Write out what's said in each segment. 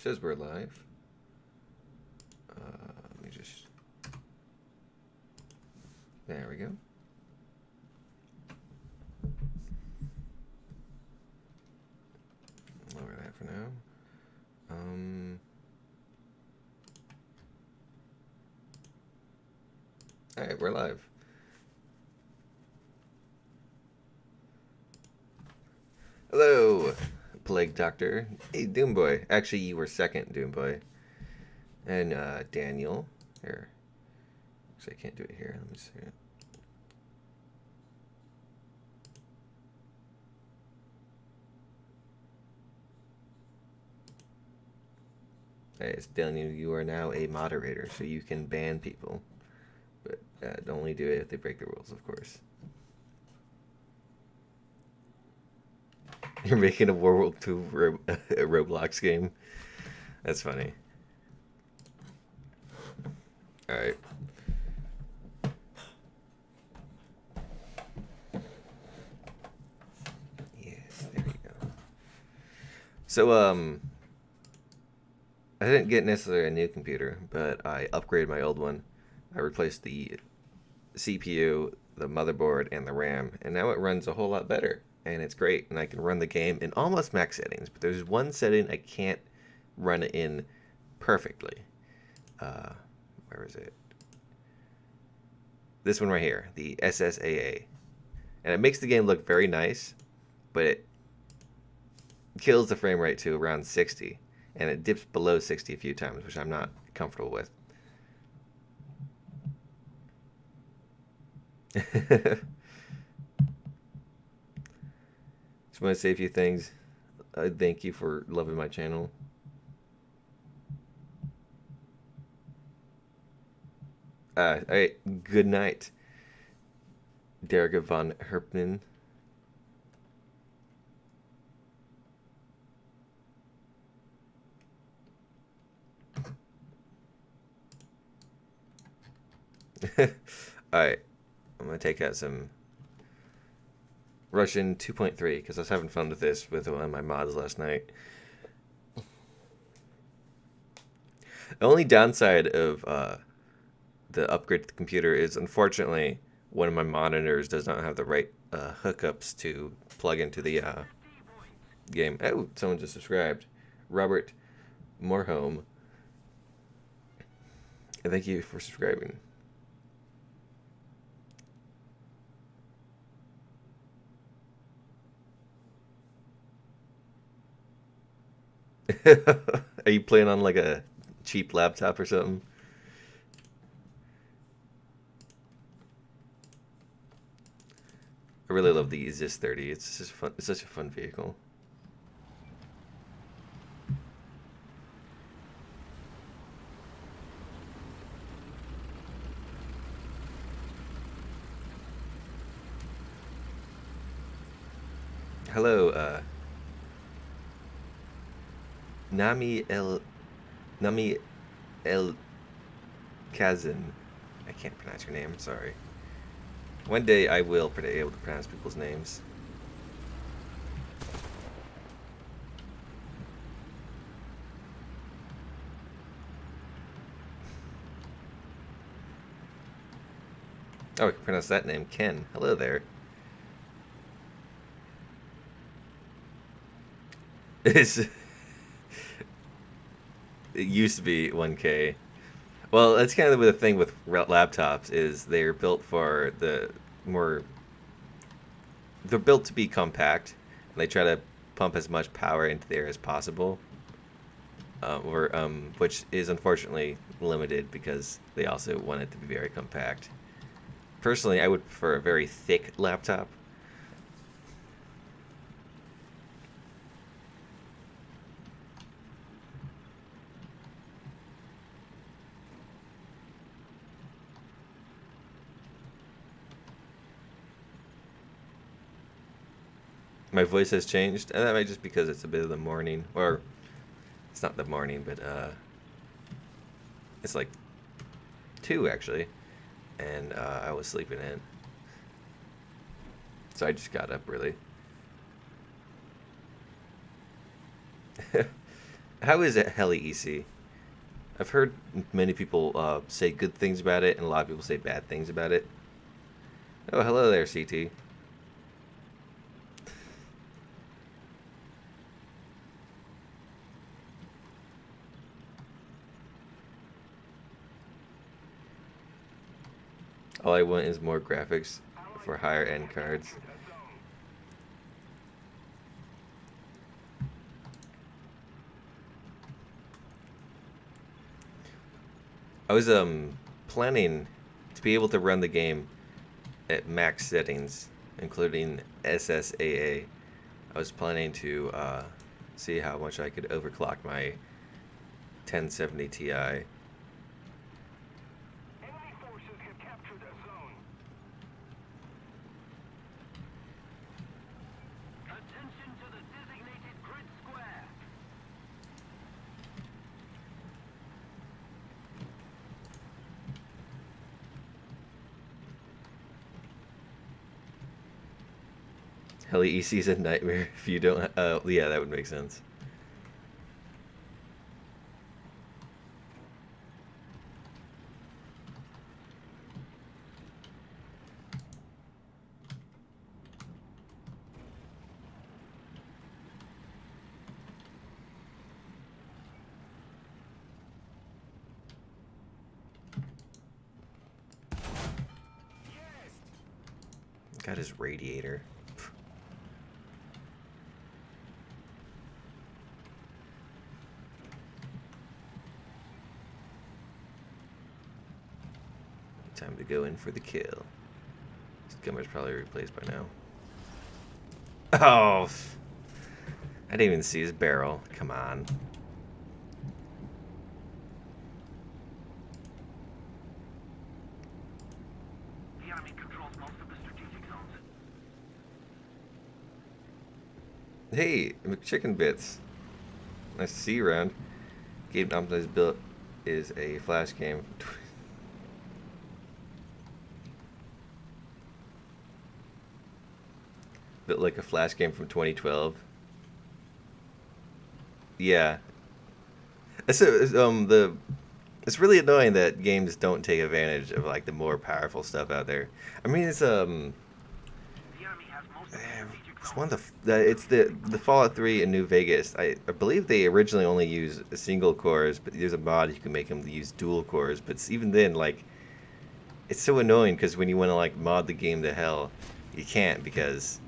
Says we're live. Let me just. There we go. Lower that for now. All right, we're live. Hello, Plague Doctor. Hey, Doomboy. Actually, you were second, Doomboy. And Daniel. Here. Actually, I can't do it here. Let me see it. Hey, it's Daniel. You are now a moderator, so you can ban people. But only do it if they break the rules, of course. You're making a World War II Roblox game? That's funny. Alright. Yes, there you go. So, I didn't get necessarily a new computer, but I upgraded my old one. I replaced the CPU, the motherboard, and the RAM, and now it runs a whole lot better. And it's great, and I can run the game in almost max settings, but there's one setting I can't run it in perfectly. Where is it? This one right here, the SSAA. And it makes the game look very nice, but it kills the frame rate to around 60, and it dips below 60 a few times, which I'm not comfortable with. Just want to say a few things. Thank you for loving my channel. All right, good night, Derek von Herpman. All right, I'm gonna take out some Russian 2.3 because I was having fun with this with one of my mods last night. The only downside of the upgrade to the computer is, unfortunately, one of my monitors does not have the right hookups to plug into the game. Oh, someone just subscribed. Robert Morholm. Thank you for subscribing. Are you playing on like a cheap laptop or something? I really love the Zis 30. It's just fun. It's such a fun vehicle. Hello, Nami El Kazan. I can't pronounce your name. Sorry. One day I will be able to pronounce people's names. Oh, I can pronounce that name. Ken. Hello there. It's, it used to be 1K. Well, that's kind of the thing with laptops is they're built for the more. They're built to be compact, and they try to pump as much power into there as possible. Which is unfortunately limited because they also want it to be very compact. Personally, I would prefer a very thick laptop. My voice has changed, and that might just because it's a bit of the morning, or it's not the morning, but it's like 2 actually, and I was sleeping in, so I just got up really. How is it Heli EC? I've heard many people say good things about it, and a lot of people say bad things about it. Oh, hello there, CT. All I want is more graphics for higher end cards. I was planning to be able to run the game at max settings, including SSAA. I was planning to see how much I could overclock my 1070 Ti. Heli EC is a nightmare if you don't. Yeah, that would make sense. Got his radiator. Time to go in for the kill. This gunner's probably replaced by now. Oh! I didn't even see his barrel. Come on. The enemy controls most of the strategic zones. Hey, McChicken Bits. Nice to see you around. Game Optimized Built is a flash game. Built like a flash game from 2012. Yeah. It's really annoying that games don't take advantage of like the more powerful stuff out there. I mean, it's The enemy has most of the strategic it's zones. one of it's the Fallout 3 in New Vegas. I believe they originally only use single cores, but there's a mod you can make them use dual cores. But even then, like, it's so annoying because when you want to like mod the game to hell, you can't because,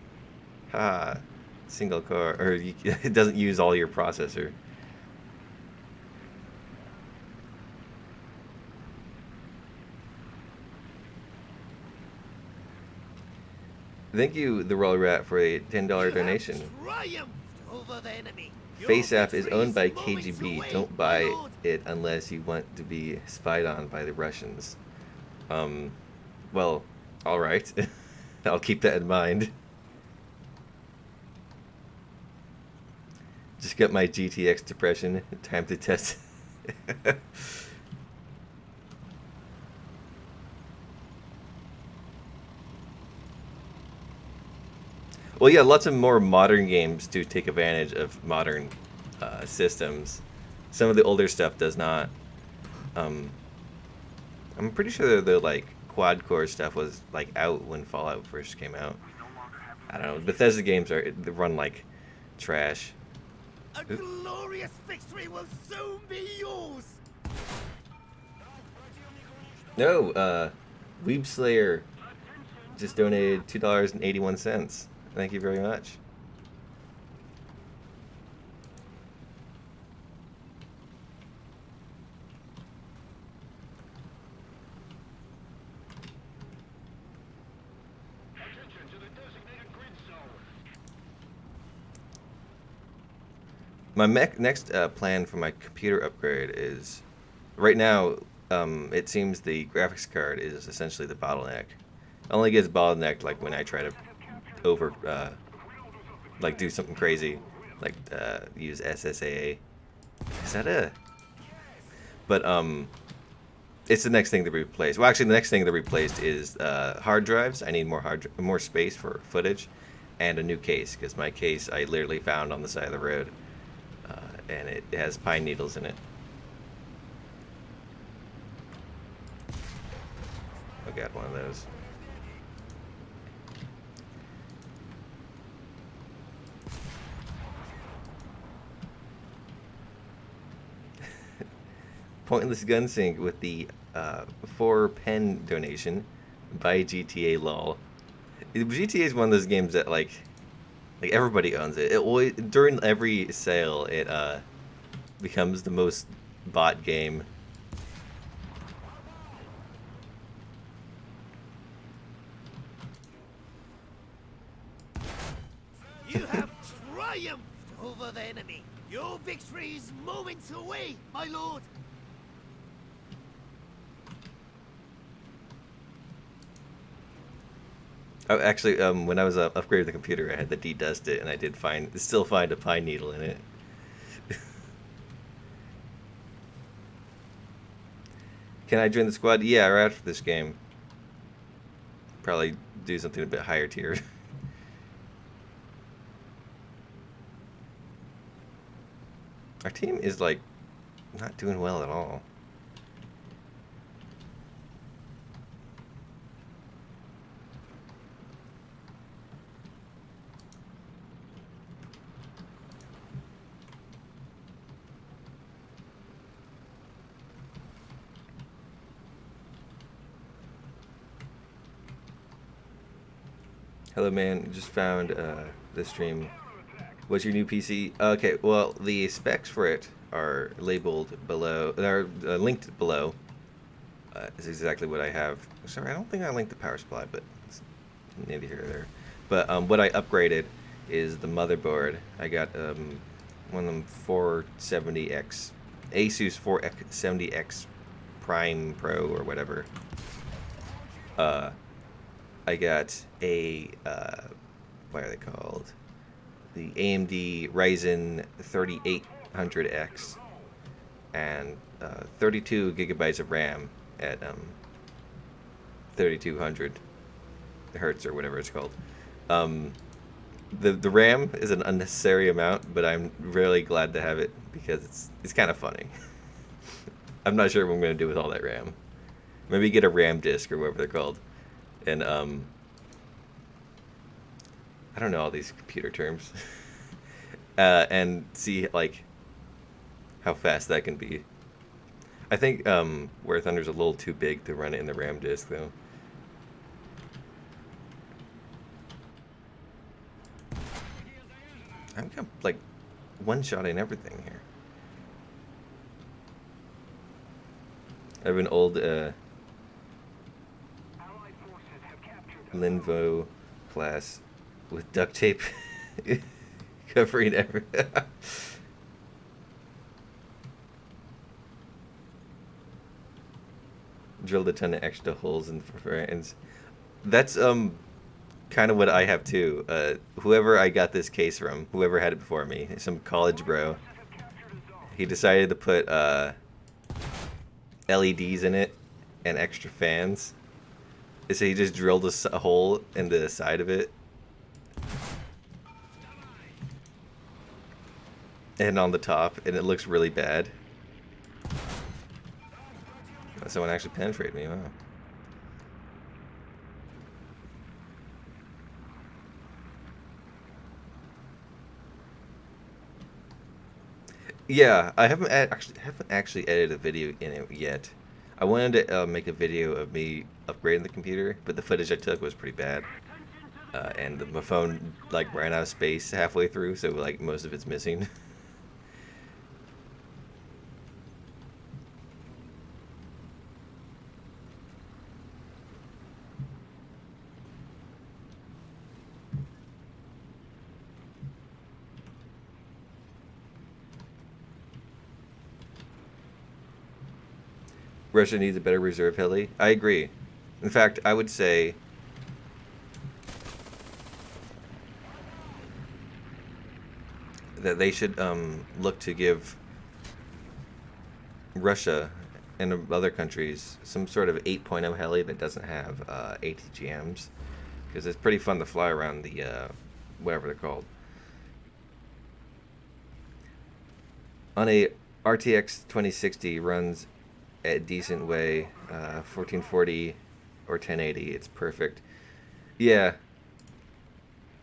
single core or it doesn't use all your processor. Thank you, the Roll Rat, for a $10 donation. Triumphed over the enemy. Your FaceApp is victory owned by moments KGB. away, Don't my buy lord. it unless you want to be spied on by the Russians. Well, all right. I'll keep that in mind. Just got my GTX depression. Time to test. Well, yeah, lots of more modern games do take advantage of modern systems. Some of the older stuff does not. I'm pretty sure the like quad core stuff was like out when Fallout first came out. I don't know. Bethesda games they run like trash. A glorious victory will soon be yours. No, Weeb Slayer just donated $2.81. Thank you very much. Attention to the designated grid zone. My next plan for my computer upgrade is, right now, it seems the graphics card is essentially the bottleneck. It only gets bottlenecked like when I try to like do something crazy, like use SSAA. Is that a? But it's the next thing to be replaced. Well, actually, the next thing to be replaced is hard drives. I need more space for footage, and a new case because my case I literally found on the side of the road, and it has pine needles in it. I got one of those. Pointless gun sync with the 4 pen donation by GTA lol. GTA is one of those games that like everybody owns it. It always, during every sale, it becomes the most bought game. You have triumphed over the enemy. Your victory is moments away, my lord. Oh, actually, when I was upgrading the computer, I had to de-dust it, and I did still find a pine needle in it. Can I join the squad? Yeah, right after this game. Probably do something a bit higher tier. Our team is like not doing well at all. Hello, man. Just found the stream. What's your new PC? Okay, well, the specs for it are labeled below, are linked below. Is exactly what I have. Sorry, I don't think I linked the power supply, but it's neither here or there. But what I upgraded is the motherboard. I got one of them 470X, Asus 470X Prime Pro or whatever. I got a what are they called? The AMD Ryzen 3800X and 32 gigabytes of RAM at 3200 hertz or whatever it's called. The RAM is an unnecessary amount, but I'm really glad to have it because it's kind of funny. I'm not sure what I'm going to do with all that RAM. Maybe get a RAM disk or whatever they're called. And I don't know all these computer terms. And see like how fast that can be. I think War Thunder's a little too big to run it in the RAM disk though. I'm like one-shotting everything here. I have an old Linvo class with duct tape covering every. Drilled a ton of extra holes in frames. That's kind of what I have too. Whoever I got this case from, whoever had it before me, some college bro, he decided to put LEDs in it and extra fans. So he just drilled a hole in the side of it. And on the top, and it looks really bad. Someone actually penetrated me, wow. Yeah, I haven't actually edited a video in it yet. I wanted to make a video of me upgrading the computer, but the footage I took was pretty bad. And my phone like ran out of space halfway through, so like most of it's missing. Russia needs a better reserve heli. I agree. In fact, I would say that they should look to give Russia and other countries some sort of 8.0 heli that doesn't have ATGMs, because it's pretty fun to fly around the whatever they're called. On a RTX 2060 runs a decent way, 1440 or 1080. It's perfect. Yeah,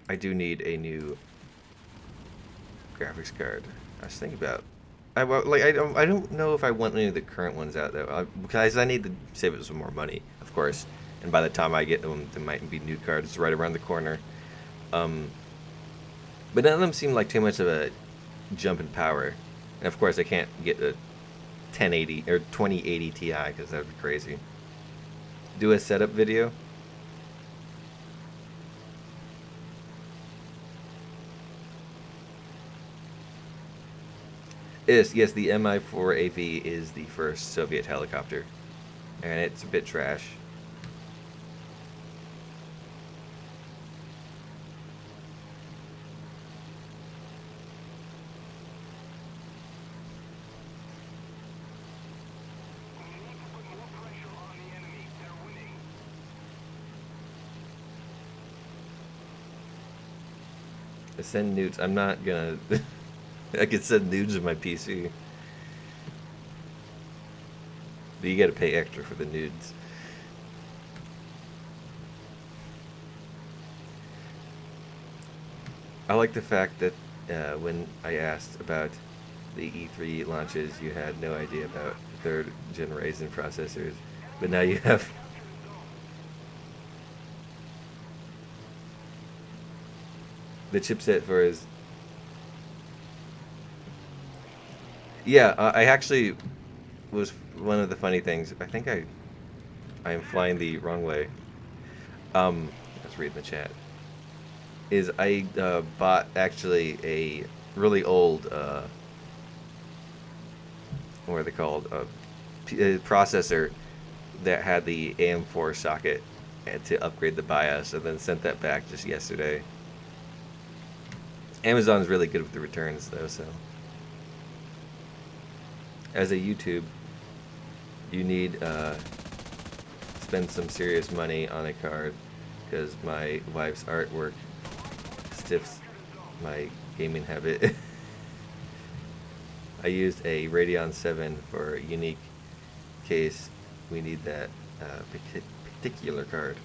I do need a new graphics card. I was thinking about. I don't know if I want any of the current ones out though, because I need to save it some more money, of course. And by the time I get them, there might be new cards right around the corner. But none of them seem like too much of a jump in power. And of course, I can't get a 1080 or 2080 Ti because that would be crazy. Do a setup video. Yes, the Mi-4AV is the first Soviet helicopter, and it's a bit trash. Send nudes. I'm not gonna. I could send nudes of my PC. But you gotta pay extra for the nudes. I like the fact that when I asked about the E3 launches, you had no idea about third generation processors. But now you have. The chipset for his. Yeah, I actually was one of the funny things. I think I am flying the wrong way. Let's read the chat. Is I bought actually a really old what are they called? A processor that had the AM4 socket and to upgrade the BIOS, and then sent that back just yesterday. Amazon's really good with the returns though, so as a YouTube, you need spend some serious money on a card because my wife's artwork stiffs my gaming habit. I used a Radeon 7 for a unique case. We need that particular card.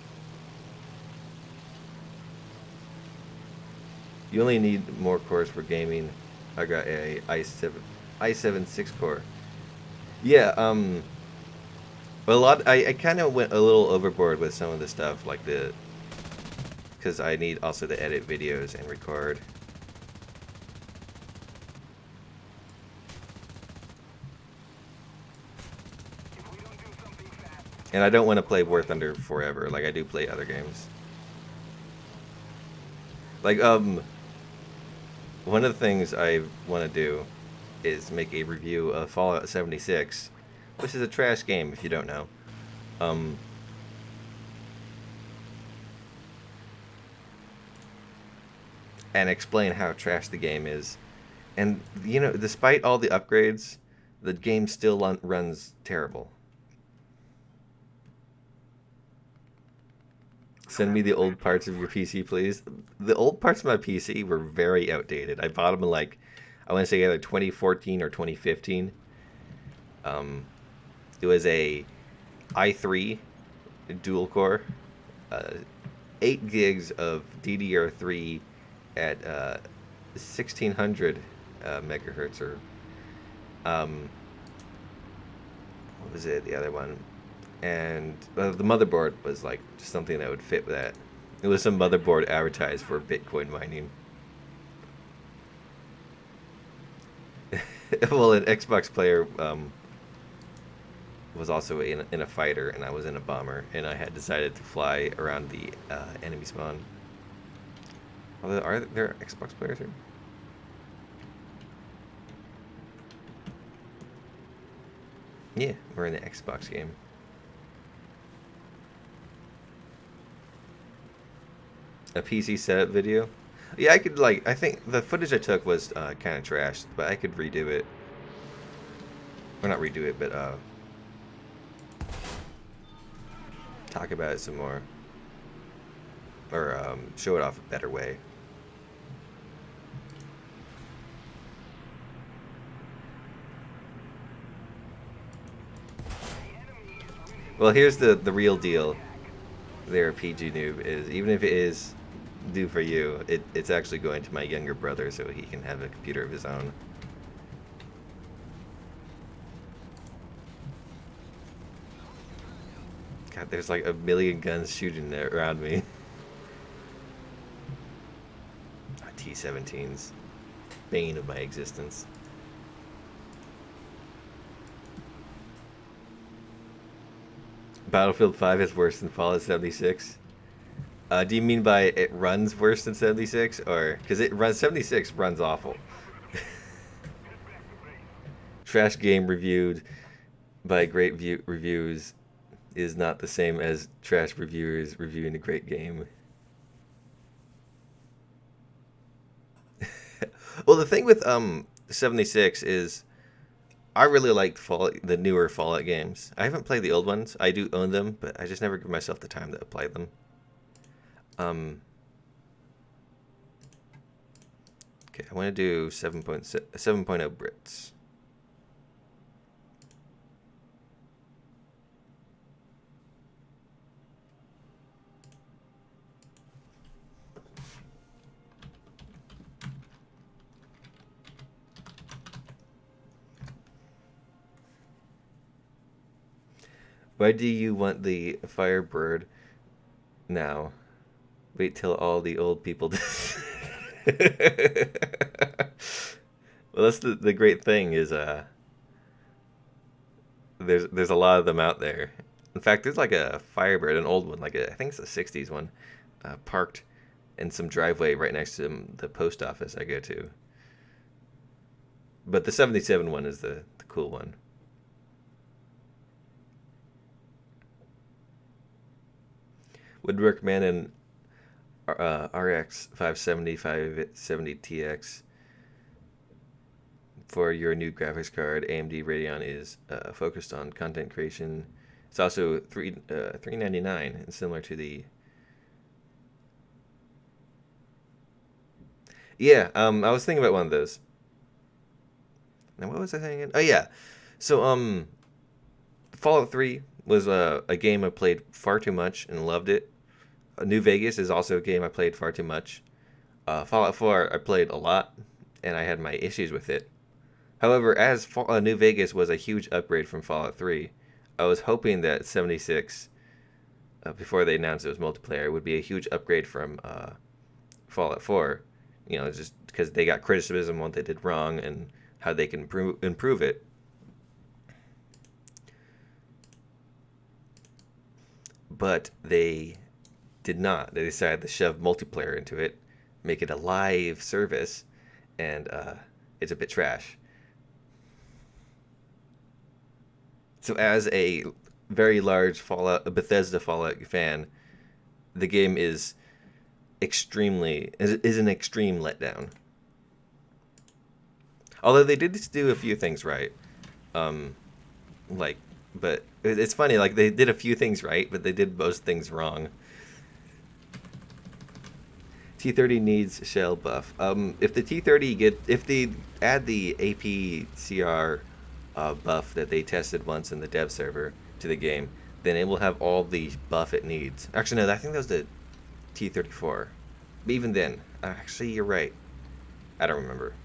You only need more cores for gaming. I got a i7 6-core. Yeah, I kind of went a little overboard with some of the stuff, like because I need also to edit videos and record. And I don't want to play War Thunder forever, like I do play other games. Like, one of the things I want to do is make a review of Fallout 76, which is a trash game if you don't know. And explain how trash the game is. And, you know, despite all the upgrades, the game still runs terrible. Send me the old parts of your PC, please. The old parts of my PC were very outdated. I bought them in, like, I want to say either 2014 or 2015. It was a i3 dual core, 8 gigs of DDR3 at 1600 megahertz, or what was it? The other one. And the motherboard was like just something that would fit with that. It was some motherboard advertised for Bitcoin mining. Well, an Xbox player was also in a fighter, and I was in a bomber, and I had decided to fly around the enemy spawn. Are there Xbox players here? Yeah, we're in the Xbox game. A PC setup video? Yeah, I could, like, I think the footage I took was kind of trashed, but I could redo it. Or not redo it, but talk about it some more. Or show it off a better way. Well, here's the real deal. There, PG noob is even if it is due for you, it's actually going to my younger brother so he can have a computer of his own. God, there's like a million guns shooting around me. T-17s, bane of my existence. Battlefield 5 is worse than Fallout 76. Do you mean by it runs worse than 76, or because it runs 76 runs awful? Trash game reviewed by great reviews is not the same as trash reviewers reviewing a great game. Well, the thing with 76 is I really like the newer Fallout games. I haven't played the old ones. I do own them, but I just never give myself the time to apply them. Okay, I want to do 7.0 Brits. Why do you want the Firebird now? Wait till all the old people. Well, that's the great thing is there's a lot of them out there. In fact, there's like a Firebird, an old one, like I think it's a '60s one, parked in some driveway right next to the post office I go to. But the '77 one is the cool one. Would recommend an RX 570, 570 TX for your new graphics card. AMD Radeon is focused on content creation. It's also $399 and similar to the. Yeah, I was thinking about one of those. Now, what was I thinking? Oh yeah, so Fallout 3 was a game I played far too much and loved it. New Vegas is also a game I played far too much. Fallout 4 I played a lot, and I had my issues with it. However, as New Vegas was a huge upgrade from Fallout 3, I was hoping that 76, before they announced it was multiplayer, would be a huge upgrade from Fallout 4. You know, just because they got criticism on what they did wrong and how they can improve it. But they did not. They decided to shove multiplayer into it, make it a live service, and it's a bit trash. So as a very large Bethesda Fallout fan, the game is an extreme letdown. Although they did do a few things right, but it's funny. Like they did a few things right, but they did most things wrong. T30 needs shell buff. If the T30 if they add the APCR buff that they tested once in the dev server to the game, then it will have all the buff it needs. Actually, no, I think that was the T34. But even then, actually, you're right. I don't remember.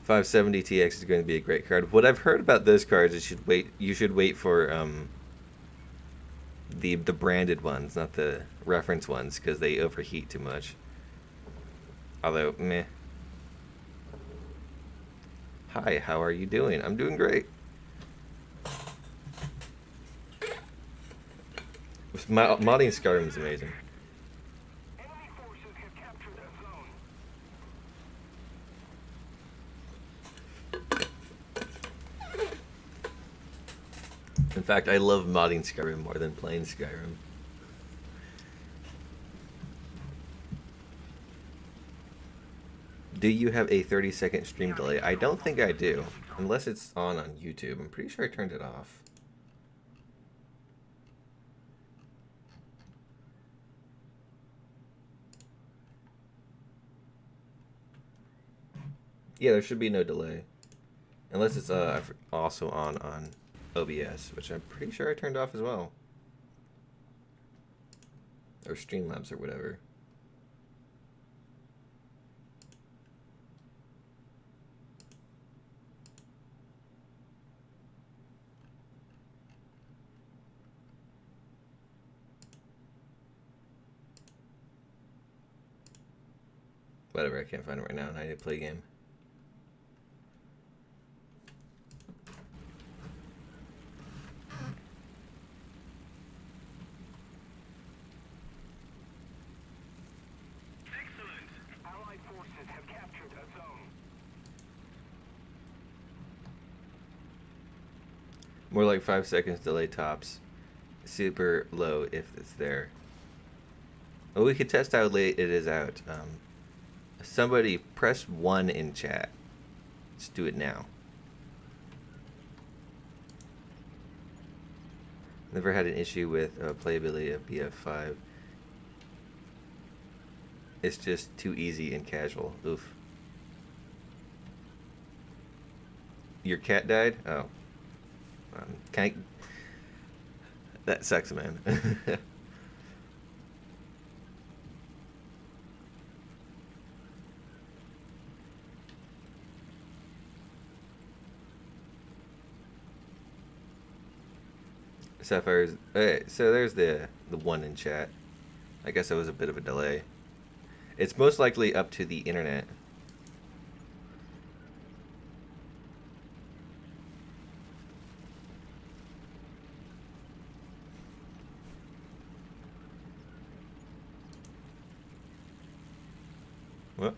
570 TX is going to be a great card. What I've heard about those cards is you should wait for the branded ones, not the reference ones, because they overheat too much. Although, meh. Hi, how are you doing? I'm doing great. Modding Skyrim is amazing. In fact, I love modding Skyrim more than playing Skyrim. Do you have a 30-second stream delay? I don't think I do, unless it's on YouTube. I'm pretty sure I turned it off. Yeah, there should be no delay. Unless it's also on OBS, which I'm pretty sure I turned off as well. Or Streamlabs or whatever. Whatever, I can't find it right now, and I need to play a game. Excellent. Allied forces have captured a zone. More like 5 seconds delay tops. Super low if it's there. Well, we could test how late it is out. Somebody press 1 in chat. Let's do it now. Never had an issue with playability of BF5. It's just too easy and casual. Oof. Your cat died? Oh. Can I... That sucks, man. Sapphire's... Okay, so there's the one in chat. I guess it was a bit of a delay. It's most likely up to the internet. Well,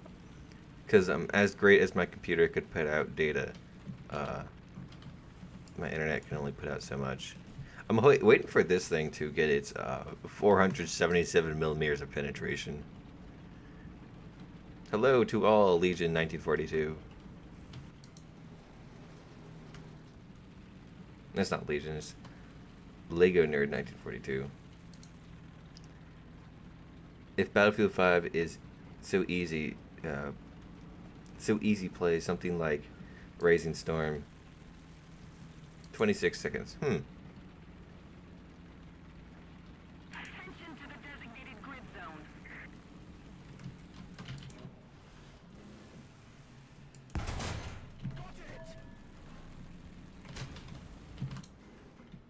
because as great as my computer could put out data, my internet can only put out so much. I'm waiting for this thing to get its 477 millimeters of penetration. Hello to all Legion 1942. That's not Legion, it's Lego Nerd 1942. If Battlefield 5 is so easy play, something like Raising Storm. 26 seconds. Attention to the designated grid zone. Got it.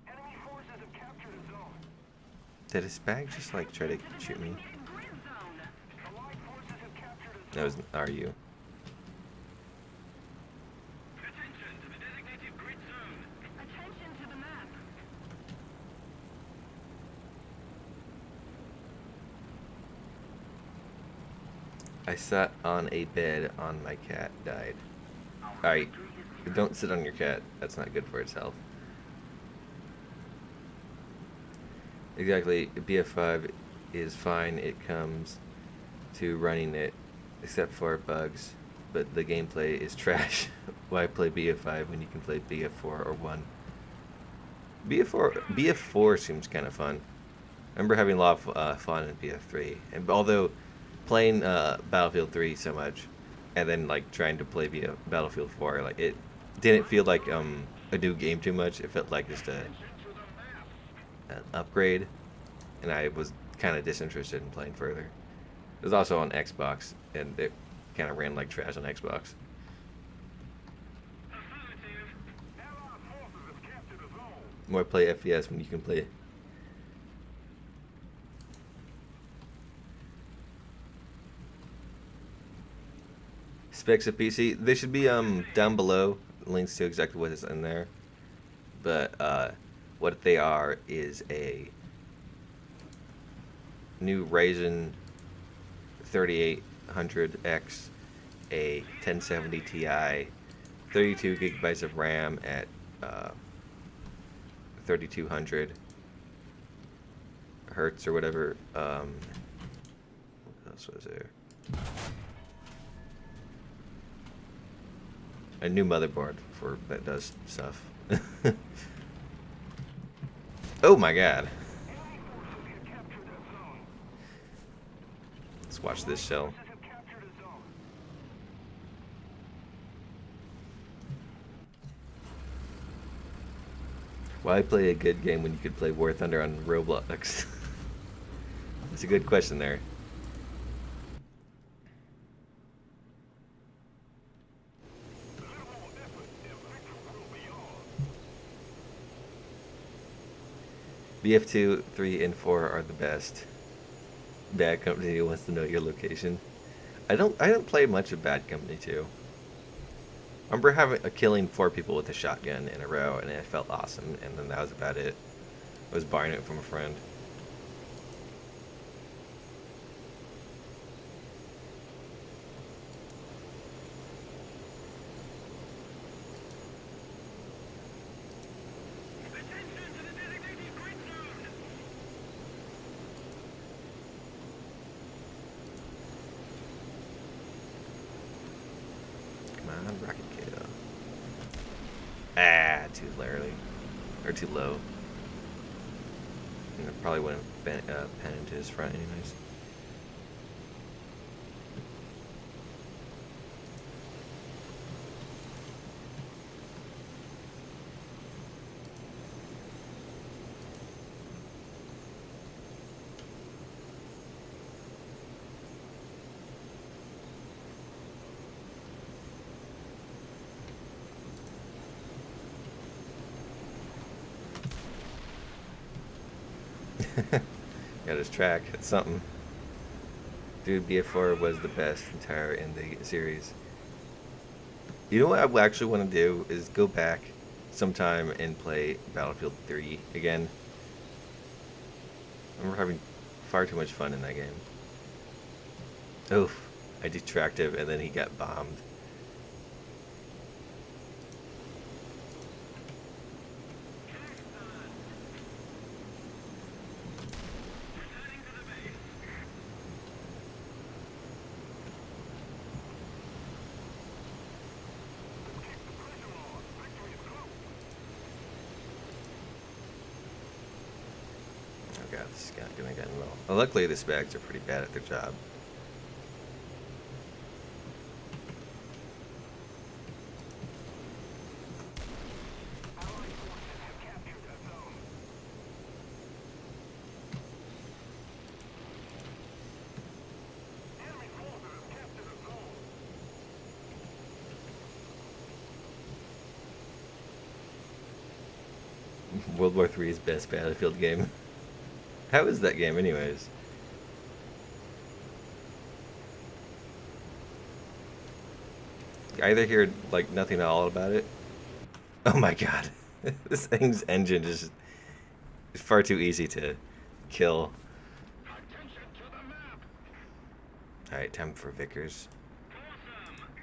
Enemy forces have captured a zone. Did his bag just like try to shoot me? Designated grid zone. Allied forces have captured a zone. That was RU. Attention to the designated grid zone. Attention to the map. I sat on a bed on my cat died. Alright, don't sit on your cat. That's not good for its health. Exactly, BF5 is fine. It comes to running it, except for bugs. But the gameplay is trash. Why play BF5 when you can play BF4 or 1? BF4 seems kind of fun. I remember having a lot of fun in BF3, and although playing Battlefield 3 so much, and then like trying to play Battlefield 4, like it didn't feel like a new game too much. It felt like just an upgrade, and I was kind of disinterested in playing further. It was also on Xbox, and it kind of ran like trash on Xbox. Affirmative. Allied forces have captured a zone. Why play FPS when you can play? Specs of PC, they should be down below. Links to exactly what is in there. But what they are is a new Ryzen 3800X, a 1070 Ti, 32 gigabytes of RAM at 3200 hertz or whatever. What else was there? A new motherboard for that does stuff. Oh my god. Let's watch this shell. Why play a good game when you could play War Thunder on Roblox? That's a good question there. BF2, 3, and 4 are the best. Bad Company wants to know your location. I don't play much of Bad Company 2. I remember killing 4 people with a shotgun in a row, and it felt awesome, and then that was about it. I was borrowing it from a friend. Attention to the designated grid zone. Come on, Rocket Kiddo. Ah, too early. Or too low. And it probably wouldn't pen into his front anyways. Got his track. It's something. Dude, BF4 was the best entire in the series. You know what I actually want to do is go back sometime and play Battlefield 3 again. I remember having far too much fun in that game. Oof. I detracted and then he got bombed. Oh god, this is gonna get low. Well, luckily the specs are pretty bad at their job. World War III's best Battlefield game. How is that game anyways? I either hear like nothing at all about it. Oh my god. This thing's engine just is far too easy to kill. Attention to the map. Alright, time for Vickers. Awesome. Awesome.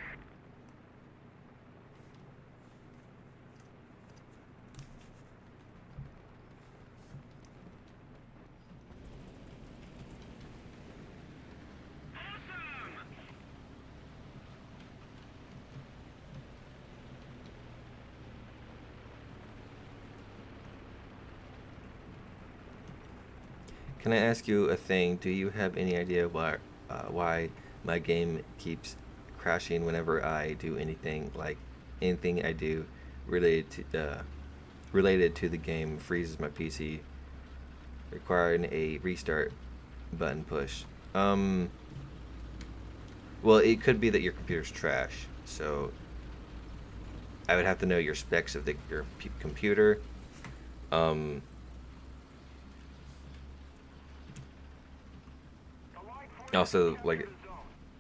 Can I ask you a thing? Do you have any idea why my game keeps crashing whenever I do anything? Like anything I do related to the game freezes my PC, requiring a restart button push. Well, it could be that your computer's trash, so I would have to know your specs of your computer. Also, like,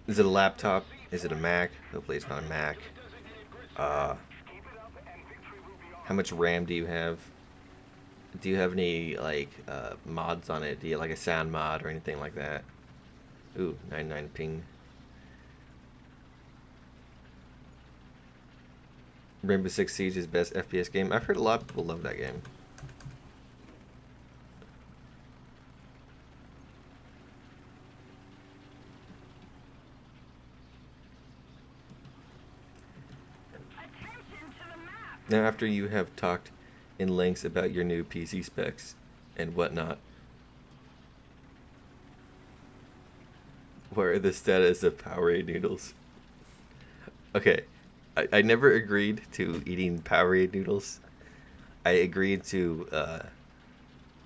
is it a laptop? Is it a Mac? Hopefully it's not a Mac. How much RAM do you have? Do you have any, like, mods on it? Do you have, like, a sound mod or anything like that? Ooh, 99 ping. Rainbow Six Siege is best FPS game. I've heard a lot of people love that game. Attention to the map. Now, after you have talked in lengths about your new PC specs and whatnot, what are the status of Powerade noodles? Okay, I never agreed to eating Powerade noodles. I agreed to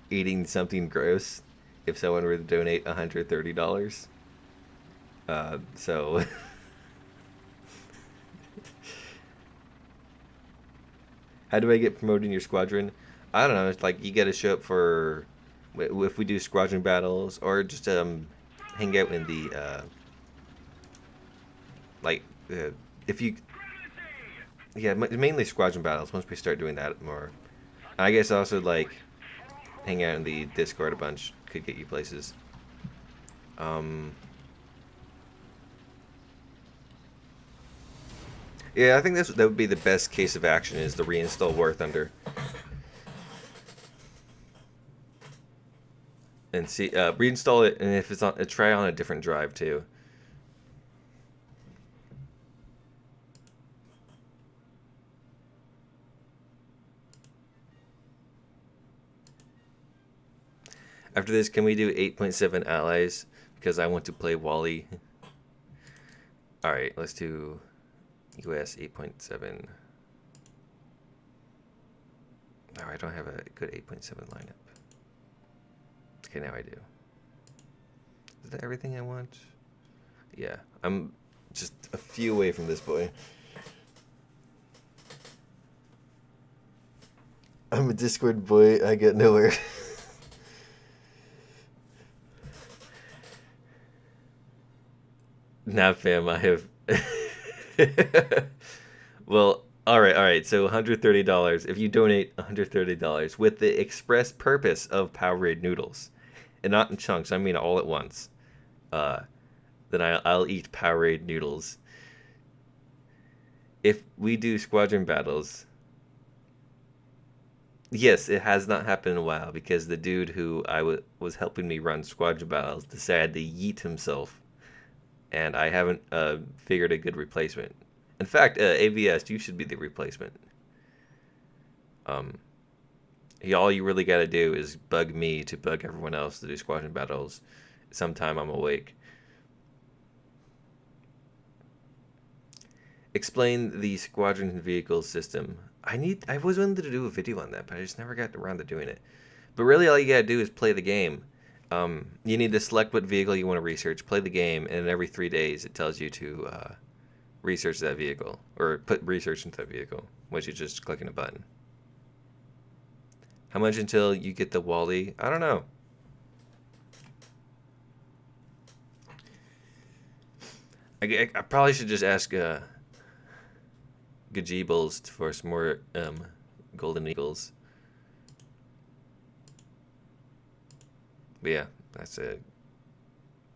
eating something gross if someone were to donate $130. So how do I get promoted in your squadron? I don't know. It's like you got to show up for if we do squadron battles or just hang out in the like if you yeah mainly squadron battles once we start doing that more. I guess also like hang out in the Discord a bunch could get you places. Yeah, I think that would be the best case of action is the reinstall War Thunder. And see, reinstall it, and if it's on, try on a different drive too. After this, can we do 8.7 allies? Because I want to play Wally. Alright, let's do US 8.7. Oh, I don't have a good 8.7 lineup. Okay, now I do. Is that everything I want? Yeah, I'm just a few away from this boy. I'm a Discord boy, I get nowhere. Nah, fam, I have... Well, alright, so $130. If you donate $130 with the express purpose of Powerade noodles, and not in chunks, I mean all at once, then I'll eat Powerade noodles. If we do squadron battles... Yes, it has not happened in a while because the dude who was helping me run squadron battles decided to yeet himself, and I haven't figured a good replacement. In fact, AVS, you should be the replacement. All you really got to do is bug me to bug everyone else to do squadron battles. Sometime I'm awake. Explain the squadron vehicle system. I was wanting to do a video on that, but I just never got around to doing it. But really, all you gotta do is play the game. You need to select what vehicle you want to research, play the game, and every 3 days it tells you to research that vehicle or put research into that vehicle, which is just clicking a button. How much until you get the Wally? I don't know. I probably should just ask Gajeebles for some more Golden Eagles. But yeah, that's it.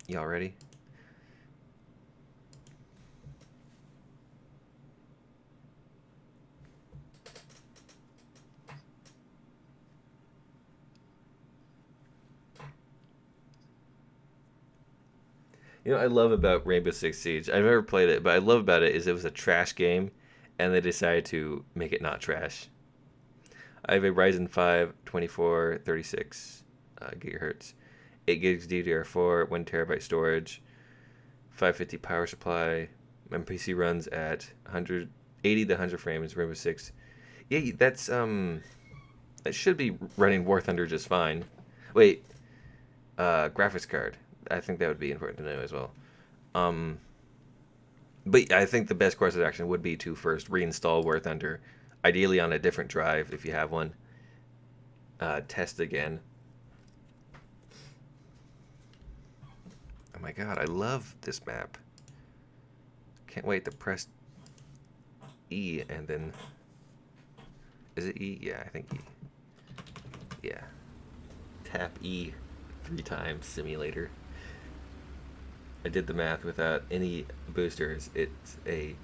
Y'all ready? You know what I love about Rainbow Six Siege? I've never played it, but I love about it is it was a trash game, and they decided to make it not trash. I have a Ryzen 5 2436 gigahertz, 8 gigs DDR4, 1 terabyte storage, 550 power supply. My PC runs at 180 to 100 frames. Rainbow Six. Yeah, that's it should be running War Thunder just fine. Wait, graphics card. I think that would be important to know as well. But I think the best course of action would be to first reinstall War Thunder, ideally on a different drive if you have one. Test again. Oh my god, I love this map. Can't wait to press E and then... Is it E? Yeah, I think E. Yeah. Tap E 3 times, simulator. I did the math without any boosters. It's a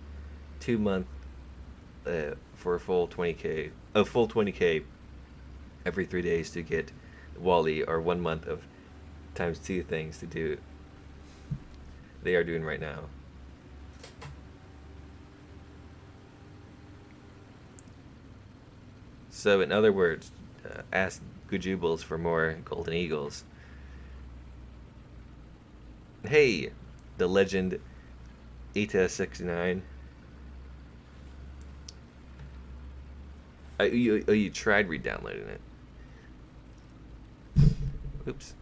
2-month for a full 20k, a full 20k every 3 days to get Wally, or 1 month of times 2 things to do. They are doing right now. So in other words, ask Gajubles for more Golden Eagles. Hey, the legend Ita69. You tried re-downloading it. Oops.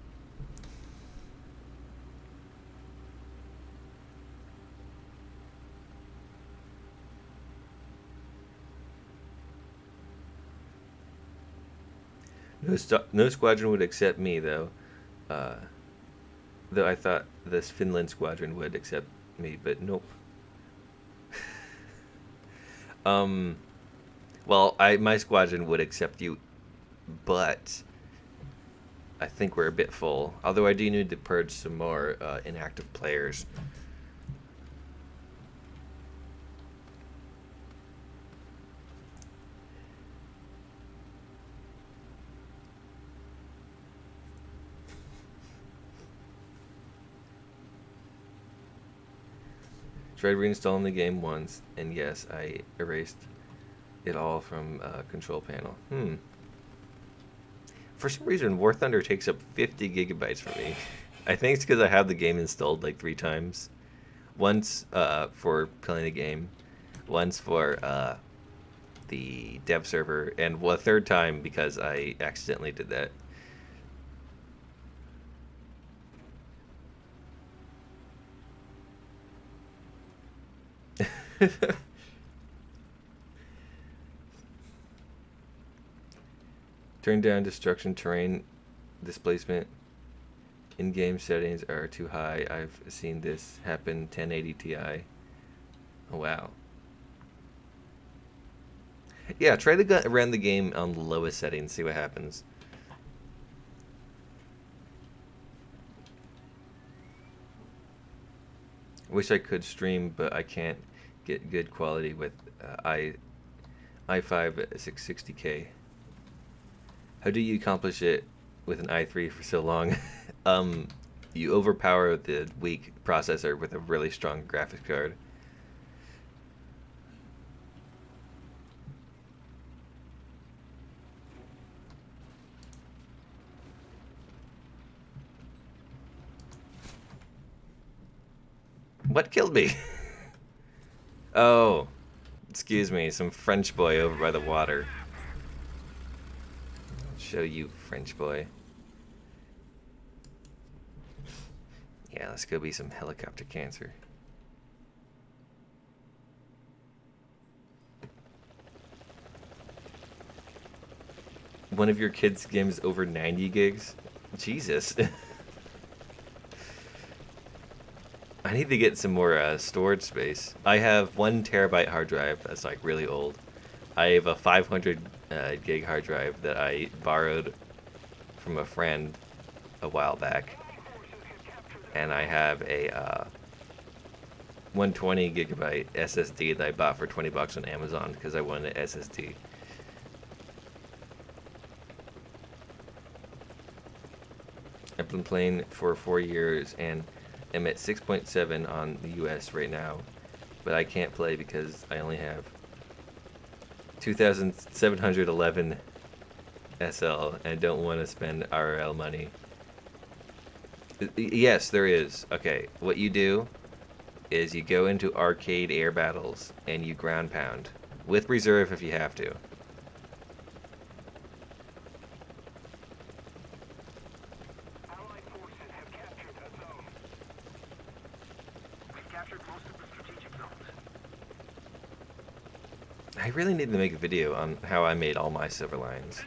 No squadron would accept me though. Uh, though I thought this Finland squadron would accept me, but nope. Well, my squadron would accept you, but I think we're a bit full. Although I do need to purge some more inactive players. Tried reinstalling the game once, and yes, I erased it all from control panel. For some reason, War Thunder takes up 50 gigabytes for me. I think it's because I have the game installed like 3 times. Once for playing the game, once for the dev server, and a third time because I accidentally did that. Turn down destruction terrain displacement. In-game settings are too high. I've seen this happen 1080 Ti. Oh wow. Yeah, try to run the game on the lowest settings, see what happens. Wish I could stream, but I can't get good quality with i5 660K. How do you accomplish it with an i3 for so long? You overpower the weak processor with a really strong graphics card. What killed me? Oh, excuse me, some French boy over by the water. Show you, French boy. Yeah, let's go be some helicopter cancer. One of your kids' games over 90 gigs? Jesus. I need to get some more storage space. I have 1 terabyte hard drive that's like really old. I have a 500 gig hard drive that I borrowed from a friend a while back. And I have a 120 gigabyte SSD that I bought for 20 bucks on Amazon because I wanted an SSD. I've been playing for 4 years and am at 6.7 on the US right now, but I can't play because I only have 2,711 SL and don't want to spend RL money. Yes, there is. Okay, what you do is you go into arcade air battles and you ground pound with reserve if you have to. Allied forces have captured that zone. We've captured most of the strategic zones. I really need to make a video on how I made all my silver lines.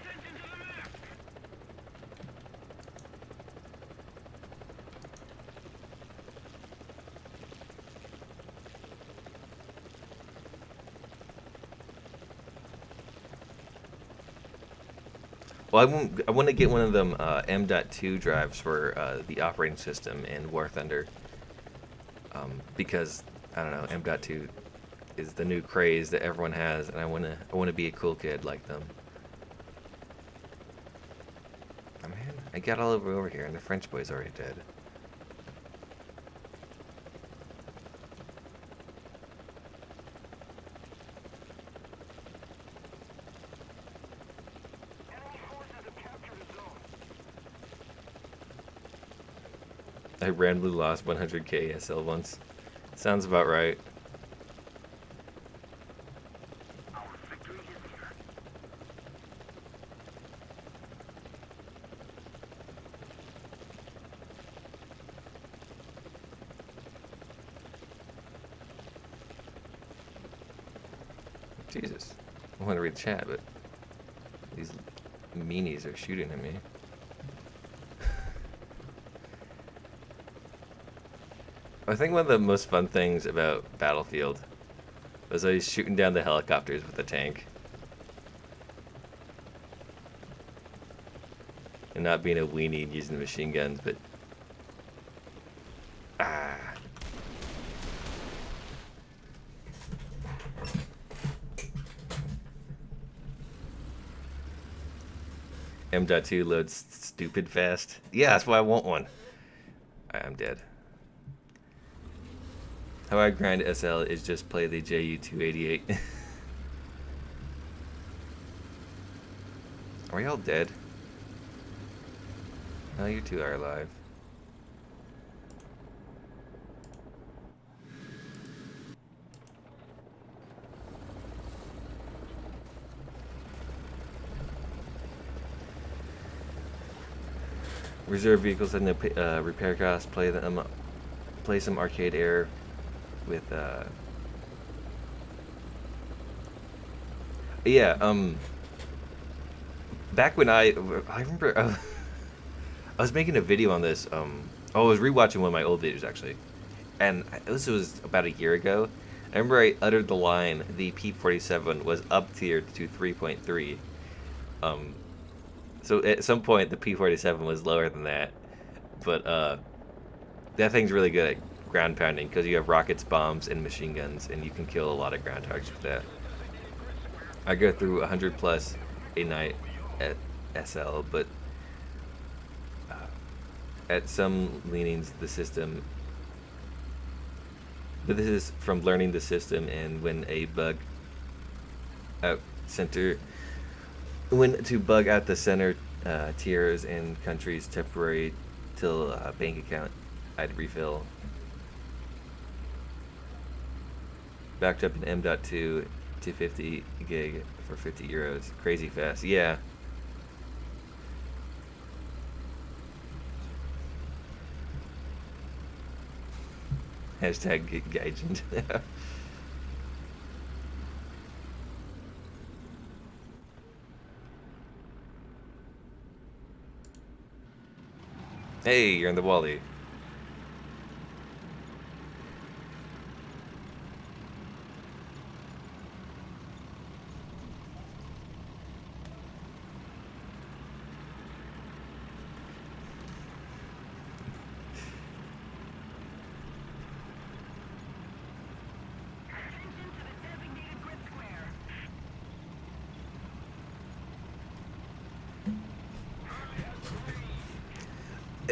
Well, I want to get one of them M.2 drives for the operating system in War Thunder. Because I don't know, M.2 is the new craze that everyone has, and I wanna be a cool kid like them. Oh man, I got all over here, and the French boy's already dead. Enemy forces have captured a zone. I randomly lost 100k SL once. Sounds about right. Our victory is here. Jesus. I want to read the chat, but these meanies are shooting at me. I think one of the most fun things about Battlefield was always shooting down the helicopters with the tank. And not being a weenie and using the machine guns, but... Ah. M.2 loads stupid fast. Yeah, that's why I want one. I'm dead. How I grind SL is just play the JU288. Are we all dead? No, you two are alive. Reserve vehicles and no repair costs. Play some arcade air with yeah. Back when I remember I was making a video on this. I was rewatching one of my old videos actually, and this was about a year ago. I remember I uttered the line, "The P-47 was up tiered to 3.3." So at some point the P-47 was lower than that, but that thing's really good at ground pounding because you have rockets, bombs, and machine guns, and you can kill a lot of ground targets with that. I go through 100 plus a night at SL, but at some leanings the system. But this is from learning the system, and when a bug out center. When to bug out the center tiers and countries temporary till bank account, I'd refill. Backed up in M.2 to 50 gig for 50 euros. Crazy fast. Yeah. Hashtag Gaijin. Hey, you're in the Wally.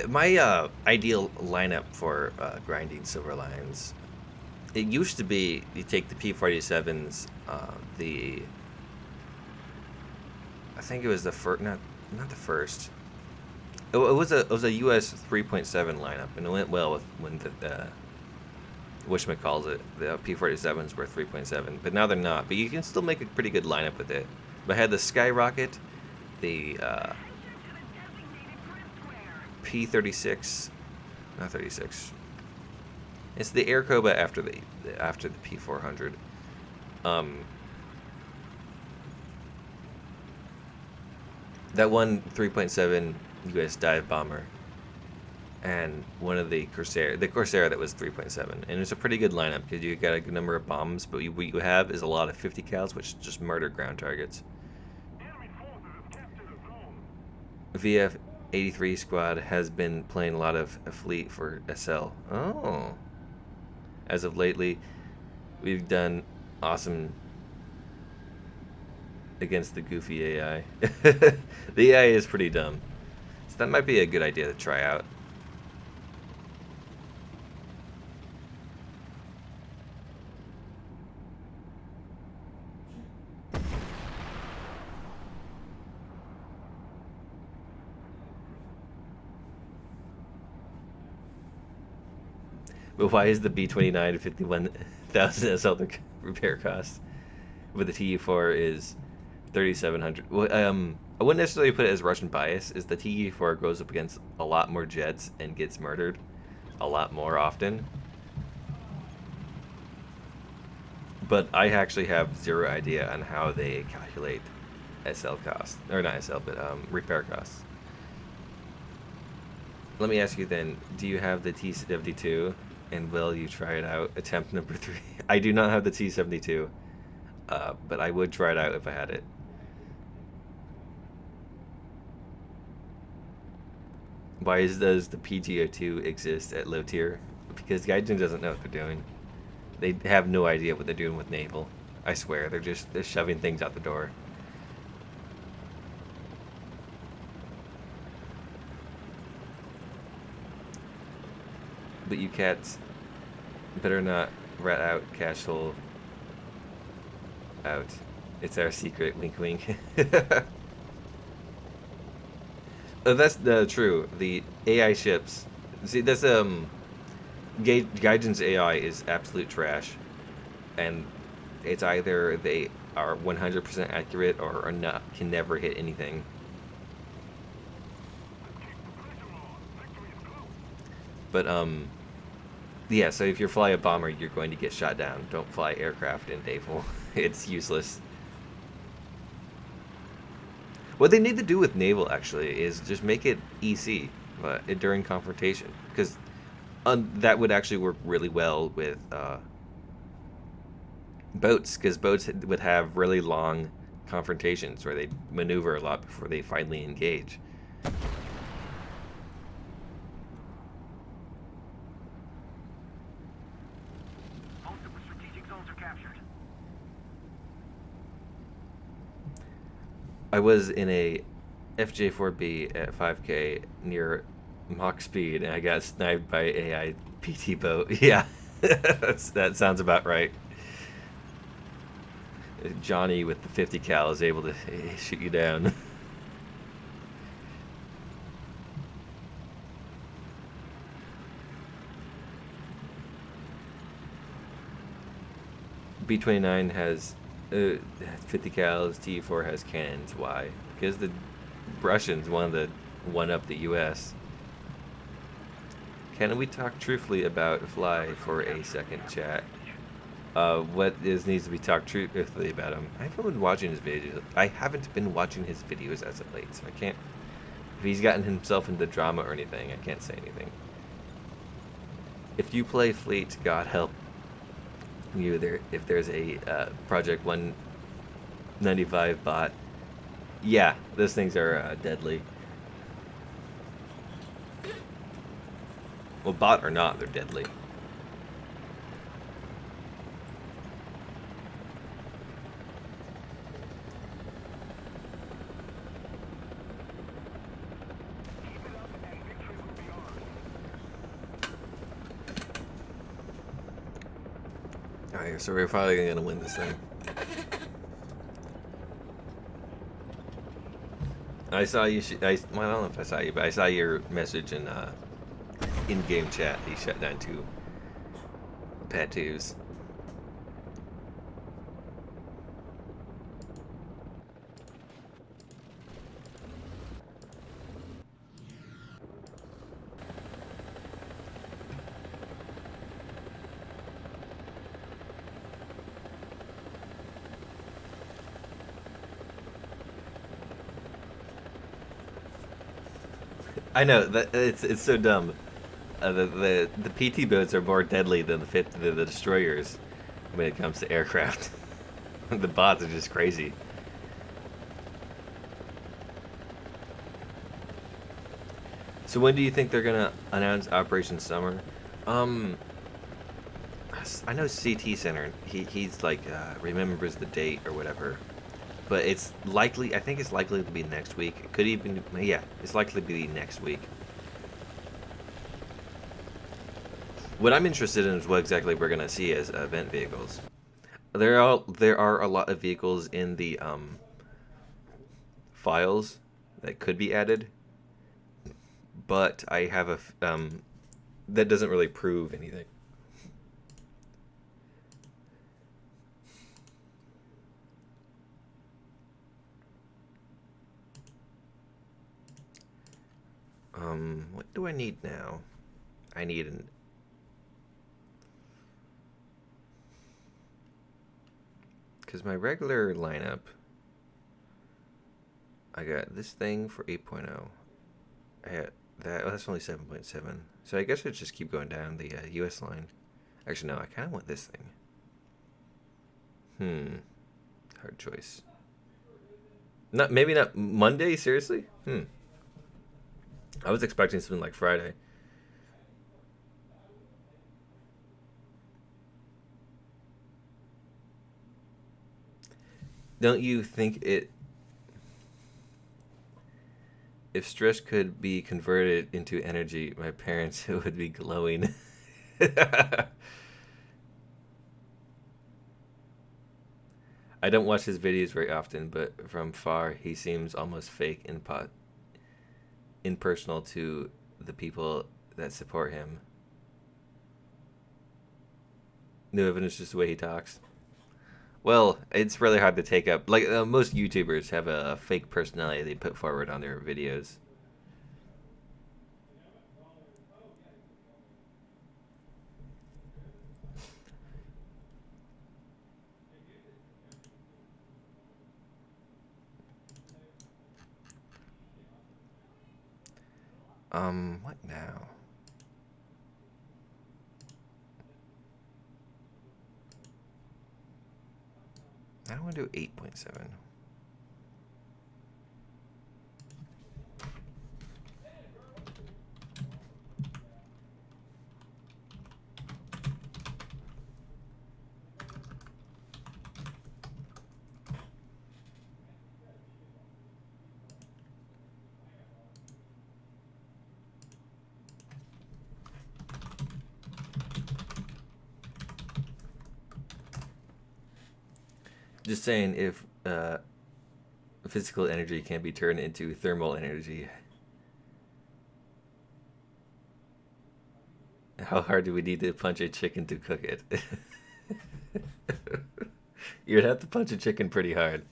My ideal lineup for grinding silver lions, it used to be you take the P-47s, I think it was the first, not the first. It was a US 3.7 lineup, and it went well with when the whatchamacallit, the P-47s were 3.7, but now they're not. But you can still make a pretty good lineup with it. But I had the Skyrocket, the P-36, not 36. It's the Air Cobra after the P-400. That one 3.7 US dive bomber, and one of the Corsair that was 3.7, and it's a pretty good lineup because you got a good number of bombs, but what you have is a lot of 50 cals, which just murder ground targets. VF-83 squad has been playing a lot of a fleet for SL. Oh. As of lately, we've done awesome against the goofy AI. The AI is pretty dumb. So that might be a good idea to try out. But why is the B-29 51,000 SL the repair cost? But the TU-4 is 3,700. Well, I wouldn't necessarily put it as Russian bias. Is the TU-4 goes up against a lot more jets and gets murdered a lot more often. But I actually have zero idea on how they calculate SL costs, or not SL, but repair costs. Let me ask you then: do you have the T72, and will you try it out? Attempt number 3. I do not have the T72, but I would try it out if I had it. Does the PGO2 exist at low tier? Because Gaijin doesn't know what they're doing. They have no idea what they're doing with naval. I swear, they're shoving things out the door. But you cats better not rat out cash hole out. It's our secret, wink wink. That's true. The AI ships. See, that's Gaijin's AI is absolute trash, and it's either they are 100% accurate or are not, can never hit anything. But yeah. So if you fly a bomber, you're going to get shot down. Don't fly aircraft in naval. It's useless. What they need to do with naval actually is just make it EC, but during confrontation, because that would actually work really well with boats, because boats would have really long confrontations where they maneuver a lot before they finally engage. Multiple strategic zones are captured. I was in a FJ4B at 5K near Mach speed, and I got sniped by AI PT boat. Yeah, that sounds about right. Johnny with the 50 cal is able to shoot you down. B29 has 50 cals, T4 has cannons. Why? Because the Russians wanted to one up the US. Can we talk truthfully about Fly for a second, chat? Needs to be talked truthfully about him? I haven't been watching his videos. I haven't been watching his videos as of late, so I can't. If he's gotten himself into drama or anything, I can't say anything. If you play Fleet, God help you there. If there's a Project 195 bot, yeah, those things are deadly. Well, bot or not, they're deadly. Alright, so we're probably gonna win this thing. I saw you. Well, I don't know if I saw you, but I saw your message in game chat. He shut down 2 Patus. I know that it's so dumb. The PT boats are more deadly than the destroyers when it comes to aircraft. The bots are just crazy. So when do you think they're gonna announce Operation Summer? I know CT Center. He's like remembers the date or whatever. But it's likely, I think it's likely to be next week. It could even, yeah, it's likely to be next week. What I'm interested in is what exactly we're going to see as event vehicles. There are a lot of vehicles in the files that could be added. But I have that doesn't really prove anything. What do I need now? I need Because my regular lineup, I got this thing for 8.0. I had that. Oh, that's only 7.7. So I guess I just keep going down the US line. Actually, no, I kind of want this thing. Hard choice. Not maybe not Monday. Seriously. I was expecting something like Friday. Don't you think it? If stress could be converted into energy, my parents would be glowing. I don't watch his videos very often, but from far he seems almost fake and impersonal to the people that support him. No evidence, just the way he talks. Well, it's really hard to take up. Like most YouTubers have a fake personality they put forward on their videos. What now? I don't want to do 8.7. Just saying, if physical energy can be turned into thermal energy, how hard do we need to punch a chicken to cook it? You'd have to punch a chicken pretty hard.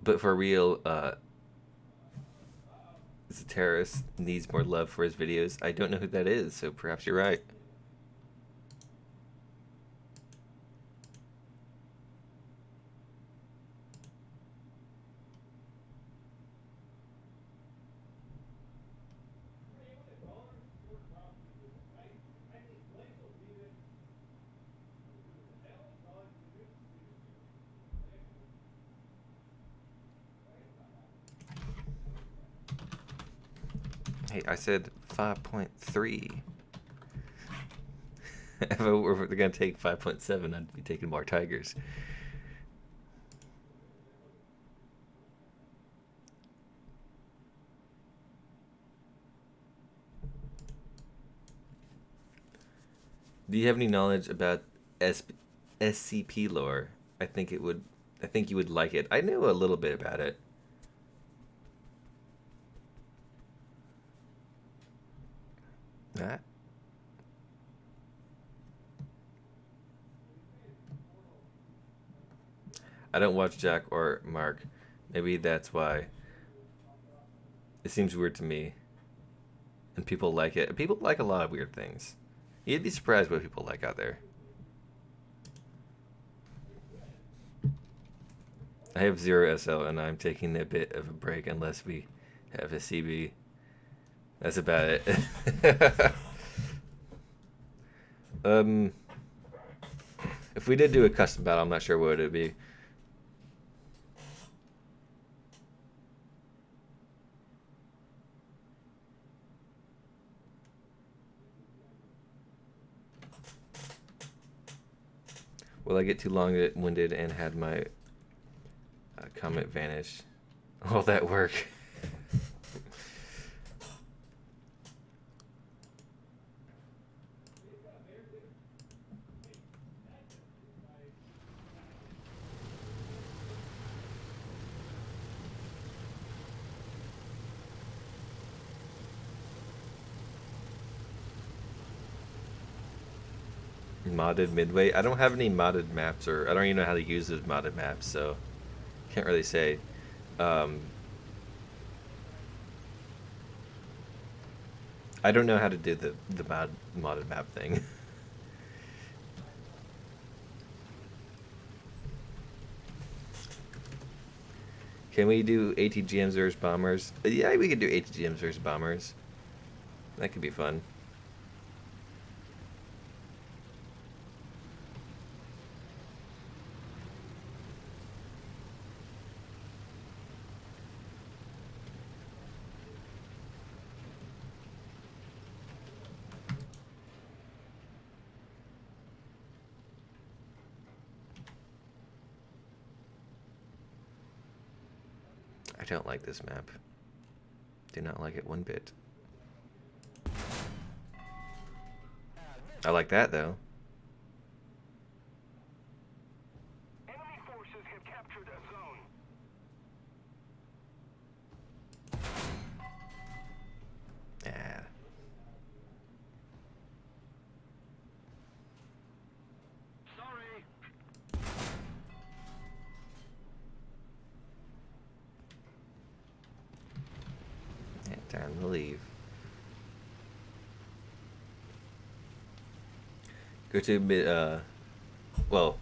But for real, this terrorist needs more love for his videos. I don't know who that is, so perhaps you're right. Hey, I said 5.3. If I were going to take 5.7, I'd be taking more tigers. Do you have any knowledge about SCP lore? I think you would like it. I know a little bit about it. That. I don't watch Jack or Mark. Maybe that's why. It seems weird to me. And people like it. People like a lot of weird things. You'd be surprised what people like out there. I have 0 SL and I'm taking a bit of a break unless we have a CB. That's about it. If we did do a custom battle, I'm not sure what it would be. Will I get too long-winded and had my comment vanish? All that work. Modded Midway. I don't have any modded maps, or I don't even know how to use those modded maps, so can't really say. Um, I don't know how to do the modded map thing. Can we do ATGMs versus bombers? Yeah, we could do ATGMs versus bombers. That could be fun. I don't like this map. Do not like it one bit. I like that though. Enemy forces have captured a zone. Yeah. Sorry. Time to leave. Go to mid. Well,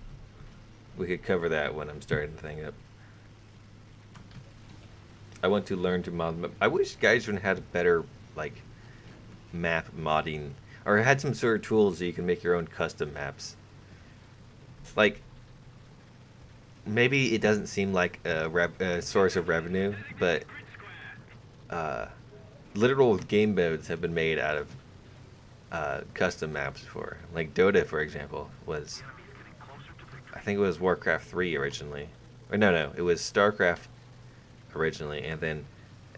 we could cover that when I'm starting the thing up. I want to learn to mod. I wish guys would have had better like map modding, or had some sort of tools that you can make your own custom maps. Like, maybe it doesn't seem like a source of revenue, but literal game modes have been made out of custom maps before. Like Dota, for example, was, I think it was Warcraft 3 originally. Or no, it was StarCraft originally, and then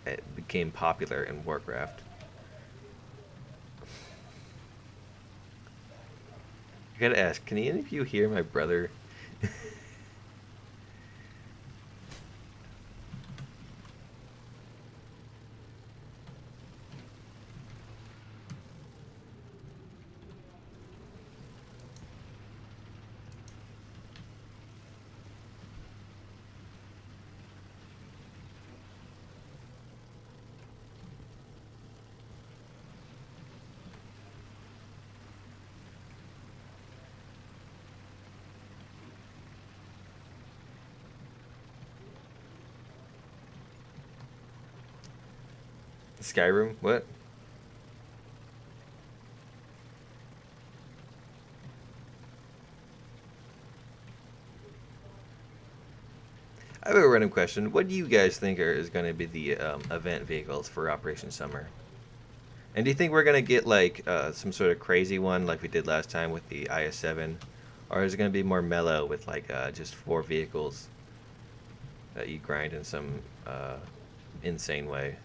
it became popular in Warcraft. I gotta ask, can any of you hear my brother? Skyrim? What? I have a random question. What do you guys think is going to be the event vehicles for Operation Summer? And do you think we're going to get like some sort of crazy one like we did last time with the IS-7? Or is it going to be more mellow with like just 4 vehicles that you grind in some insane way?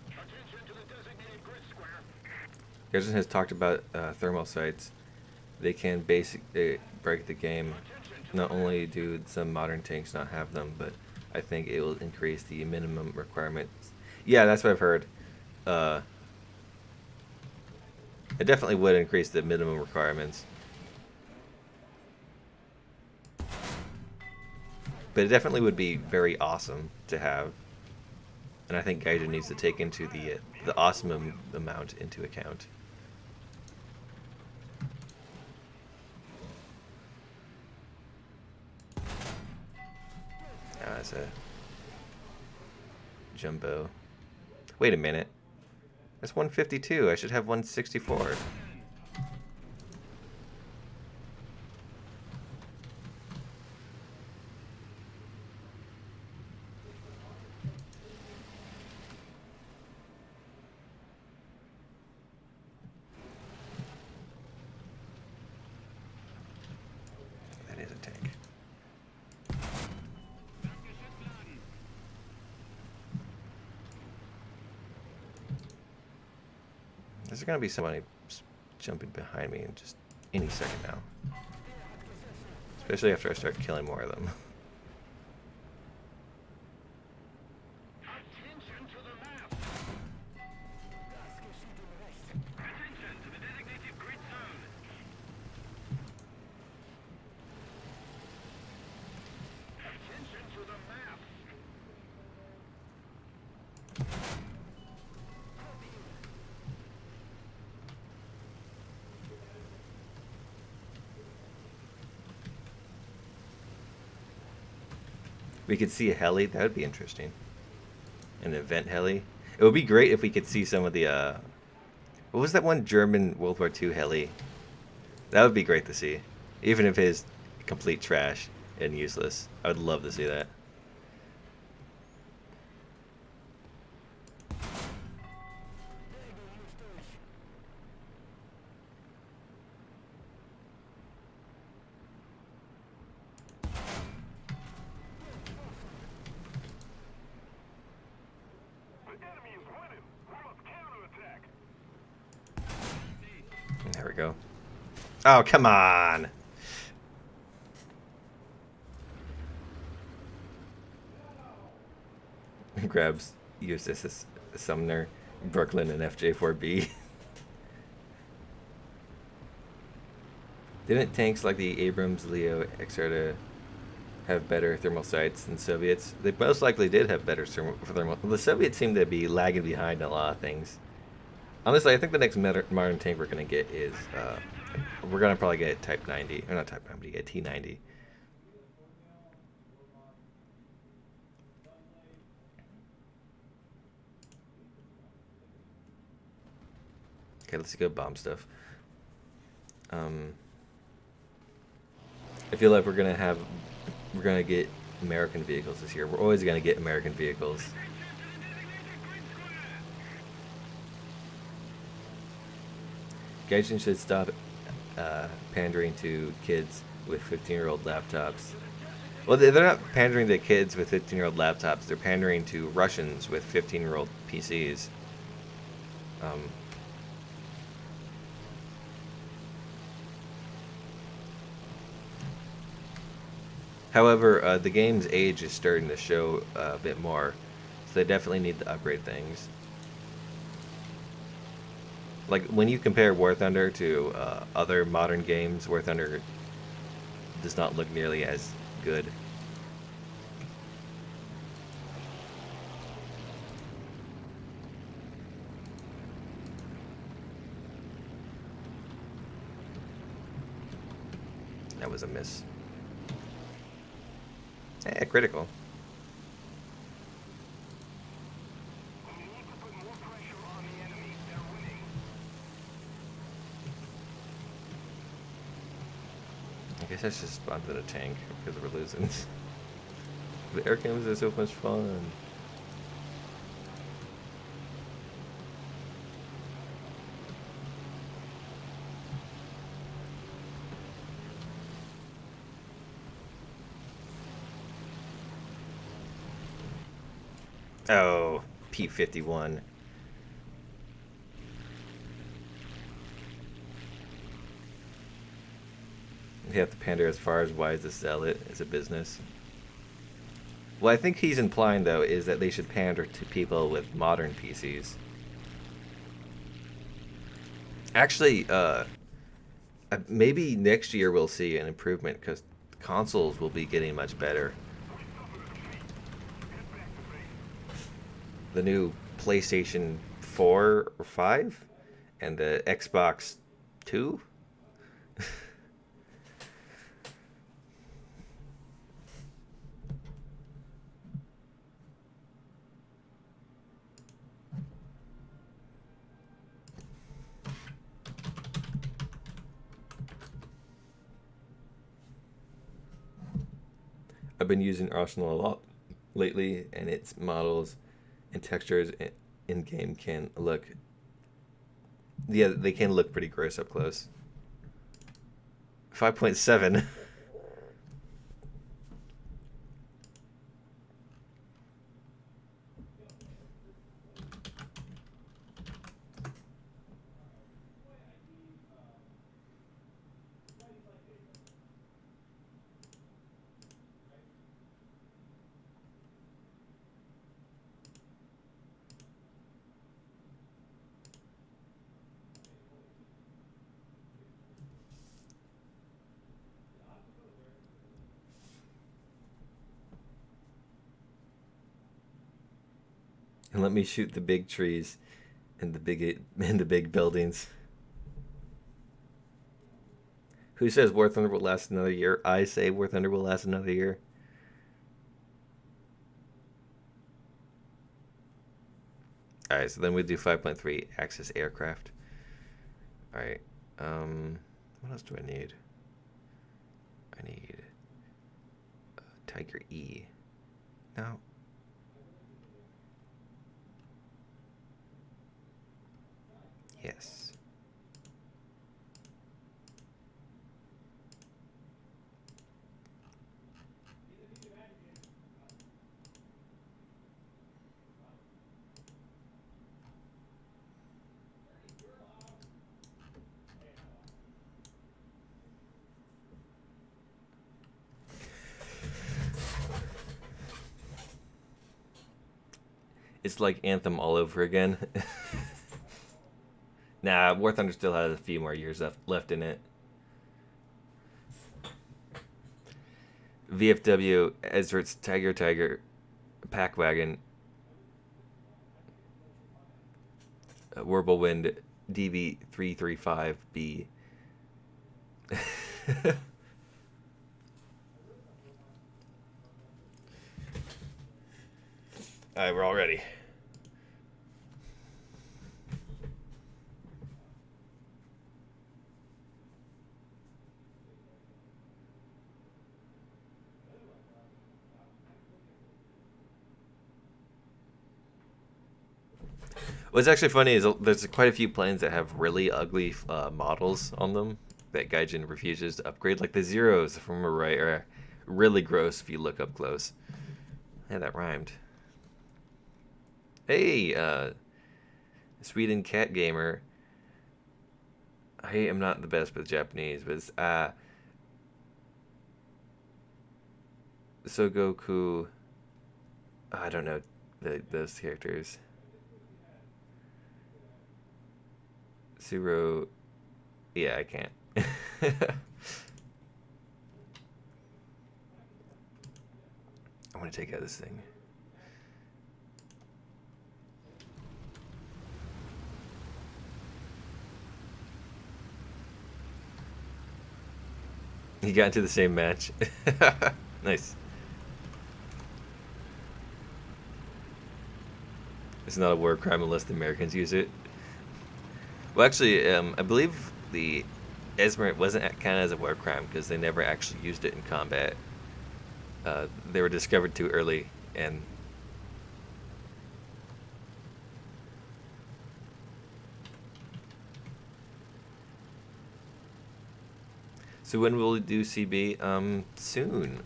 Attention to the designated grid square. Gerson has talked about thermal sights. They can basically break the game. Not only do some modern tanks not have them, but I think it will increase the minimum requirements. Yeah, that's what I've heard. It definitely would increase the minimum requirements. But it definitely would be very awesome to have. And I think Gaijin needs to take into the awesome amount into account. That's a jumbo. Wait a minute. That's 152. I should have 164. That is a tank. There's gonna be somebody jumping behind me in just any second now. Especially after I start killing more of them. We could see a heli. That would be interesting. An event heli. It would be great if we could see some of the what was that one German World War II heli? That would be great to see. Even if it's complete trash and useless. I would love to see that. There we go. Oh, come on! Grabs USS Sumner, Brooklyn, and FJ-4B. Didn't tanks like the Abrams Leo XR have better thermal sights than Soviets? They most likely did have better thermal. The Soviets seem to be lagging behind a lot of things. Honestly, I think the next modern tank we're gonna get is we're gonna probably get Type 90, or not Type 90, get T90. Okay, let's go bomb stuff. I feel like we're gonna get American vehicles this year. We're always gonna get American vehicles. Gaijin should stop pandering to kids with 15-year-old laptops. Well, they're not pandering to kids with 15-year-old laptops. They're pandering to Russians with 15-year-old PCs. However, the game's age is starting to show a bit more, so they definitely need to upgrade things. Like, when you compare War Thunder to other modern games, War Thunder does not look nearly as good. That was a miss. Eh, critical. I guess I should spawn to the tank because we're losing. The air games are so much fun. Oh, P-51. You have to pander as far as wise to sell it as a business. What I think he's implying, though, is that they should pander to people with modern PCs. Actually, maybe next year we'll see an improvement because consoles will be getting much better. The new PlayStation 4 or 5 and the Xbox 2. I've been using Arsenal a lot lately, and its models and textures in game can look, yeah, they can look pretty gross up close. 5.7. And let me shoot the big trees and the big buildings. Who says War Thunder will last another year? I say War Thunder will last another year. Alright, so then we do 5.3 Axis aircraft. Alright. What else do I need? I need Tiger E. No. Yes. It's like Anthem all over again. Nah, War Thunder still has a few more years left in it. VFW, Ezra's Tiger, Pack Wagon, Whirlwind, DB335B. Alright, we're all ready. What's actually funny is there's quite a few planes that have really ugly models on them that Gaijin refuses to upgrade. Like the Zeros from the right are really gross if you look up close. Yeah, that rhymed. Hey, Sweden Cat Gamer. I am not the best with Japanese, but it's Sogoku. I don't know those characters. Suro. Yeah, I can't. I want to take out this thing. He got into the same match. Nice. It's not a war crime unless the Americans use it. Well, actually, I believe the Esmer wasn't counted as a war crime because they never actually used it in combat. They were discovered too early, and so when will we do CB? Soon.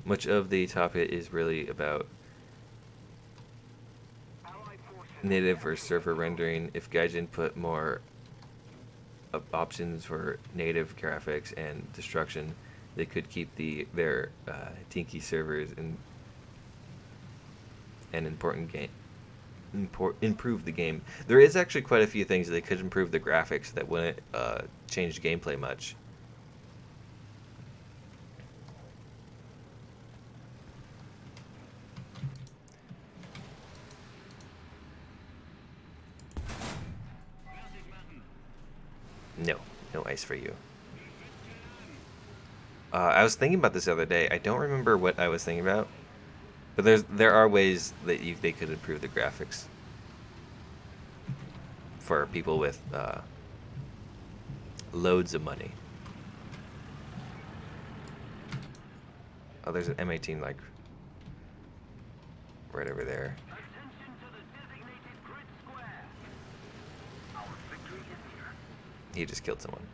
Much of the topic is really about native or server rendering. If Gaijin put more options for native graphics and destruction, they could keep their Tinky servers and important game. Improve the game. There is actually quite a few things that they could improve the graphics that wouldn't change the gameplay much. No ice for you. I was thinking about this the other day. I don't remember what I was thinking about, but there are ways that they could improve the graphics for people with loads of money. Oh, there's an M18 like right over there. Attention to the designated grid square. Our victory is here. He just killed someone.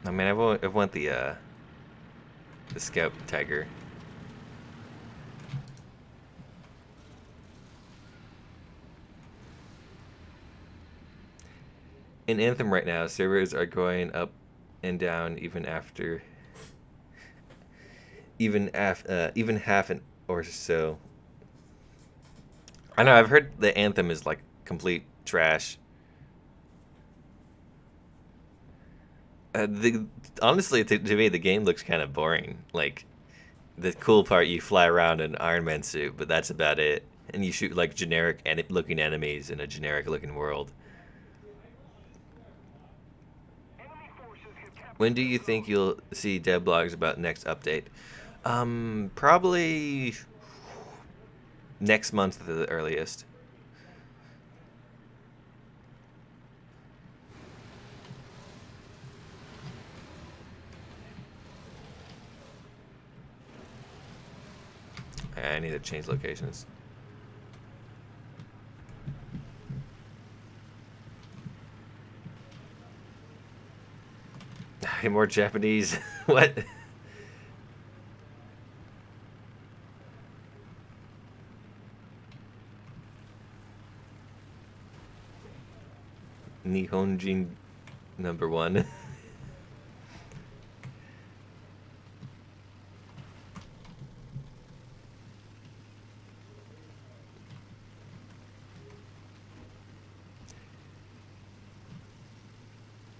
I mean, I want the Scout Tiger. In Anthem right now, servers are going up and down even half or so. I know, I've heard the Anthem is like complete trash. The honestly, to me, the game looks kind of boring. Like the cool part, you fly around in an Iron Man suit, but that's about it. And you shoot like generic looking enemies in a generic looking world. Enemy forces have When captured do you the think zone. you'll see devlogs about next update? Probably next month at the earliest. I need to change locations. More Japanese. What? Nihonjin number one.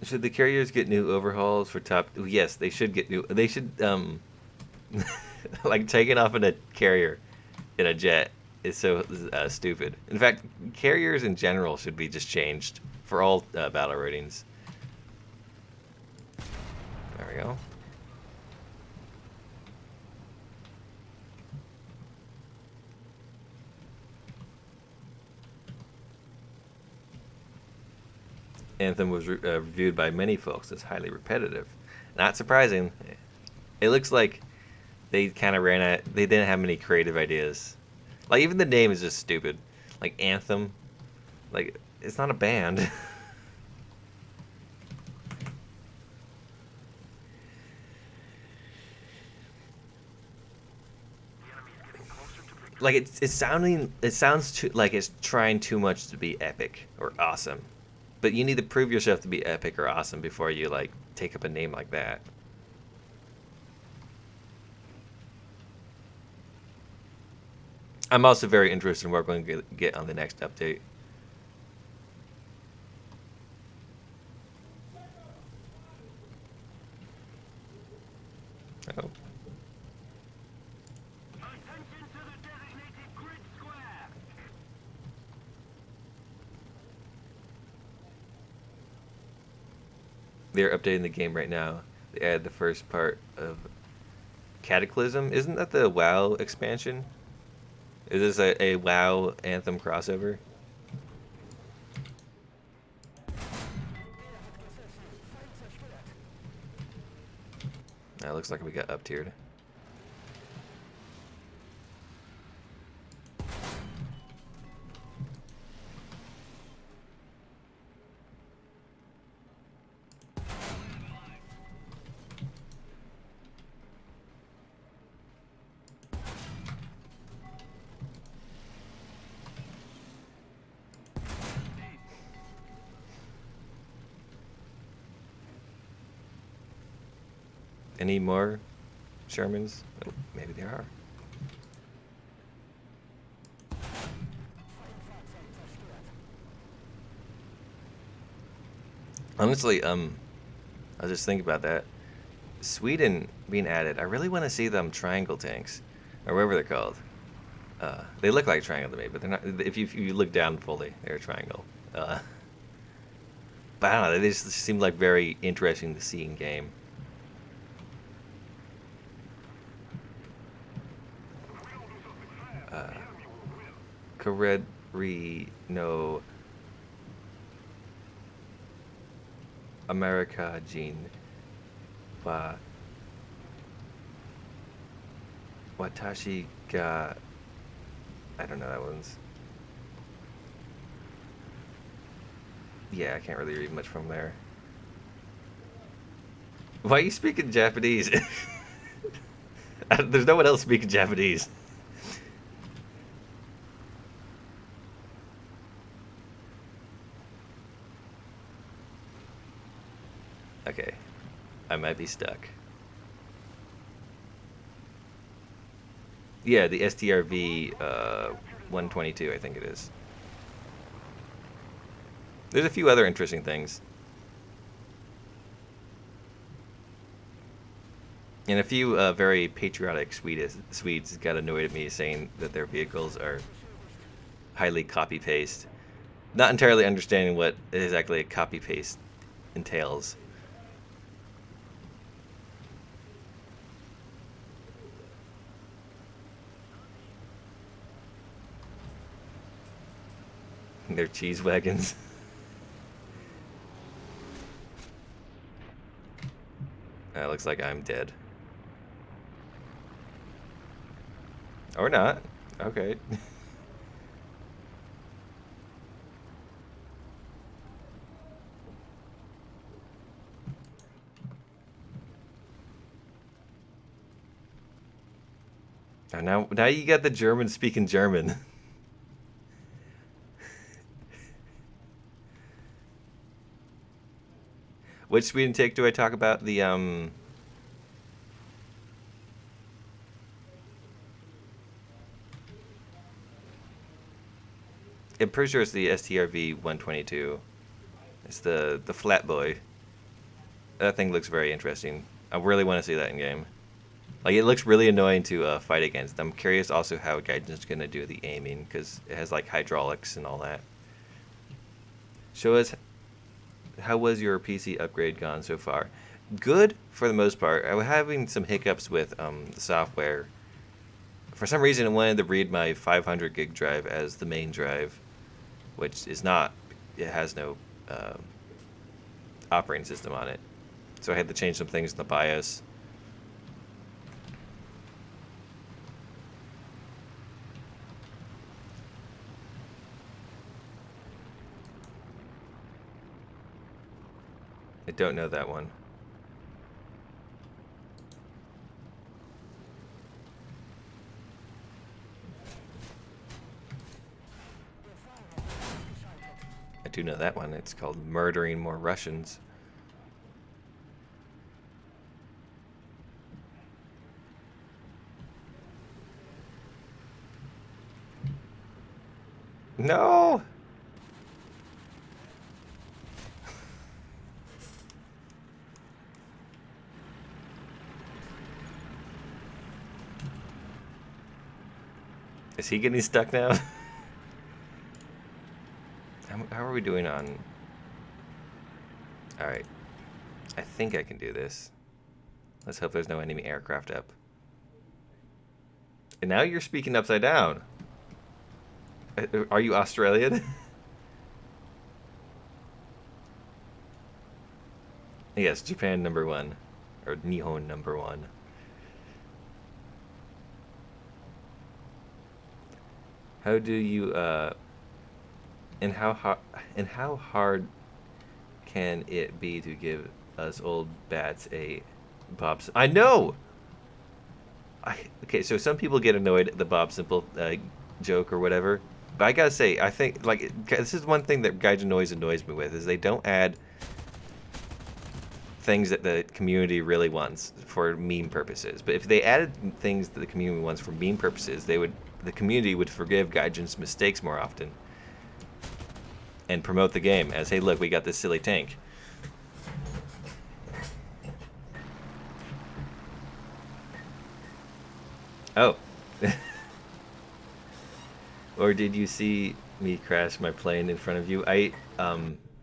Should the carriers get new overhauls for top? Yes, they should get new. They should like taking off in a carrier in a jet is so stupid. In fact, carriers in general should be just changed for all battle ratings. There we go. Anthem was reviewed by many folks as highly repetitive. Not surprising. It looks like they kind of ran out. They didn't have many creative ideas. Like even the name is just stupid. Like Anthem. Like it's not a band. Like it sounds too like it's trying too much to be epic or awesome. But you need to prove yourself to be epic or awesome before you like take up a name like that. I'm also very interested in what we're going to get on the next update. Oh. Attention to the designated grid square. They're updating the game right now. They added the first part of Cataclysm. Isn't that the WoW expansion? Is this a WoW Anthem crossover? That looks like we got up tiered. Any more Shermans? Oh, maybe there are. Honestly, I was just thinking about that. Sweden being added. I really want to see them triangle tanks, or whatever they're called. They look like a triangle to me, but they're not. If you look down fully, they're a triangle. But I don't know. They just seem like very interesting to see in game. Karedri no America Jean wa Watashi ga I don't know that one's. Yeah, I can't really read much from there. Why are you speaking Japanese? There's no one else speaking Japanese. Okay, I might be stuck. Yeah, the STRV 122, I think it is. There's a few other interesting things. And a few very patriotic Swedes got annoyed at me saying that their vehicles are highly copy-paste. Not entirely understanding what exactly a copy-paste entails. They're cheese wagons. Looks like I'm dead. Or not. Okay. Oh, now you got the German speaking German. Which Sweden take do I talk about? The I'm pretty sure it's the STRV 122. It's the flat boy. That thing looks very interesting. I really want to see that in game. Like, it looks really annoying to fight against. I'm curious also how Gaijin's gonna do the aiming, because it has like hydraulics and all that. Show us, how was your PC upgrade gone so far? Good for the most part. I was having some hiccups with the software. For some reason, it wanted to read my 500 gig drive as the main drive, which is not. It has no operating system on it. So I had to change some things in the BIOS. I don't know that one. I do know that one. It's called Murdering More Russians. No! Is he getting stuck now? How are we doing on... Alright. I think I can do this. Let's hope there's no enemy aircraft up. And now you're speaking upside down. Are you Australian? Yes, Japan #1. Or Nihon #1. How do you, and how hard can it be to give us old bats a Bob? I know. Okay, so some people get annoyed at the Bob Simple joke or whatever, but I gotta say, I think like this is one thing that Gaijin Noise annoys me with is they don't add things that the community really wants for meme purposes. But if they added things that the community wants for meme purposes, the community would forgive Gaijin's mistakes more often and promote the game as, hey, look, we got this silly tank. Oh. Or did you see me crash my plane in front of you?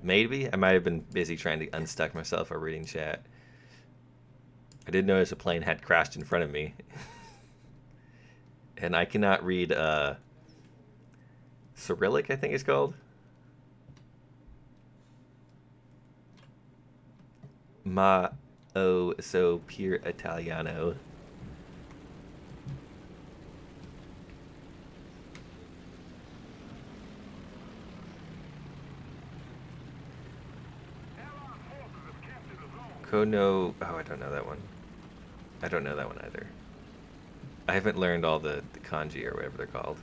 Maybe. I might have been busy trying to unstuck myself or reading chat. I did notice a plane had crashed in front of me. And I cannot read Cyrillic, I think it's called. Ma o so pure Italiano. Kono. Oh, I don't know that one. I don't know that one either. I haven't learned all the kanji or whatever they're called.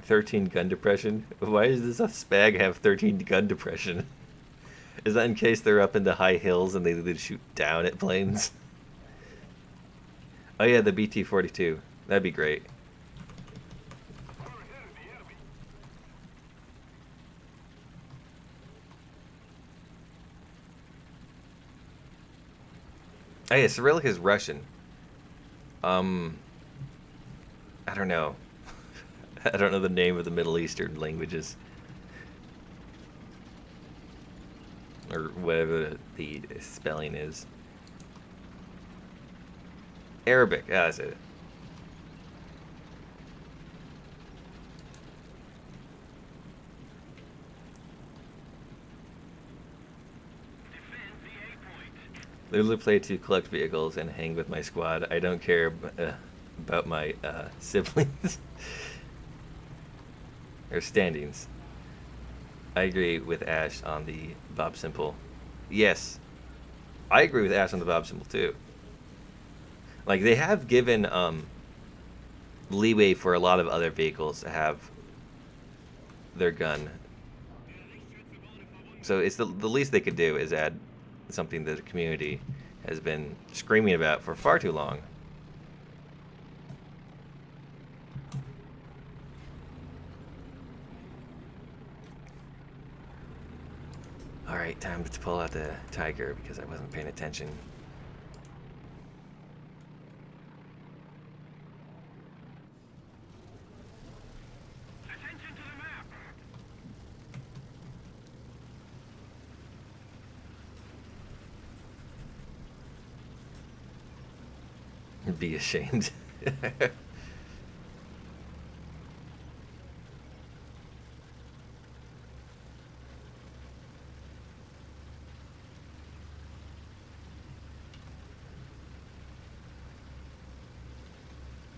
"13 gun depression? Why does this spag have 13 gun depression?" Is that in case they're up in the high hills and they shoot down at planes? Oh yeah, the BT-42. That'd be great. Oh yeah, Cyrillic is Russian. I don't know. I don't know the name of the Middle Eastern languages. Or whatever the spelling is. Arabic, yeah, that's it. Literally play to collect vehicles and hang with my squad. I don't care about my siblings. Or standings. I agree with Ash on the Bob Simple. Yes. I agree with Ash on the Bob Simple too. Like, they have given leeway for a lot of other vehicles to have their gun. So it's the least they could do is add something that the community has been screaming about for far too long. Alright, time to pull out the Tiger because I wasn't paying attention. Attention to the map. Be ashamed.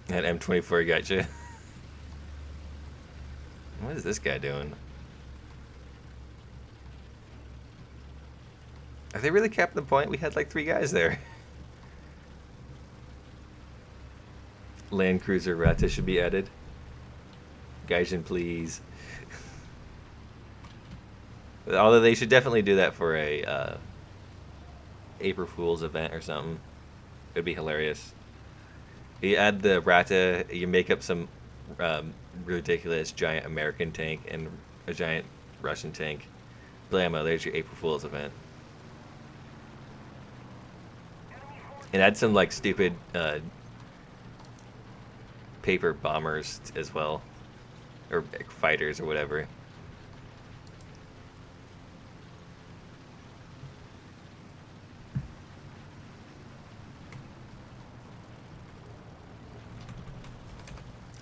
That M24 got you. What is this guy doing? Are they really capping the point? We had like 3 guys there. Land Cruiser Rata should be added. Gaijin, please. Although they should definitely do that for a April Fool's event or something. It'd be hilarious. You add the Rata, you make up some ridiculous giant American tank and a giant Russian tank. Blammo, there's your April Fool's event. And add some like stupid paper bombers as well, or fighters or whatever.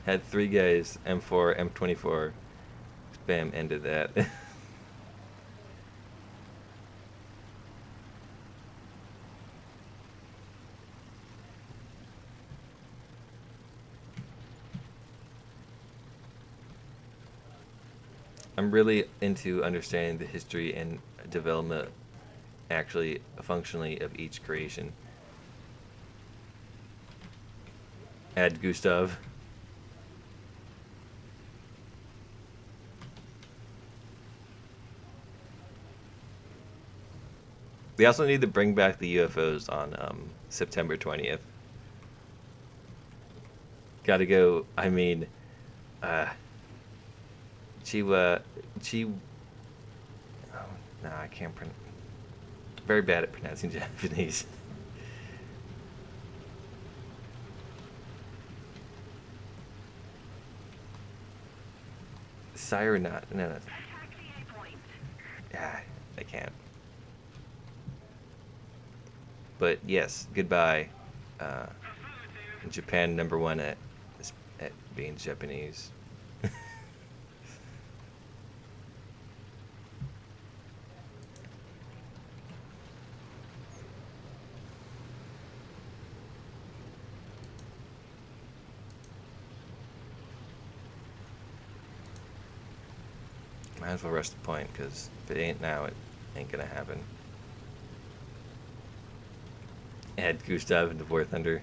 Had 3 guys, M4, M24. Spam ended that. I'm really into understanding the history and development, actually, functionally, of each creation. Add Gustav. They also need to bring back the UFOs on September 20th. Gotta go, I mean, Chiwa, oh, no, I can't pronounce. Very bad at pronouncing Japanese. Sirenot, no. Yeah, I can't. But yes, goodbye. Japan #1 at being Japanese. Might as well rush the point, because if it ain't now, it ain't gonna happen. Add Gustav into War Thunder.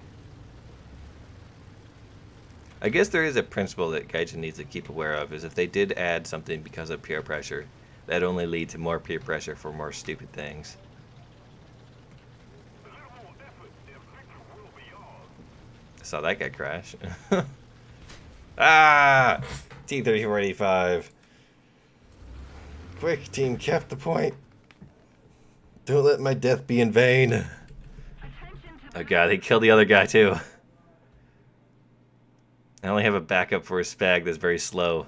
I guess there is a principle that Gaijin needs to keep aware of, is if they did add something because of peer pressure, that only lead to more peer pressure for more stupid things. A little more effort, their victory will be ours. I saw that guy crash. Ah! T-3485. Quick, team, cap the point. Don't let my death be in vain. Oh god, they killed the other guy too. I only have a backup for a spag that's very slow.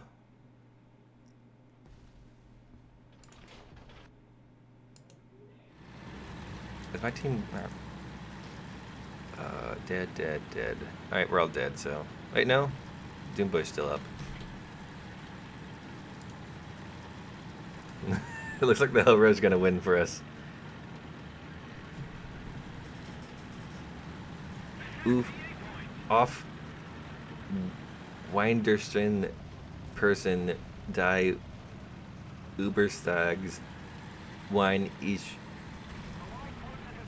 Is my team... dead. Alright, we're all dead, so... Wait, no? Doombush's still up. It looks like the Hell Road's gonna win for us. Oof. Off. Winderstrin person die Uberstags wine each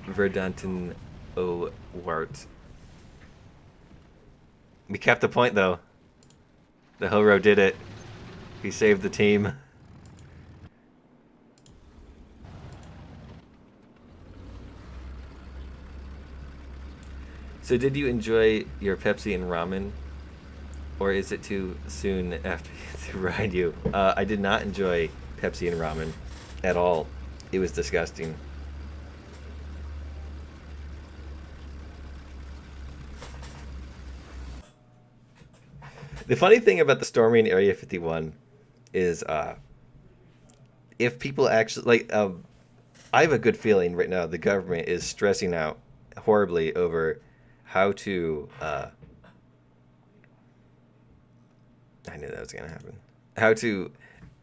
Verdanten o Wart. We kept the point though. The Hero did it. He saved the team. So did you enjoy your Pepsi and ramen? Or is it too soon after to ride you? I did not enjoy Pepsi and ramen at all. It was disgusting. The funny thing about the storming Area 51 is if people actually I have a good feeling right now the government is stressing out horribly over how to I knew that was going to happen. How to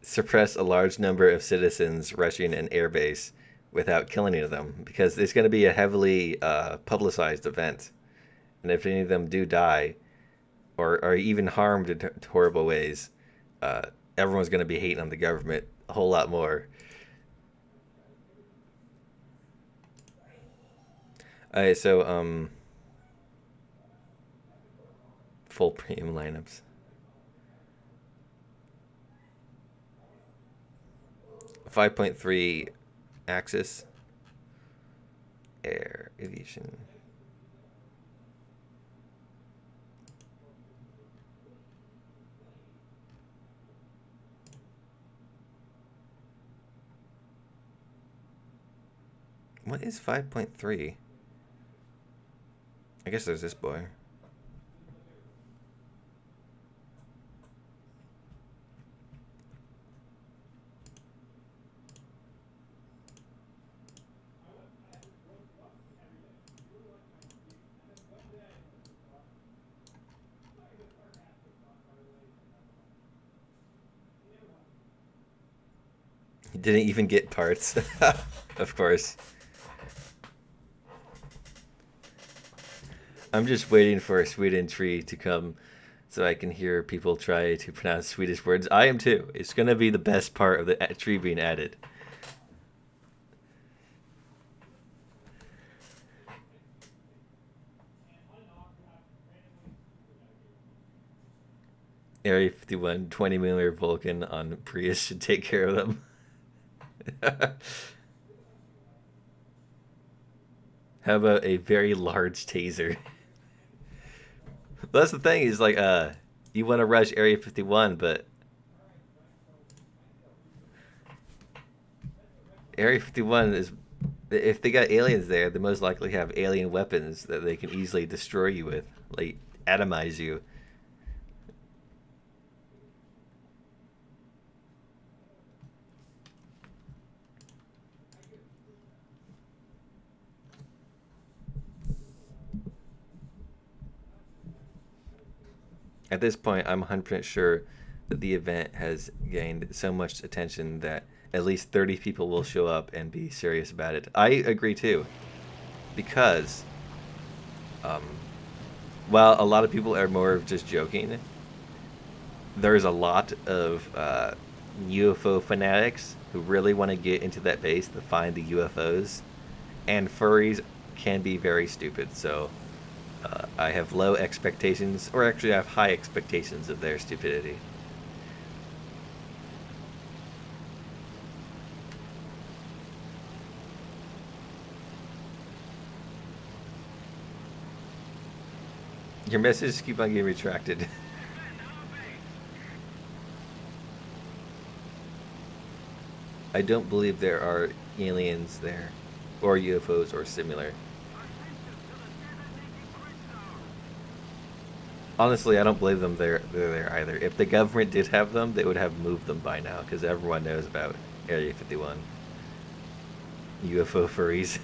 suppress a large number of citizens rushing an airbase without killing any of them, because it's going to be a heavily publicized event. And if any of them do die or are even harmed in horrible ways, everyone's going to be hating on the government a whole lot more. Alright, so, full premium lineups. 5.3 Axis Air Aviation. What is 5.3? I guess there's this boy. He didn't even get parts. Of course. I'm just waiting for a Sweden tree to come so I can hear people try to pronounce Swedish words. I am too. It's going to be the best part of the tree being added. Area 51, 20mm Vulcan on Prius should take care of them. How about a very large taser? That's the thing, is like, you want to rush Area 51, but Area 51 is, if they got aliens there, they most likely have alien weapons that they can easily destroy you with, like atomize you. At this point, I'm 100% sure that the event has gained so much attention that at least 30 people will show up and be serious about it. I agree too, because while a lot of people are more of just joking, there's a lot of UFO fanatics who really want to get into that base to find the UFOs, and furries can be very stupid, so I have low expectations, or actually I have high expectations of their stupidity. Your messages keep on getting retracted. I don't believe there are aliens there, or UFOs or similar. Honestly, I don't believe them they're there either. If the government did have them, they would have moved them by now, because everyone knows about Area 51. UFO furries.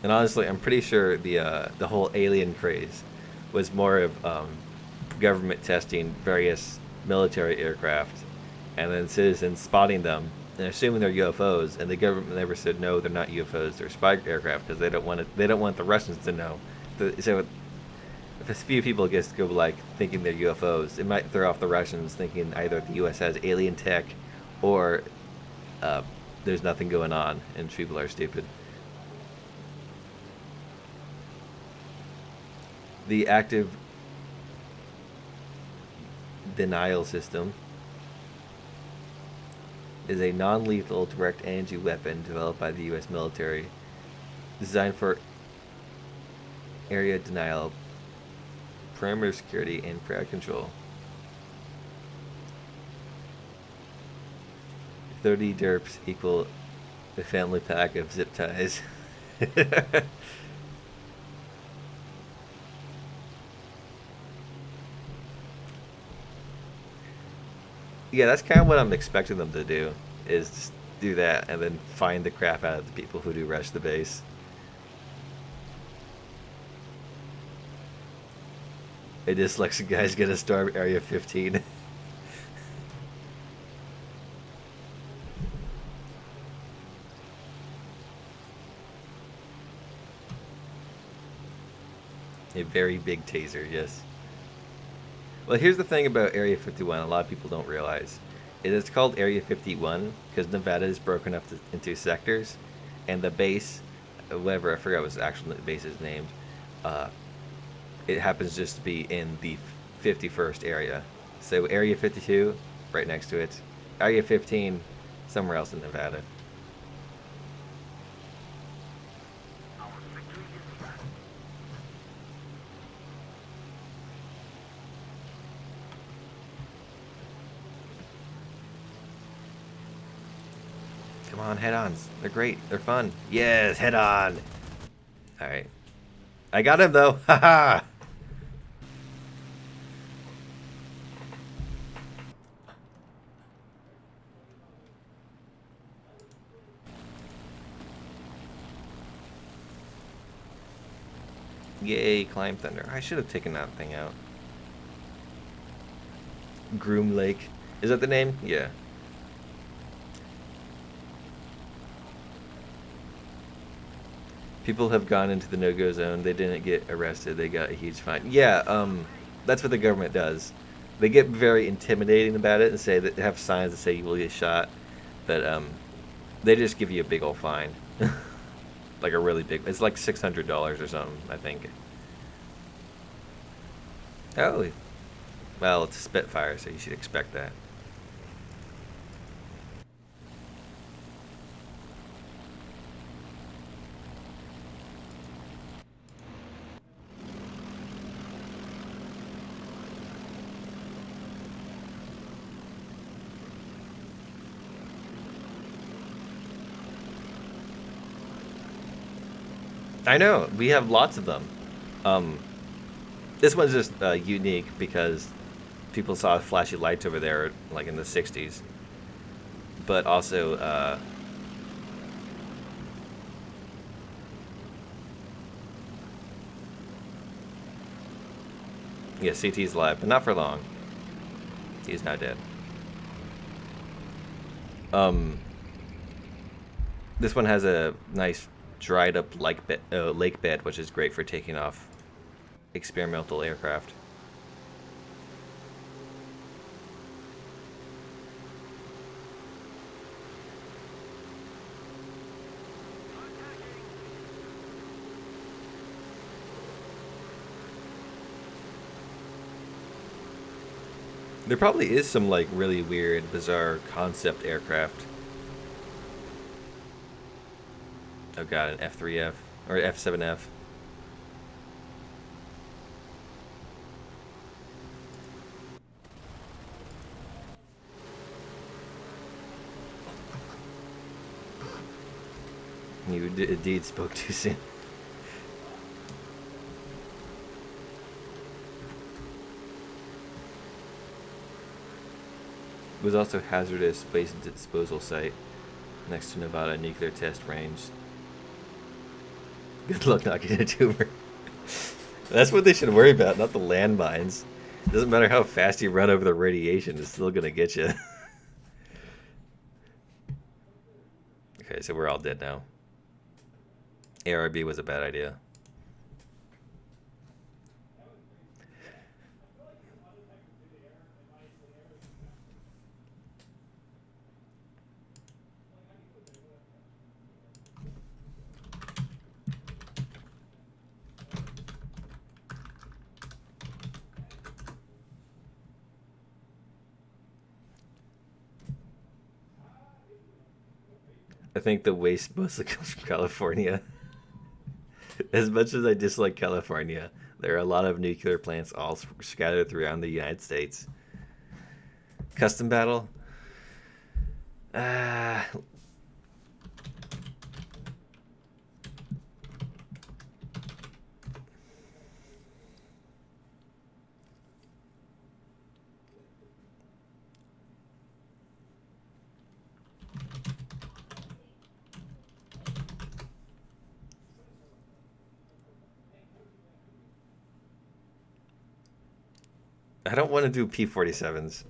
And honestly, I'm pretty sure the whole alien craze was more of government testing various military aircraft, and then citizens spotting them and assuming they're UFOs, and the government never said no, they're not UFOs, they're spy aircraft because they don't want it. They don't want the Russians to know. So if a few people just go like thinking they're UFOs, it might throw off the Russians thinking either the U.S. has alien tech, or there's nothing going on and people are stupid. The active denial system is a non-lethal direct energy weapon developed by the U.S. military, designed for area denial, perimeter security, and crowd control. 30 derps equal a family pack of zip ties. Yeah, that's kind of what I'm expecting them to do, is just do that and then find the crap out of the people who do rush the base. A dyslexic guy's gonna storm Area 15. A very big taser, yes. Well, here's the thing about Area 51 a lot of people don't realize. It's called Area 51 because Nevada is broken up into sectors, and the base, whatever, I forgot what the actual base is named, it happens just to be in the 51st area. So Area 52, right next to it. Area 15, somewhere else in Nevada. Come on, head-ons. They're great. They're fun. Yes, head-on. Alright. I got him, though. Haha! Yay, Climb Thunder. I should have taken that thing out. Groom Lake. Is that the name? Yeah. People have gone into the no-go zone. They didn't get arrested. They got a huge fine. Yeah, that's what the government does. They get very intimidating about it and say that they have signs that say you will get shot, but they just give you a big old fine, like a really big. It's like $600 or something, I think. Oh, well, it's a Spitfire, so you should expect that. I know, we have lots of them. This one's just unique because people saw flashy lights over there like in the 60s. But also, yeah, CT's alive, but not for long. He's now dead. This one has a nice dried up lake bed, which is great for taking off experimental aircraft. There probably is some like really weird, bizarre concept aircraft. Oh god, an F3F or F7F. You indeed spoke too soon. It was also hazardous waste disposal site next to Nevada nuclear test range. Good luck not getting a tumor. That's what they should worry about, not the landmines. It doesn't matter how fast you run over the radiation, it's still gonna get you. Okay, so we're all dead now. ARB was a bad idea. I think the waste mostly comes from California. As much as I dislike California, there are a lot of nuclear plants all scattered throughout the United States. Custom battle? Uh, I don't want to do P-47s.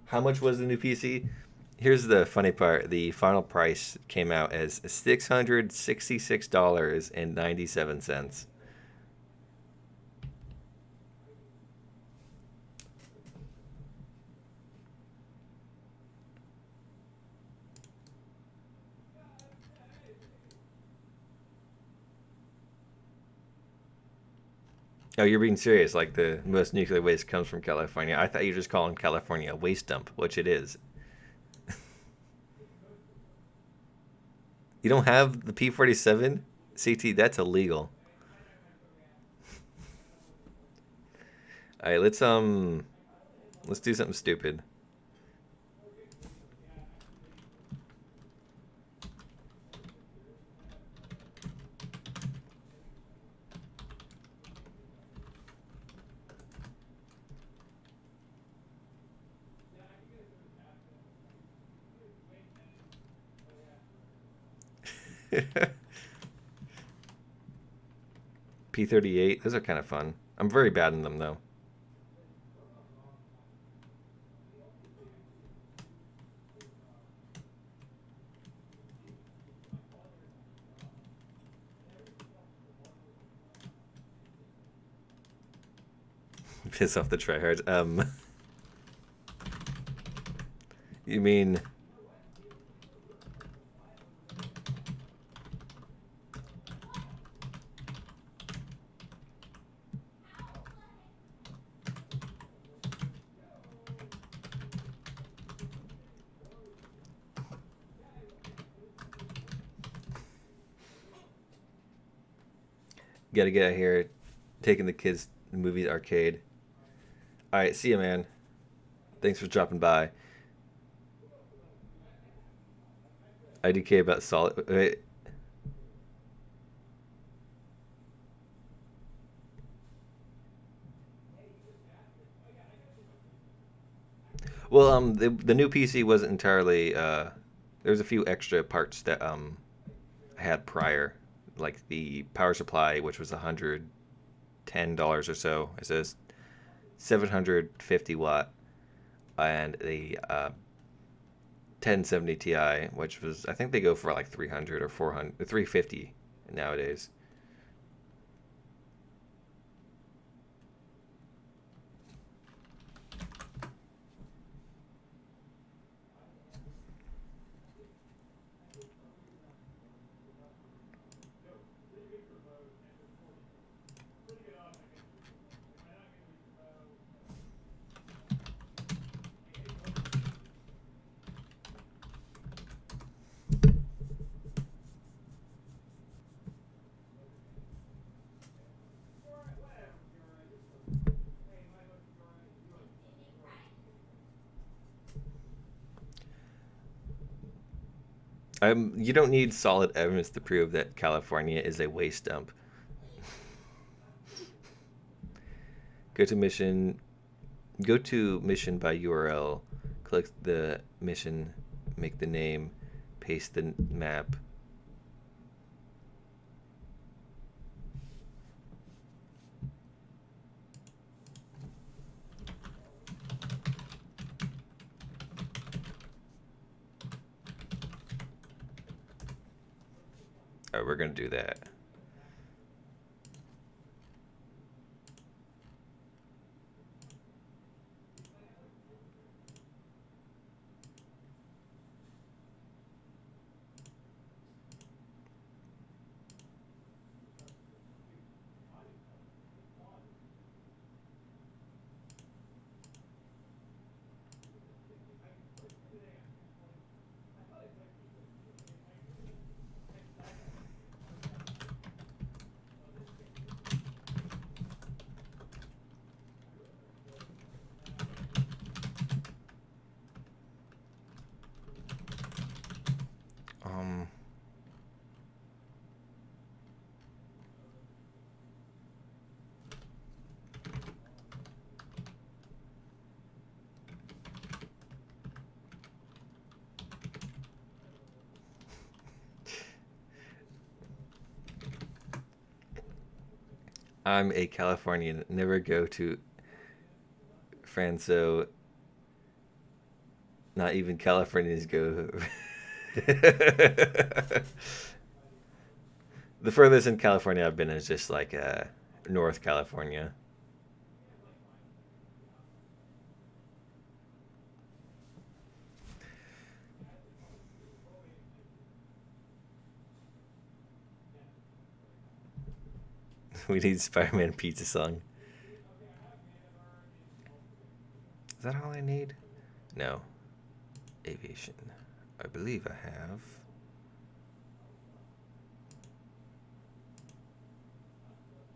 How much was the new PC? Here's the funny part. The final price came out as $666.97. Oh, you're being serious. Like the most nuclear waste comes from California. I thought you were just calling California a waste dump, which it is. You don't have the P-47? CT, that's illegal. All right, let's do something stupid. P-38, those are kind of fun. I'm very bad in them though. Piss off the tryhards. You mean gotta get out here, taking the kids to the movie arcade. All right, see you, man. Thanks for dropping by. IDK about solid. Wait. Well, the new PC wasn't entirely. There's a few extra parts that I had prior, like the power supply, which was $110 or so. It says 750 watt, and the 1070 Ti, which was, I think they go for like 300 or 400, 350 nowadays. You don't need solid evidence to prove that California is a waste dump. Go to mission by URL, click the mission, make the name, paste the map. All right, we're gonna do that. Um, I'm a Californian. Never go to France, so not even Californians go. The furthest in California I've been is just like North California. We need Spider-Man pizza song. Is that all I need? No. Aviation. I believe I have.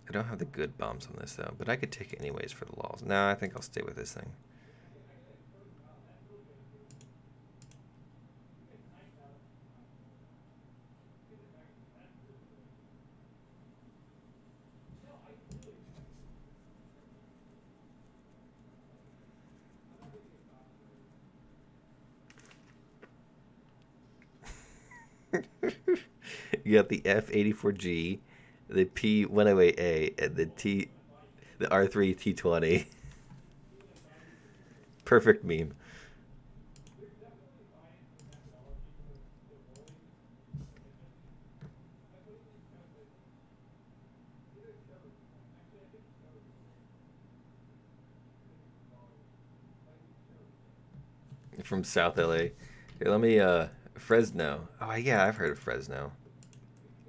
I don't have the good bombs on this though, but I could take it anyways for the lulz. No, I think I'll stay with this thing. You got the F-84G, the P-108A, and the R3 T-20. Perfect meme. From South LA. Here, let me Fresno. Oh yeah, I've heard of Fresno.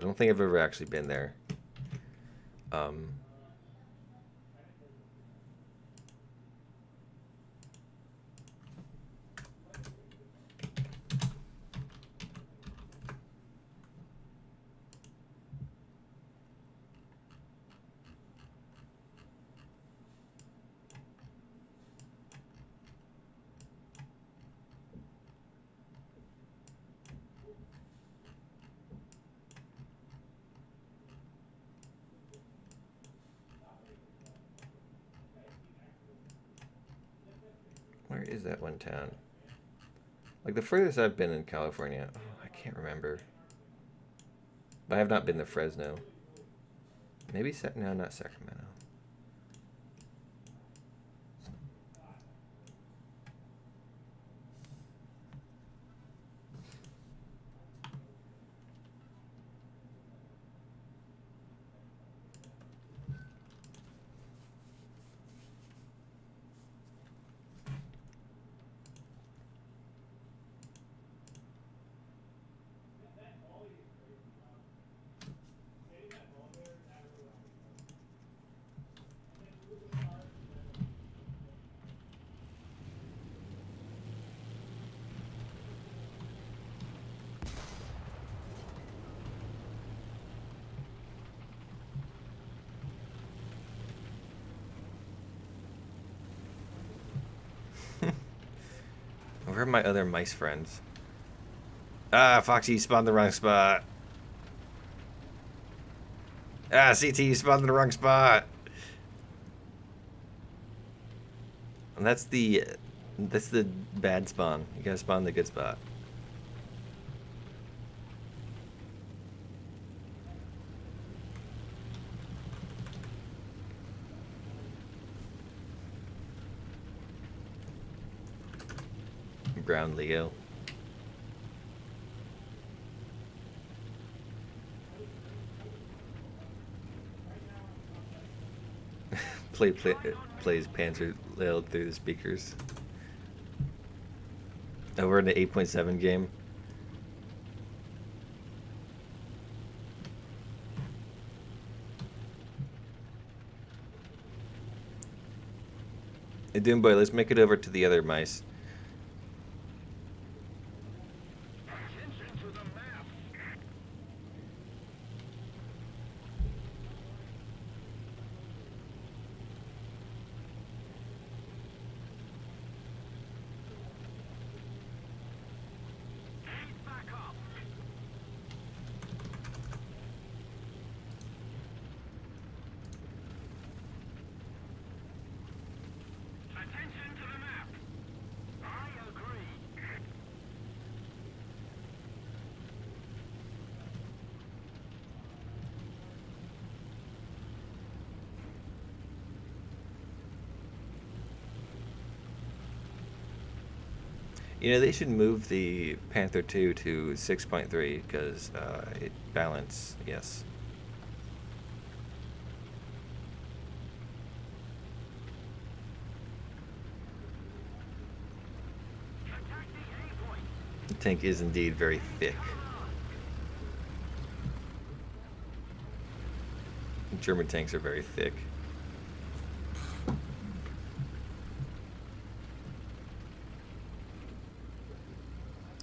I don't think I've ever actually been there. Um, where is that one town? Like the furthest I've been in California, oh, I can't remember. But I have not been to Fresno. Maybe no, not Sacramento. Where are my other mice friends? Ah, Foxy spawned the wrong spot. Ah, CT spawned in the wrong spot. And that's the bad spawn. You gotta spawn the good spot. Brown Leo. Plays Panzer Lil through the speakers. Oh, we're in the 8.7 game. Hey, Doom Boy, let's make it over to the other mice. Attention to the map. Heat back up. Attention to the map. I agree. You know, they should move the Panther 2 to 6.3 because it balance, yes. Attack the A point. The tank is indeed very thick. German tanks are very thick.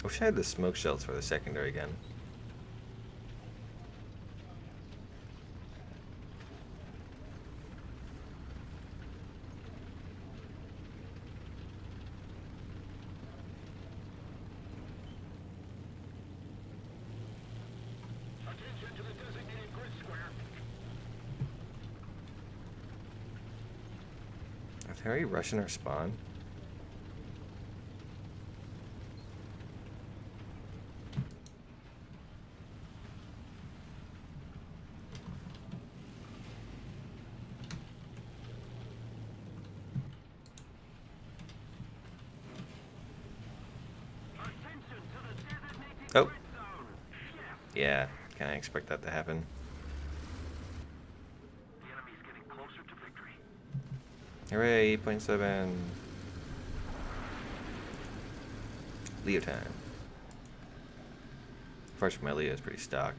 I wish I had the smoke shells for the secondary gun. Attention to the designated grid square. Are they already rushing our spawn? Attention to the designated Oh. grid zone. Yes. Yeah, can I expect that to happen? The enemy's getting closer to victory. Hooray, 8.7. Leo time. Unfortunately, my Leo is pretty stock.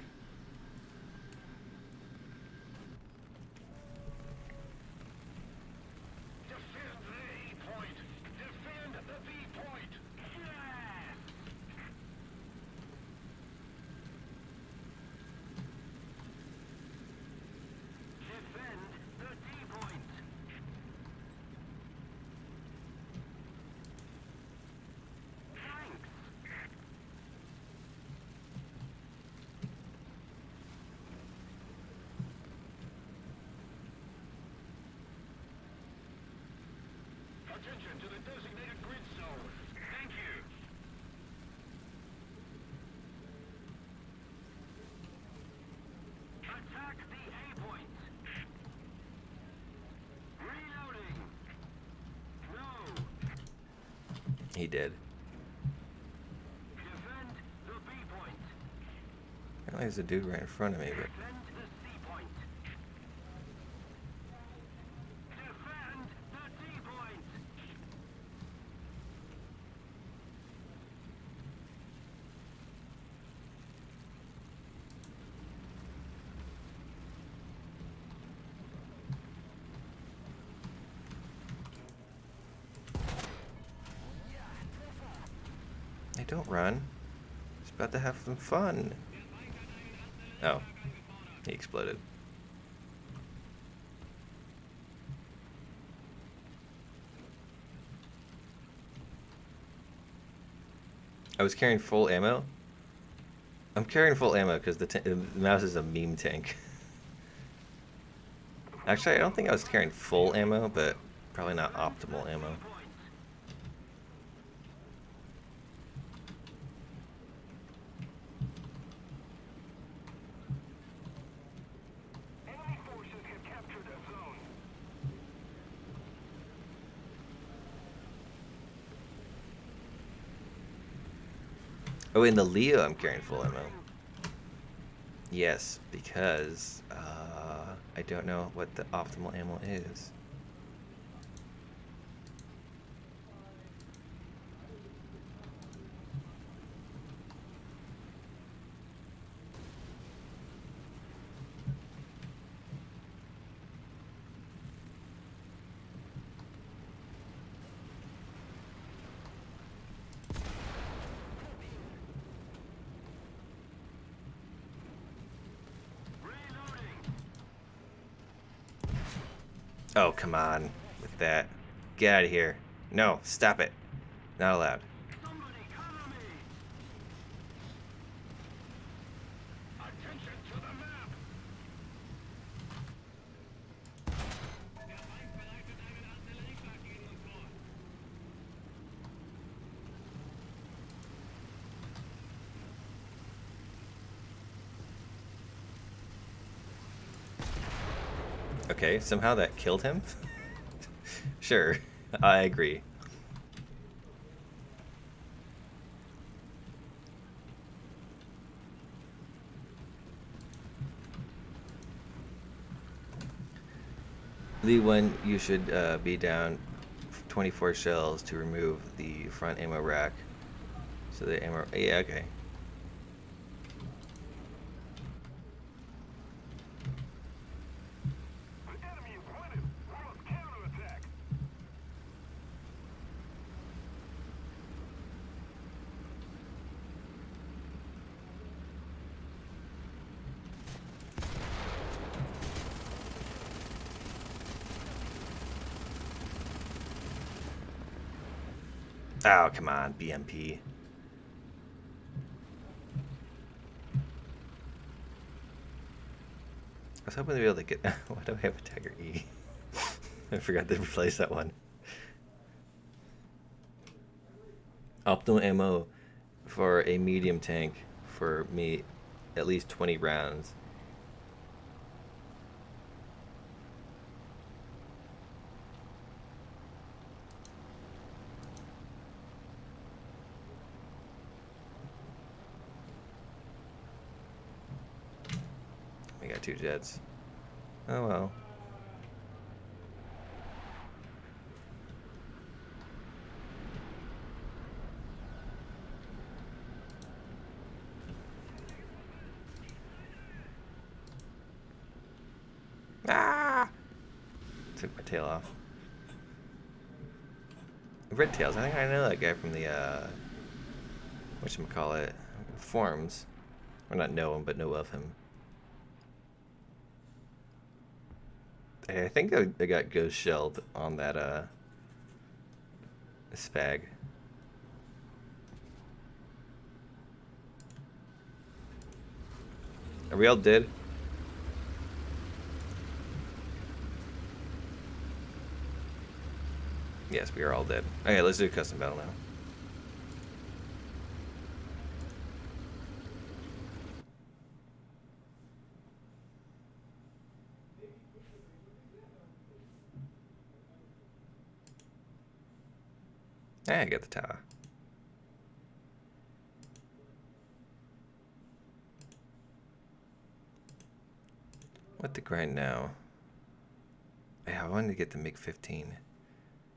Defend the A point. Defend the B point. Yes. Defend the D point. Thanks. Attention to the designated grid zone. Thank you. Attack the A point. Reloading. No. He did. Defend the B point. Apparently there's a dude right in front of me, but Defend the C point. Defend the D point. hey, don't run. It's about to have some fun. Oh, he exploded. I was carrying full ammo, I'm carrying full ammo because the mouse is a meme tank. Actually, I don't think I was carrying full ammo, but probably not optimal ammo. Enemy forces have captured a zone. Oh, in the Leo, I'm carrying full ammo. Yes, because I don't know what the optimal ammo is. Oh, come on with that. Get out of here. No, stop it. Not allowed. Somebody cover me! Attention to the map! Okay, somehow that killed him? Sure, I agree. Lee 1, you should be down 24 shells to remove the front ammo rack. So the ammo... Yeah, okay. The enemy is winning! We must counterattack! Oh, come on, BMP. I was hoping to be able to get... Why do I have a Tiger E? I forgot to replace that one. Optimal ammo for a medium tank for me, at least 20 rounds. We got 2 jets. Oh well. Ah! Took my tail off. Red Tails, I think I know that guy from the whatchamacallit, forums. Or not know him, but know of him. I think I got ghost shelled on that spag. Are we all dead? Yes, we are all dead. Okay, let's do a custom battle now. I got the tower. What to grind now? Yeah, I wanted to get the MiG 15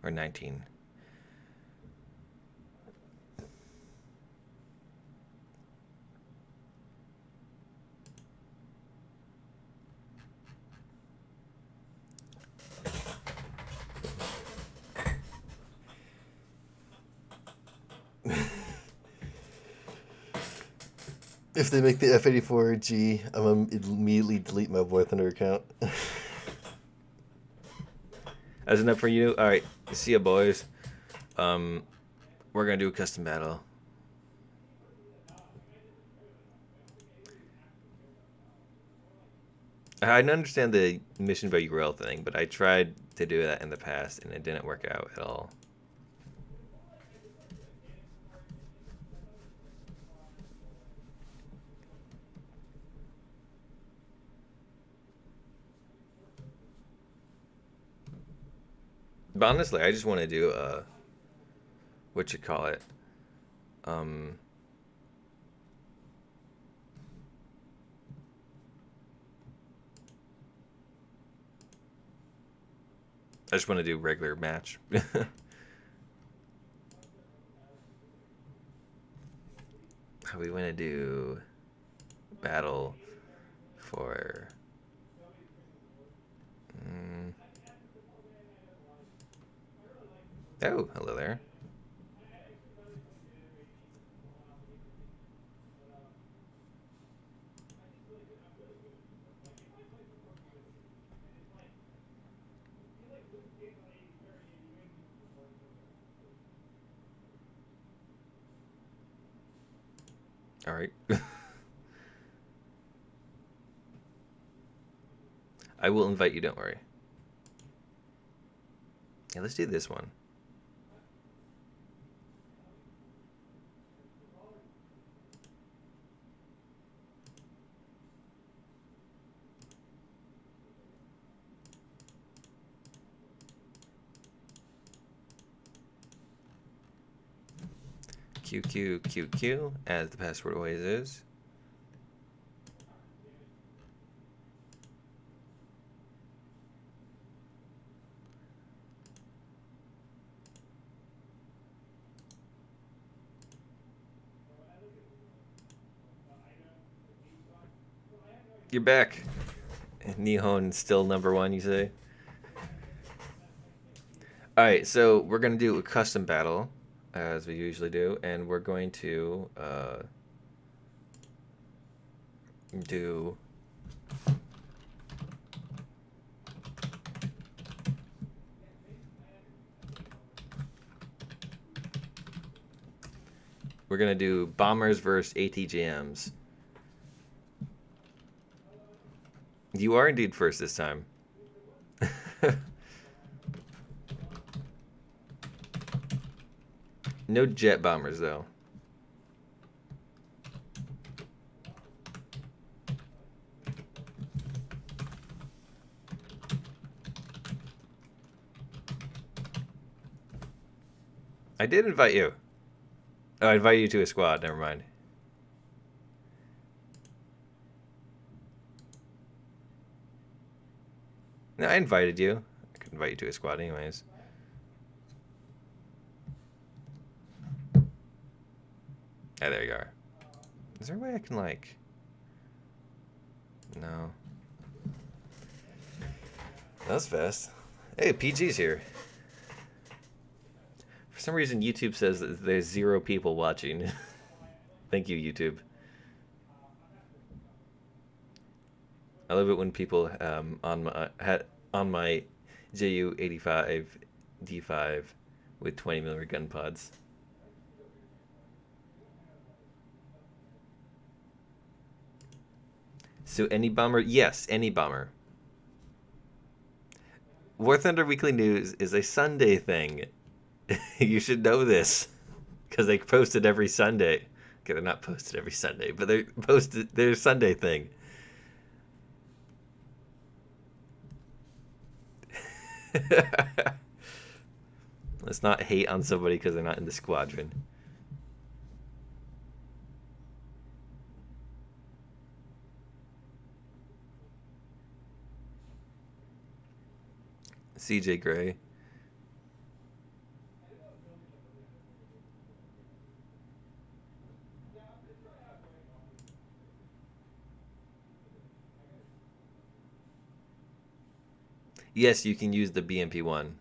or 19. If they make the F-84G, I'm gonna immediately delete my War Thunder account. That's enough for you? Alright, see ya, boys. We're gonna do a custom battle. I understand the mission by URL thing, but I tried to do that in the past and it didn't work out at all. But honestly, I just want to do what you call it, um, I just want to do regular match. We want to do battle for. Mm, oh, hello there. All right. I will invite you, don't worry. Yeah, let's do this one. QQQQ, as the password always is. You're back. Nihon still #1, you say? Alright, so we're going to do a custom battle, as we usually do, and we're going to do... We're going to do bombers versus ATGMs. You are indeed first this time. No jet bombers, though. I did invite you. Oh, I invited you to a squad. Never mind. No, I invited you. I could invite you to a squad anyways. Ah, there you are. Is there a way I can, like... No. That was fast. Hey, PG's here. For some reason, YouTube says that there's 0 people watching. Thank you, YouTube. I love it when people on my JU85 D5 with 20mm gun pods. So any bomber? Yes, any bomber. War Thunder Weekly News is a Sunday thing. You should know this because they post it every Sunday. Okay, they're not posted every Sunday, but they're posted their Sunday thing. Let's not hate on somebody because they're not in the squadron. CJ Gray. Yes, you can use the BMP1.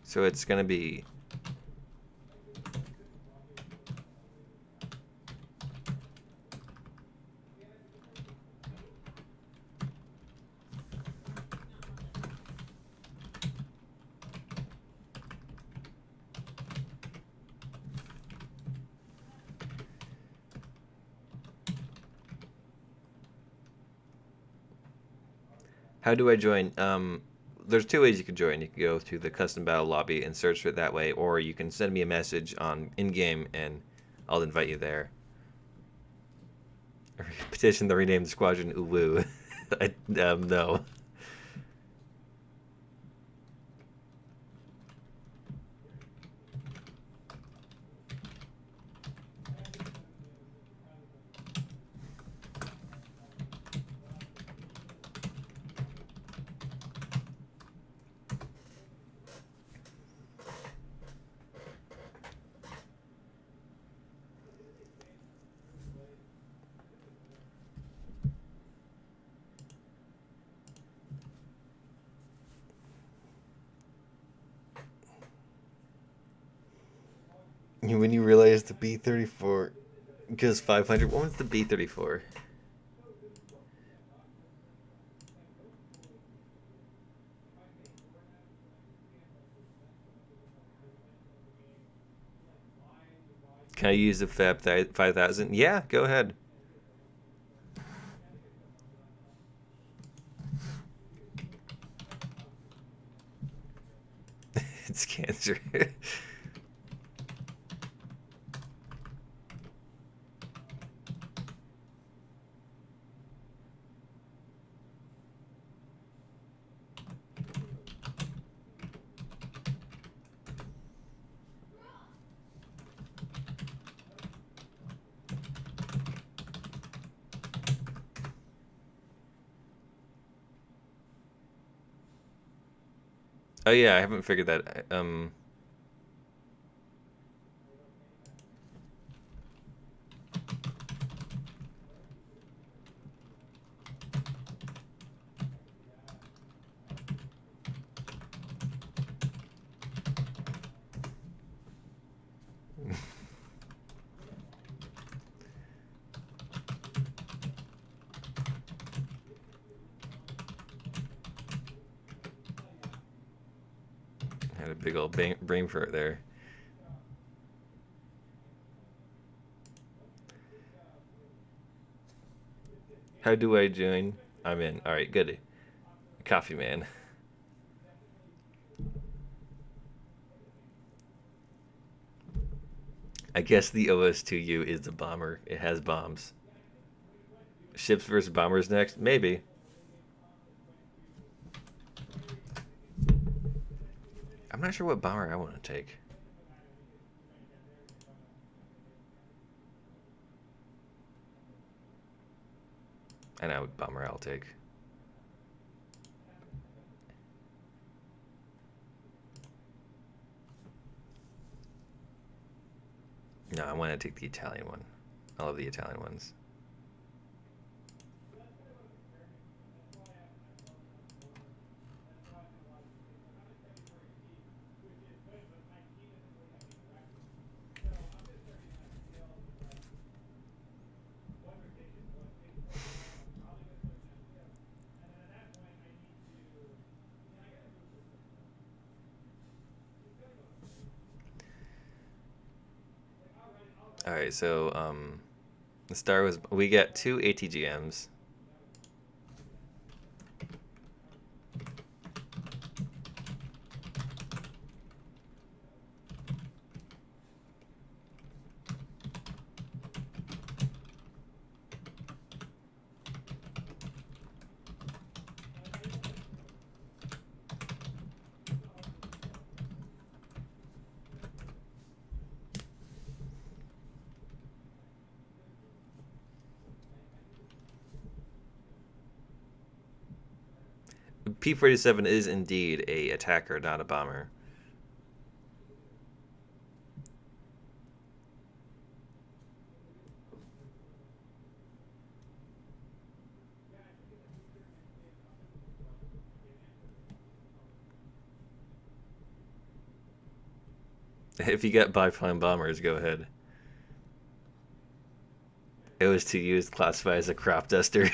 So it's going to be... How do I join? There's two ways you can join. You can go to the custom battle lobby and search for it that way, or you can send me a message on in-game and I'll invite you there. Petition the renamed squadron Uwu. No. When you realize the B-34 goes 500, what was the B-34? Can I use the Fab 5000? Yeah, go ahead. It's cancer. Oh yeah, I haven't figured that. Had a big old brain fart there. How do I join? I'm in. All right, good. Coffee man. I guess the OS2U is the bomber. It has bombs. Ships versus bombers next? Maybe. I'm not sure what bomber I want to take. I know what bomber I'll take. No, I want to take the Italian one. I love the Italian ones. All right, so the star was we get 2 ATGMs. P-47 is indeed a attacker, not a bomber. If you get biplane bombers, go ahead. It was to use classified as a crop duster.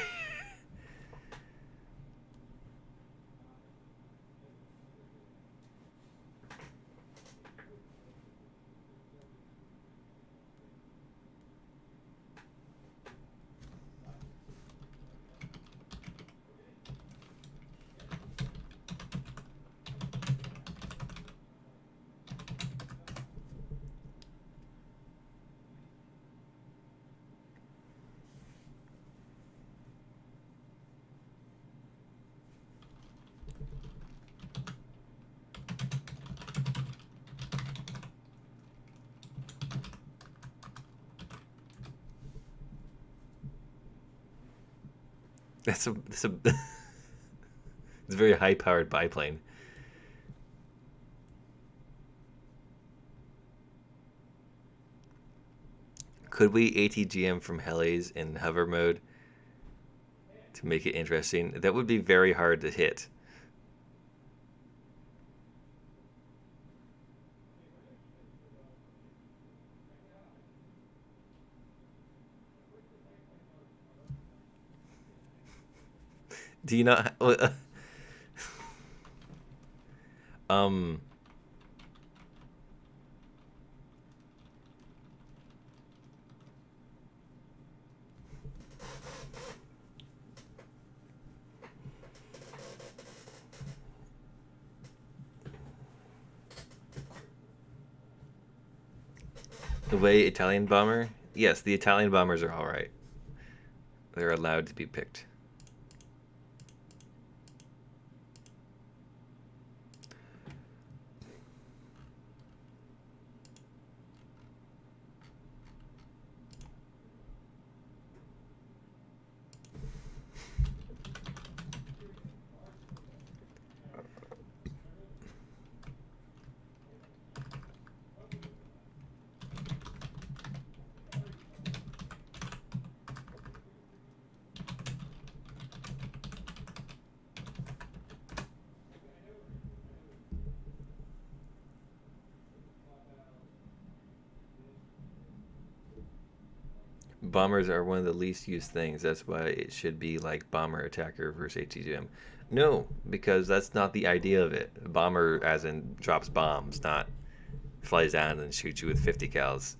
That's a it's a very high powered biplane. Could we ATGM from helis in hover mode to make it interesting? That would be very hard to hit. Do you not? um. The way Italian bomber? Yes, the Italian bombers are all right. They're allowed to be picked. Bombers are one of the least used things. That's why it should be like bomber attacker versus ATGM. No, because that's not the idea of it. Bomber, as in drops bombs, not flies down and shoots you with 50 cals.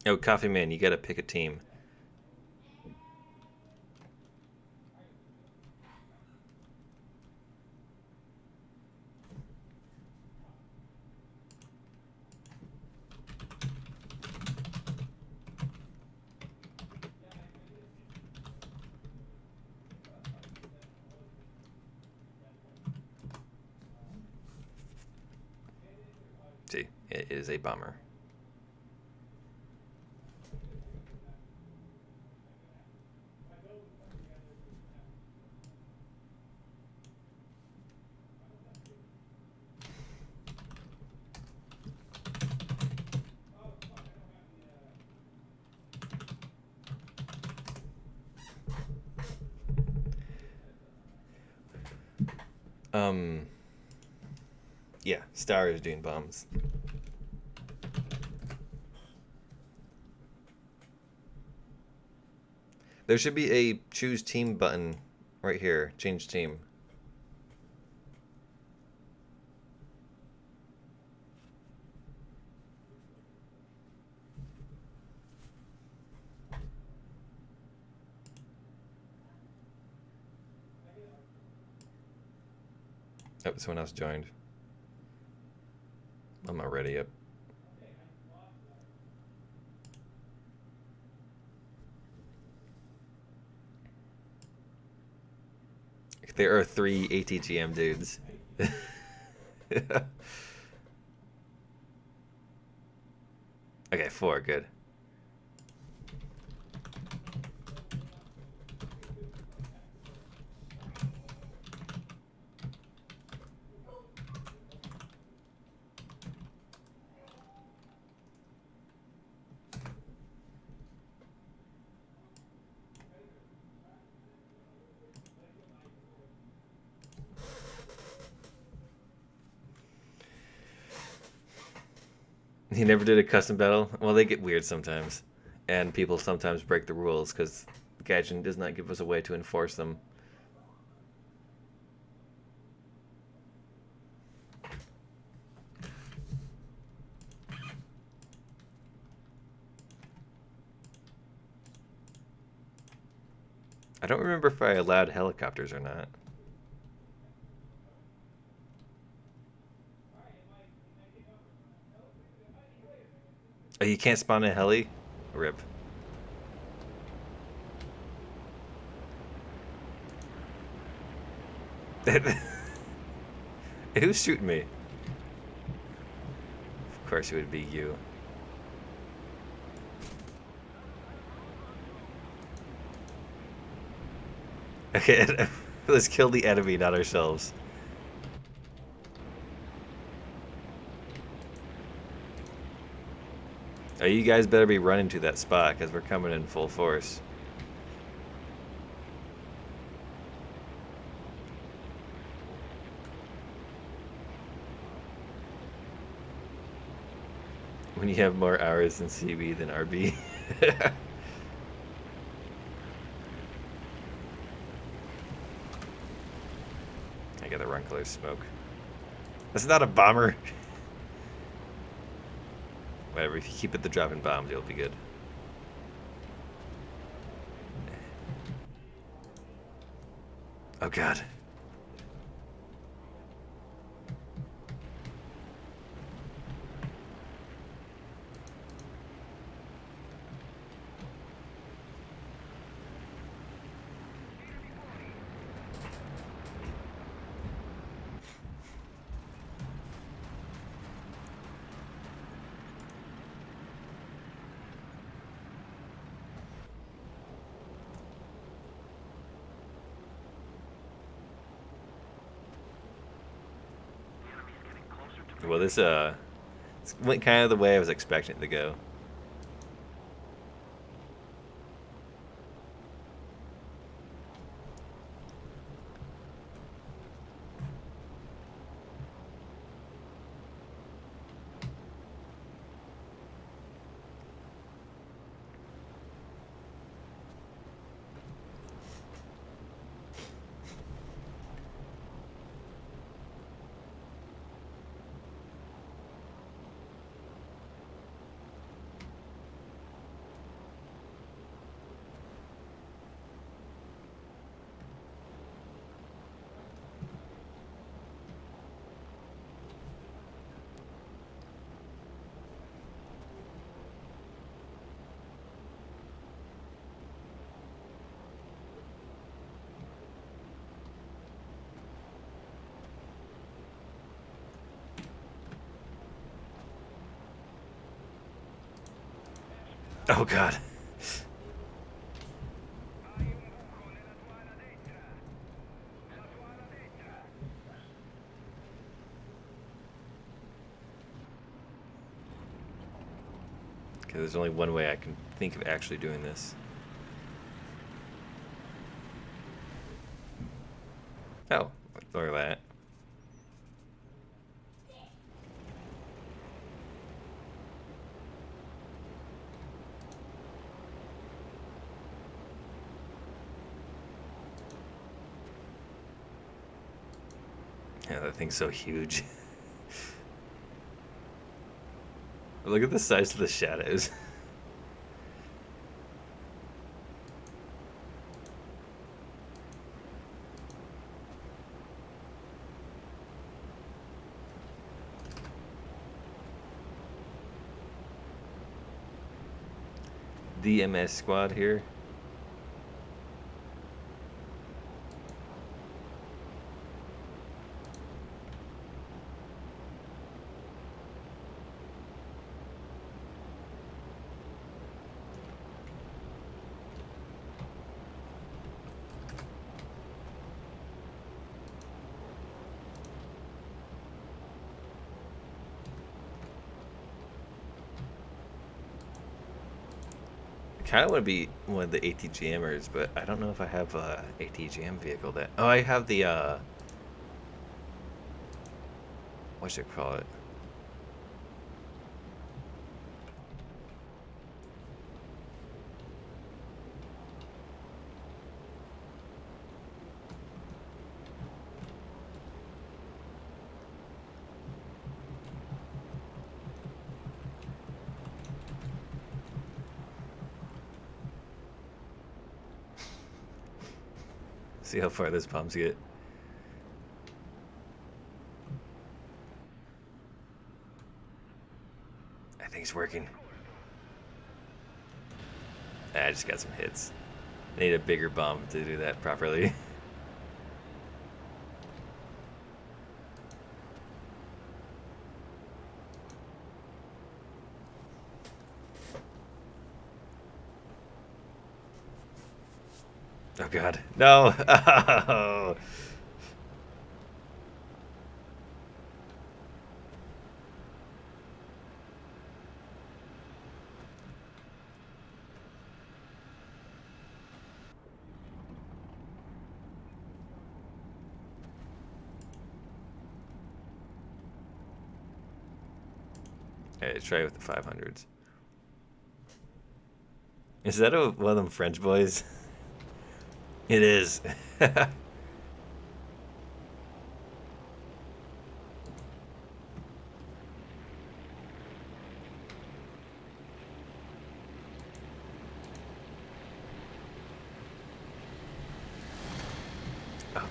Oh, Coffee Man, you gotta pick a team. See, it is a bomber. Um, yeah, Star is doing bombs. There should be a choose team button right here. Change team. Oh, someone else joined. I'm not ready yet. There are 3 ATGM dudes. Okay, 4, good. He never did a custom battle. Well, they get weird sometimes, and people sometimes break the rules because Gaijin does not give us a way to enforce them. I don't remember if I allowed helicopters or not. Oh, you can't spawn a heli? Rip. Who's shooting me? Of course it would be you. Okay, let's kill the enemy, not ourselves. Oh, you guys better be running to that spot, because we're coming in full force. When you have more hours in CB than RB. I got the wrong color smoke. That's not a bomber. Whatever, if you keep it the dropping bombs, it'll be good. Oh god. Well, this went kind of the way I was expecting it to go. Oh god. Okay, there's only one way I can think of actually doing this. Oh, look at that. Yeah, that thing's so huge. Look at the size of the shadows. DMS squad here. Kind of want to be one of the ATGMers, but I don't know if I have a ATGM vehicle that. Oh, I have the what should I call it? See how far those bombs get. I think it's working. I just got some hits. I need a bigger bomb to do that properly. Oh god. No! Oh. Alright, try with the 500s. Is that one of them French boys? It is. Oh,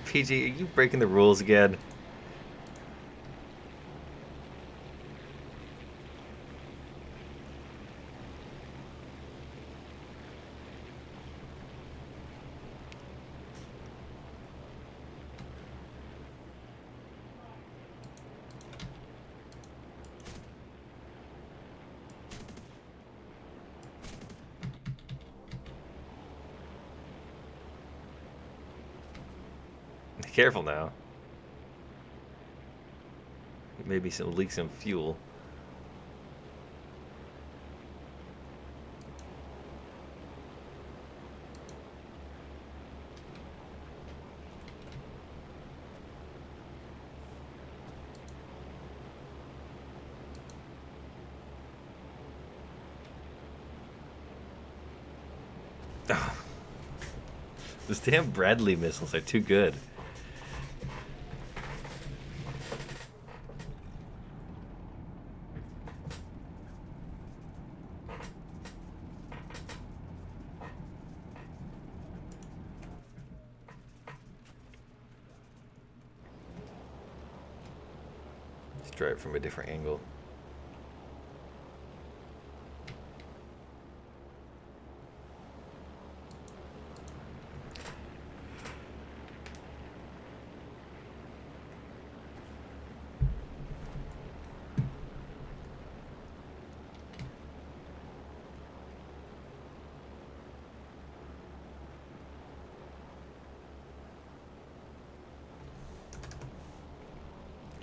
PG, are you breaking the rules again? Careful now. Maybe some leak some fuel. Oh. Those damn Bradley missiles are too good. Let's try it from a different angle.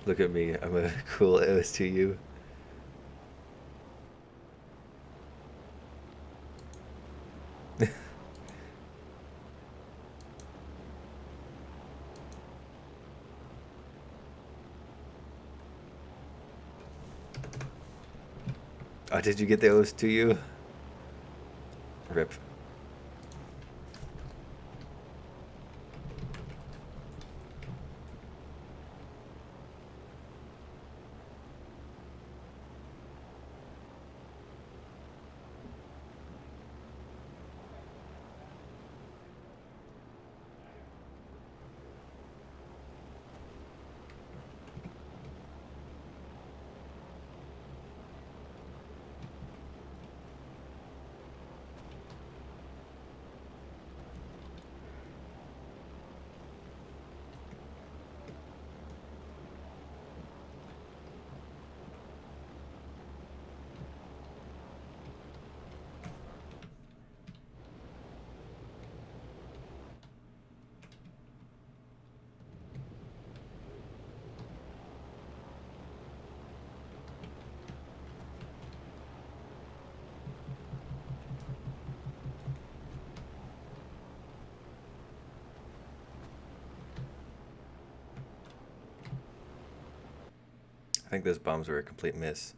Look at me, I'm a cool OS2U. Oh, did you get the OS2U? Rip. I think those bombs were a complete miss.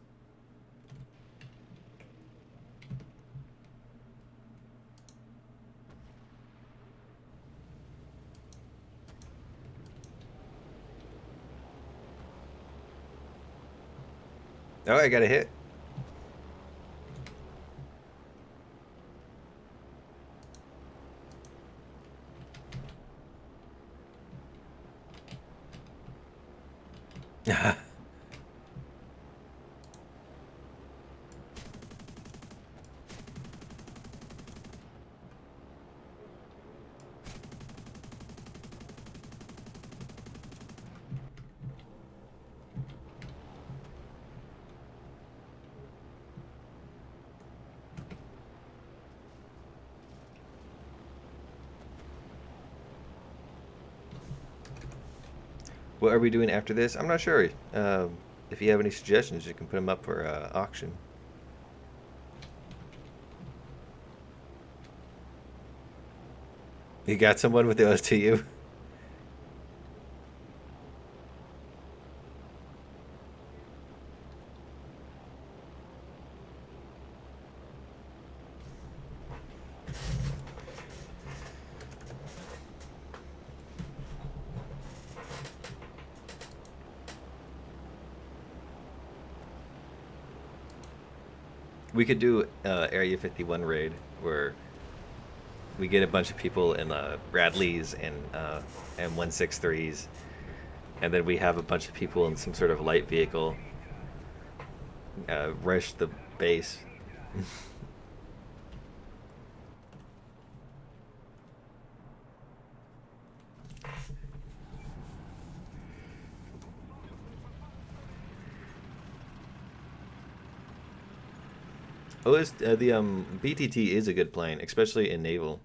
Oh, I got a hit. What are we doing after this? I'm not sure. If you have any suggestions, you can put them up for auction. You got someone with the OSTU? We could do Area 51 raid where we get a bunch of people in Bradleys and M163s, and then we have a bunch of people in some sort of light vehicle rush the base. The BTT is a good plane, especially in naval.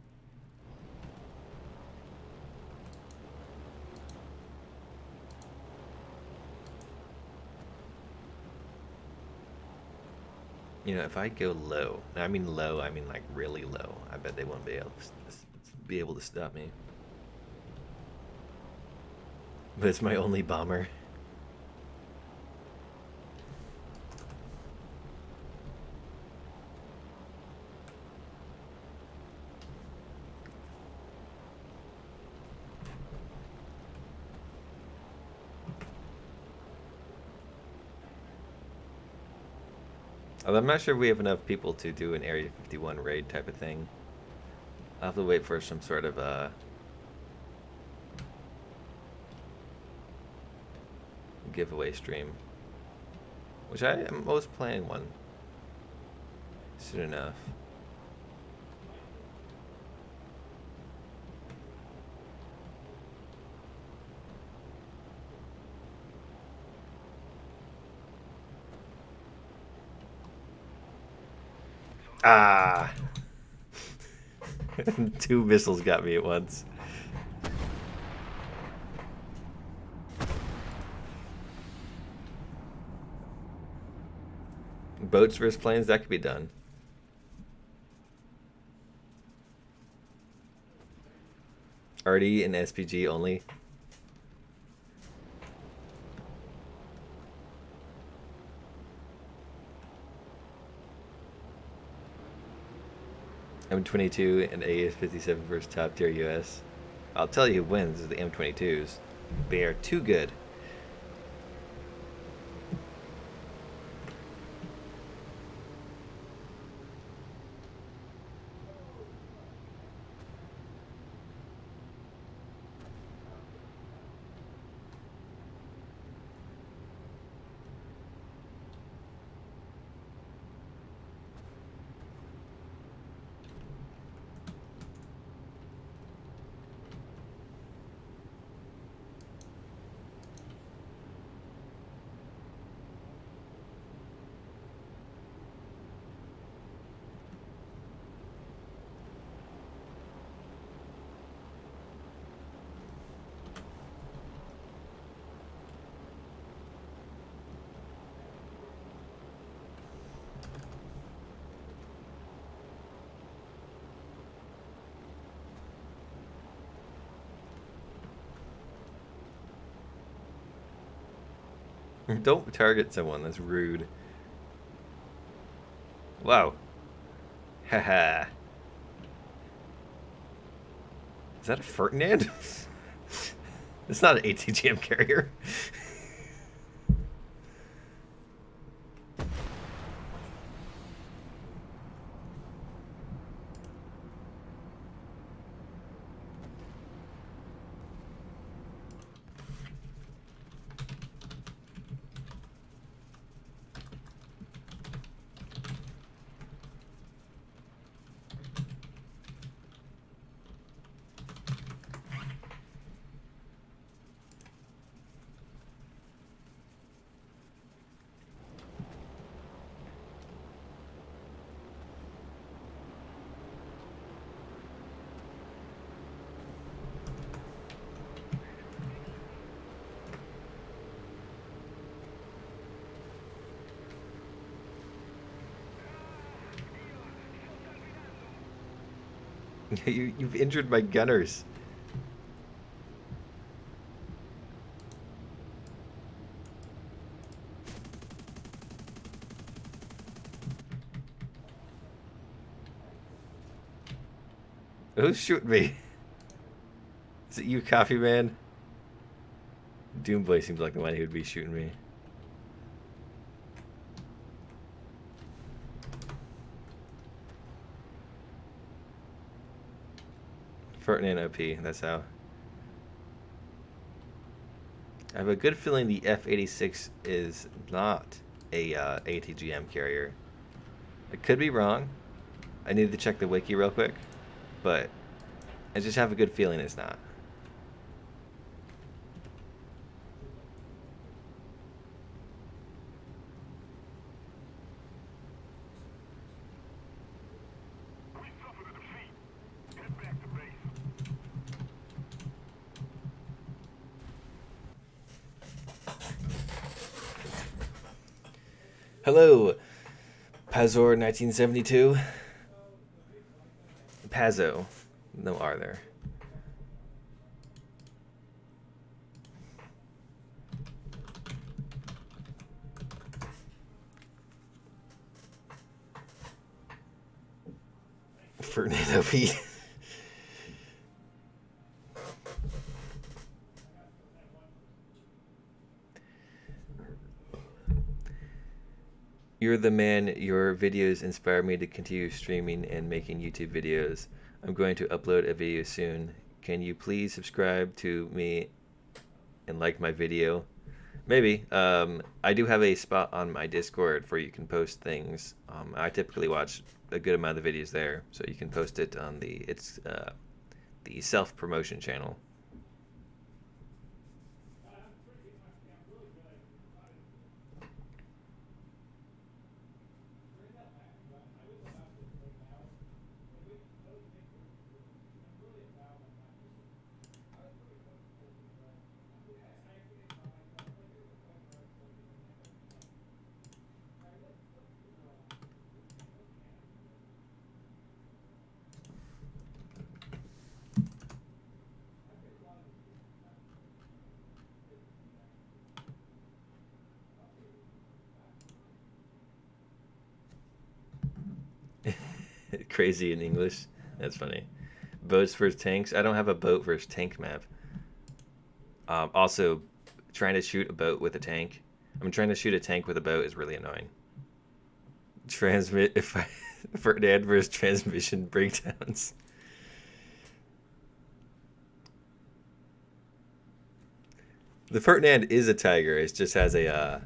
You know, if I go low, I mean low, I mean like really low. I bet they won't be able to stop me. But it's my only bomber. I'm not sure if we have enough people to do an Area 51 raid type of thing. I'll have to wait for some sort of giveaway stream. Which I am always planning one soon enough. Ah! 2 missiles got me at once. Boats versus planes, that could be done. RD and SPG only. M22 and AS-57 versus top tier US. I'll tell you who wins is the M22s. They are too good. Don't target someone, that's rude. Wow. Haha. Is that a Ferdinand? It's not an ATGM carrier. You've injured my gunners. Who's shooting me? Is it you, Coffee Man? Doomboy seems like the one who would be shooting me. Ferdinand OP, that's how. I have a good feeling the F-86 is not a ATGM carrier. I could be wrong. I need to check the wiki real quick, but I just have a good feeling it's not. We suffered a defeat. Head back to base. Hello, Pazor 1972. Pazzo. No R there. Fernando P. You're the man. Your videos inspire me to continue streaming and making YouTube videos. I'm going to upload a video soon. Can you please subscribe to me and like my video? Maybe. I do have a spot on my Discord where you can post things. I typically watch a good amount of the videos there, so you can post it on the self-promotion channel. Crazy in English. That's funny. Boats versus tanks. I don't have a boat versus tank map. Also, trying to shoot a boat with a tank. Trying to shoot a tank with a boat is really annoying. Ferdinand versus transmission breakdowns. The Ferdinand is a Tiger. It just has a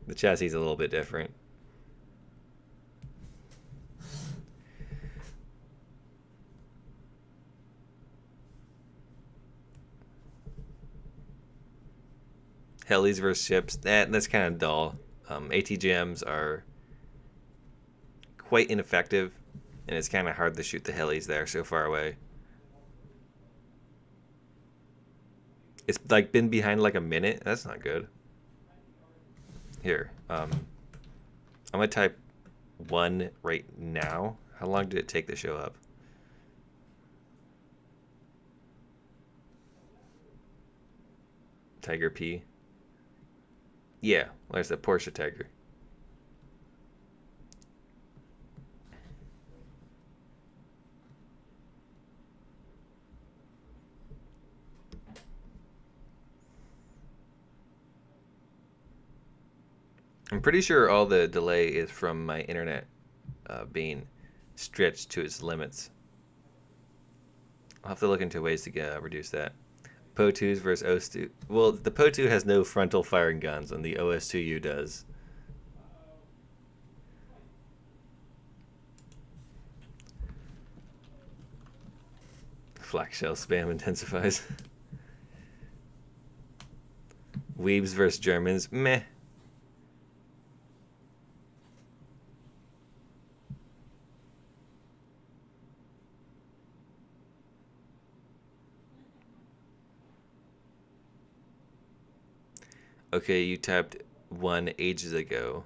the chassis is a little bit different. Helis versus ships. That's kind of dull. ATGMs are quite ineffective, and it's kind of hard to shoot the helis there so far away. It's like been behind like a minute. That's not good. Here, I'm gonna type 1 right now. How long did it take to show up? Tiger P. Yeah, there's the Porsche Tiger. I'm pretty sure all the delay is from my internet being stretched to its limits. I'll have to look into ways to reduce that. PO2s versus OS2. Well, the PO2 has no frontal firing guns, and the OS2U does. Flak shell spam intensifies. Weebs versus Germans. Meh. Okay, you typed 1 ages ago.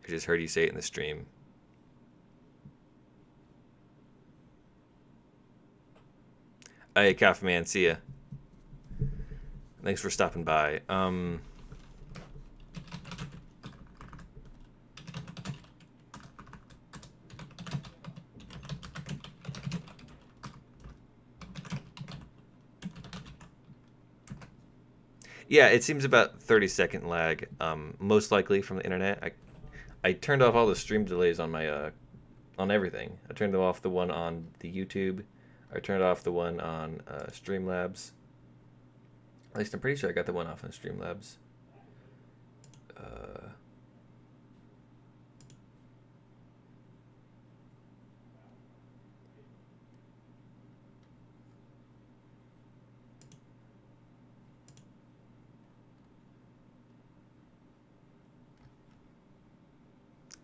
I just heard you say it in the stream. Hey, Coffee Man, see ya. Thanks for stopping by. Yeah, it seems about 30-second lag. Most likely from the internet. I turned off all the stream delays on my on everything. I turned off the one on the YouTube. I turned off the one on Streamlabs. At least I'm pretty sure I got the one off on Streamlabs.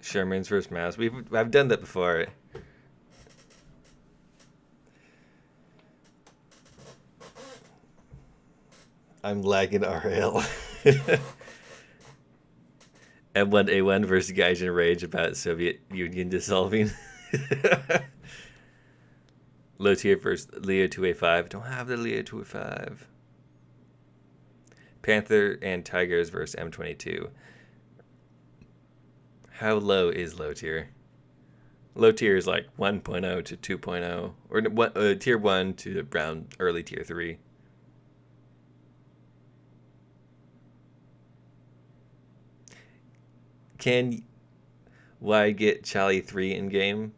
Sherman's first mouse. I've done that before. I'm lagging RL. M1A1 versus Gaijin Rage about Soviet Union dissolving. Low tier versus Leo 2A5. Don't have the Leo 2A5. Panther and Tigers versus M22. How low is low tier? Low tier is like 1.0 to 2.0. Or tier 1 to around early tier 3. Can why get Charlie 3 in game?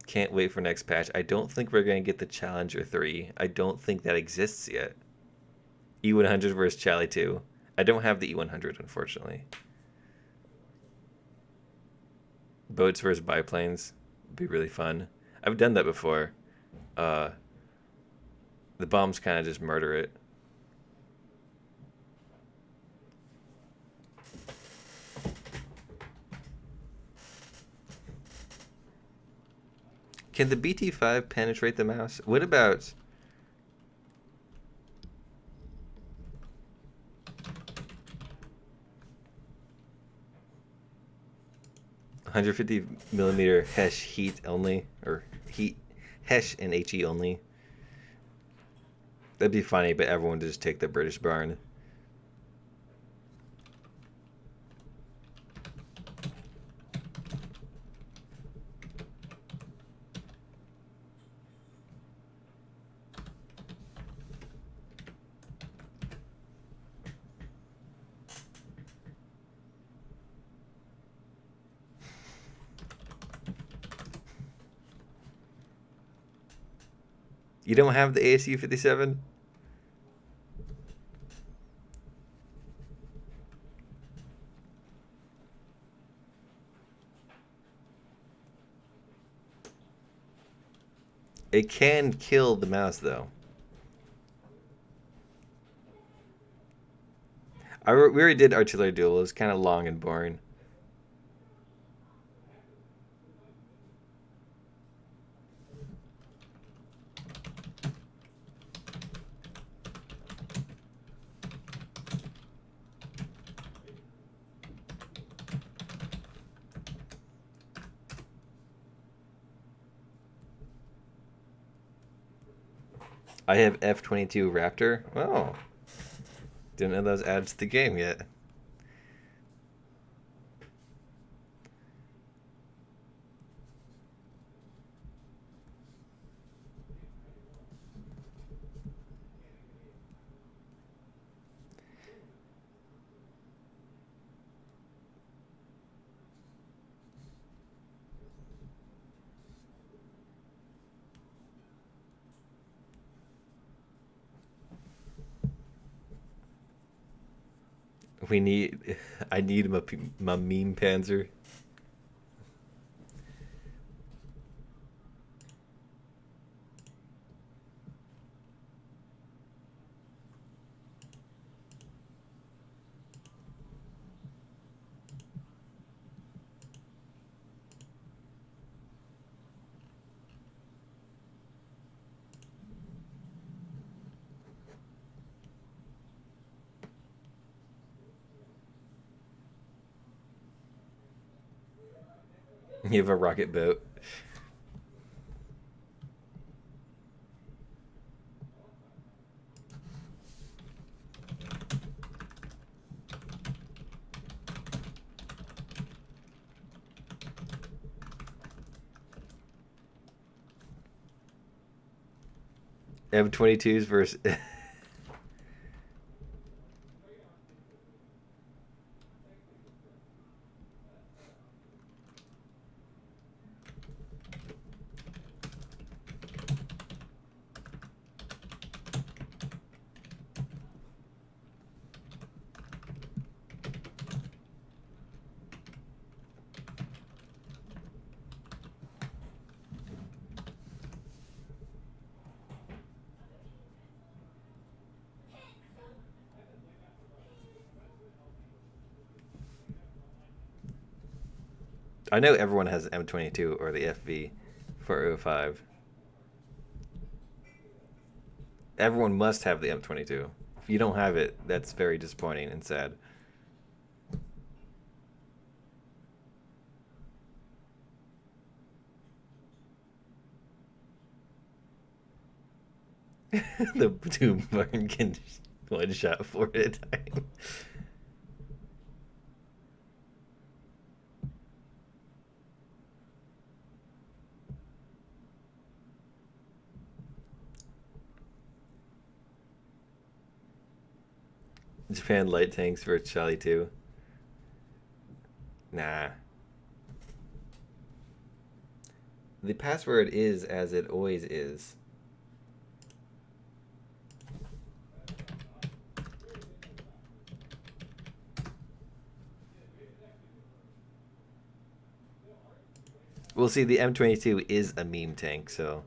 Can't wait for next patch. I don't think we're going to get the Challenger 3. I don't think that exists yet. E100 versus Charlie 2. I don't have the E100, unfortunately. Boats versus biplanes would be really fun. I've done that before. The bombs kind of just murder it. Can the BT5 penetrate the mouse? What about... $150mm Hesh heat only, or heat Hesh and HE only. That'd be funny, but everyone would just take the British barn. You don't have the ASU 57? It can kill the mouse, though. We already did artillery duel. It was kind of long and boring. I have F-22 Raptor. Oh. Didn't know those adds to the game yet. I need my meme panzer. You have a rocket boat. M22s versus. I know everyone has M22 or the FV 405. Everyone must have the M22. If you don't have it, that's very disappointing and sad. The Doom Barn can one shot 4 at a time. Japan light tanks versus Charlie 2. Nah. The password is as it always is. We'll see, the M22 is a meme tank, so.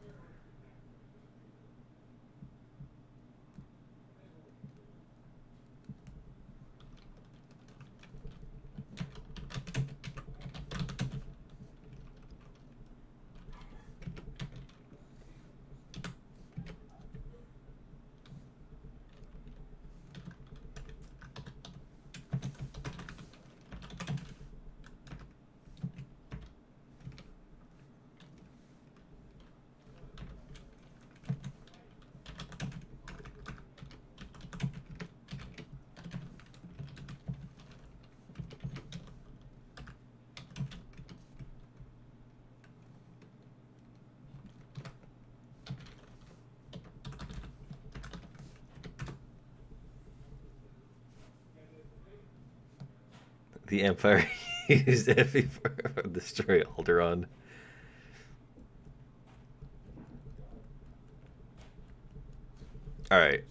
The Empire used Effie for destroy Alderaan. Alright,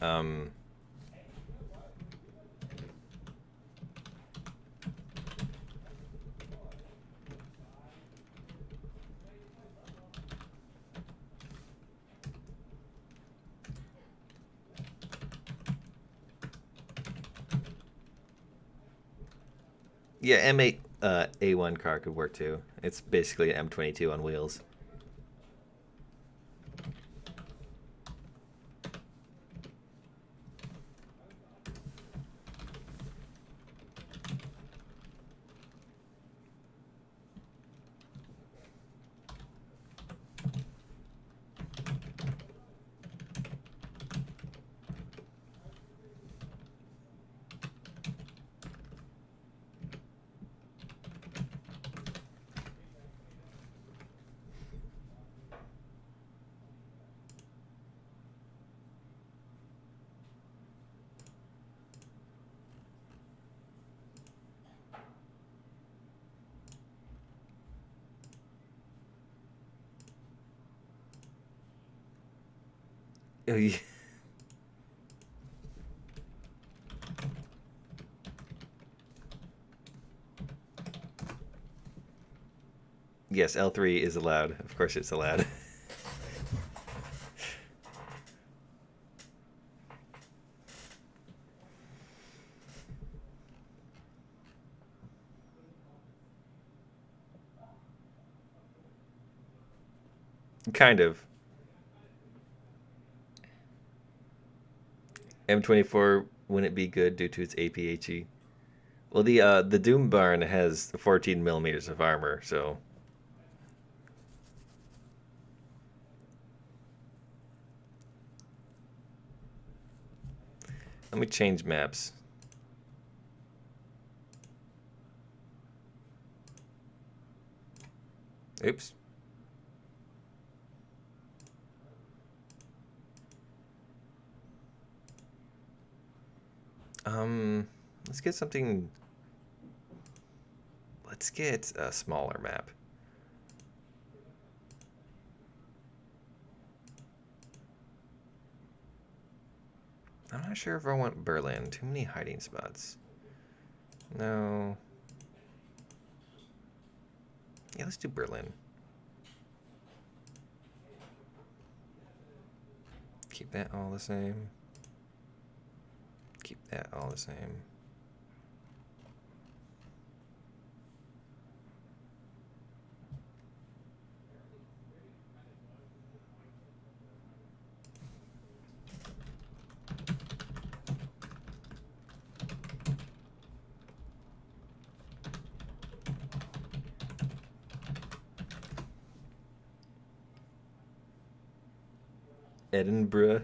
yeah, M8 A1 car could work too. It's basically an M22 on wheels. Oh, yeah. Yes, L3 is allowed. Of course it's allowed. Kind of. M24 wouldn't be good due to its APHE. Well, the Doom Barn has 14 millimeters of armor, so. Let me change maps. Oops. Let's get something. Let's get a smaller map. I'm not sure if I want Berlin. Too many hiding spots. No. Yeah, let's do Berlin. Keep that all the same. Keep that all the same. Edinburgh.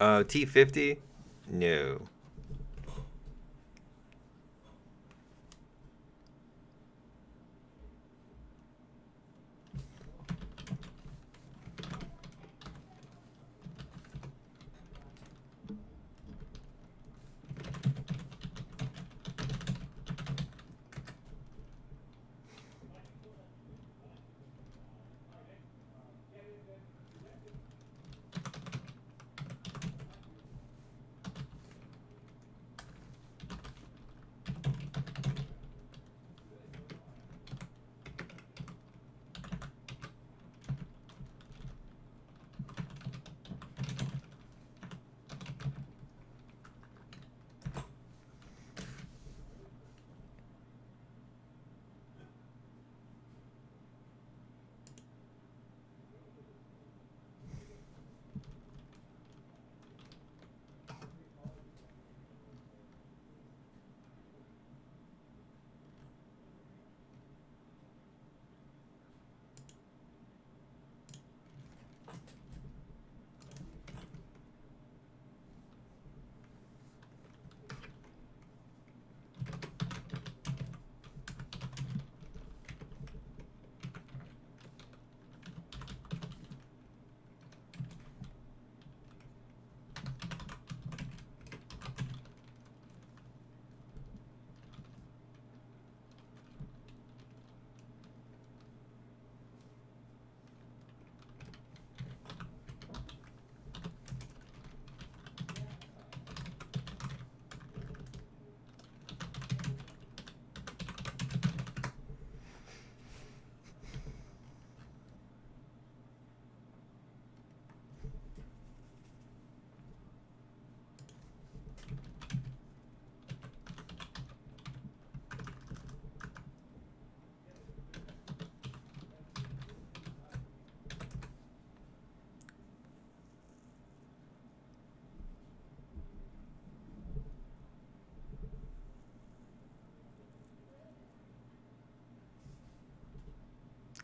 T50? No.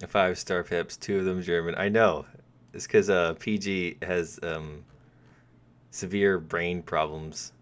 Five-star pips, two of them German. I know. It's because PG has severe brain problems.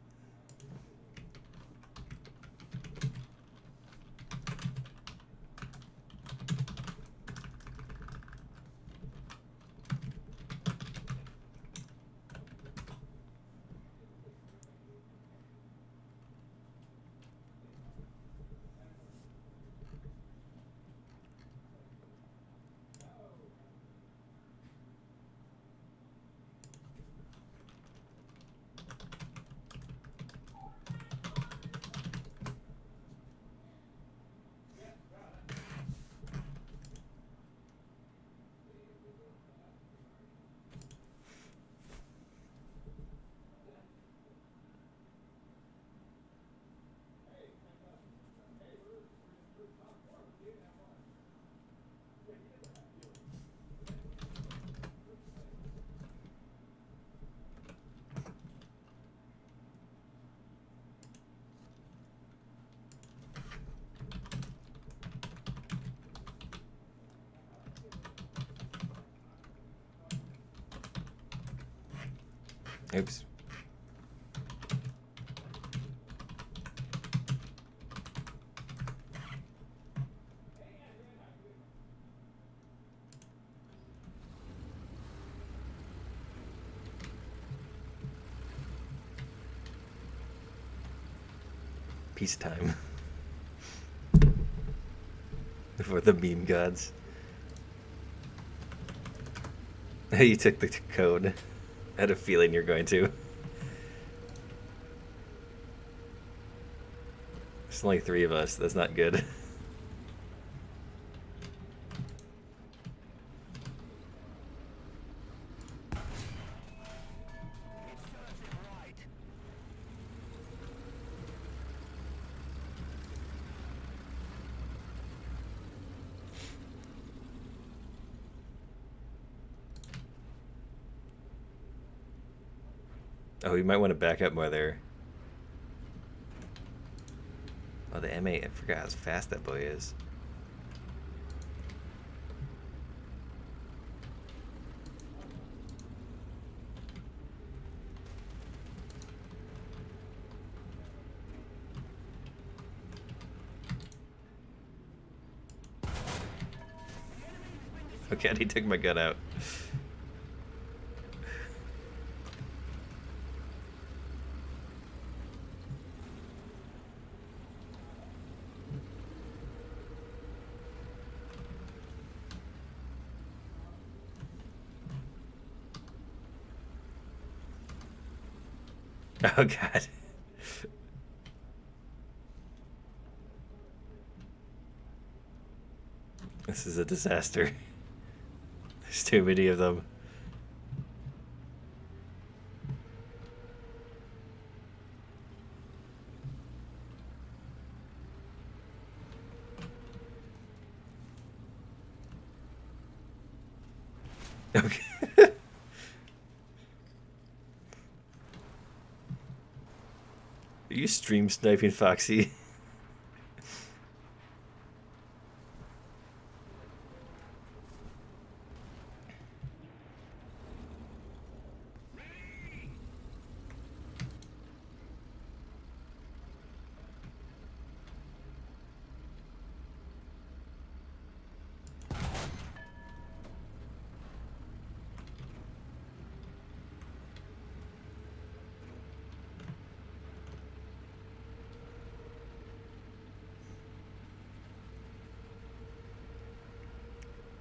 Oops. Peacetime. For the meme gods. You took the code. I had a feeling you're going to. There's only 3 of us. That's not good. Oh, we might want to back up more there. Oh, the M8. I forgot how fast that boy is. Okay, he took my gun out. Oh god. This is a disaster. There's too many of them. Okay. Are you stream sniping, Foxy?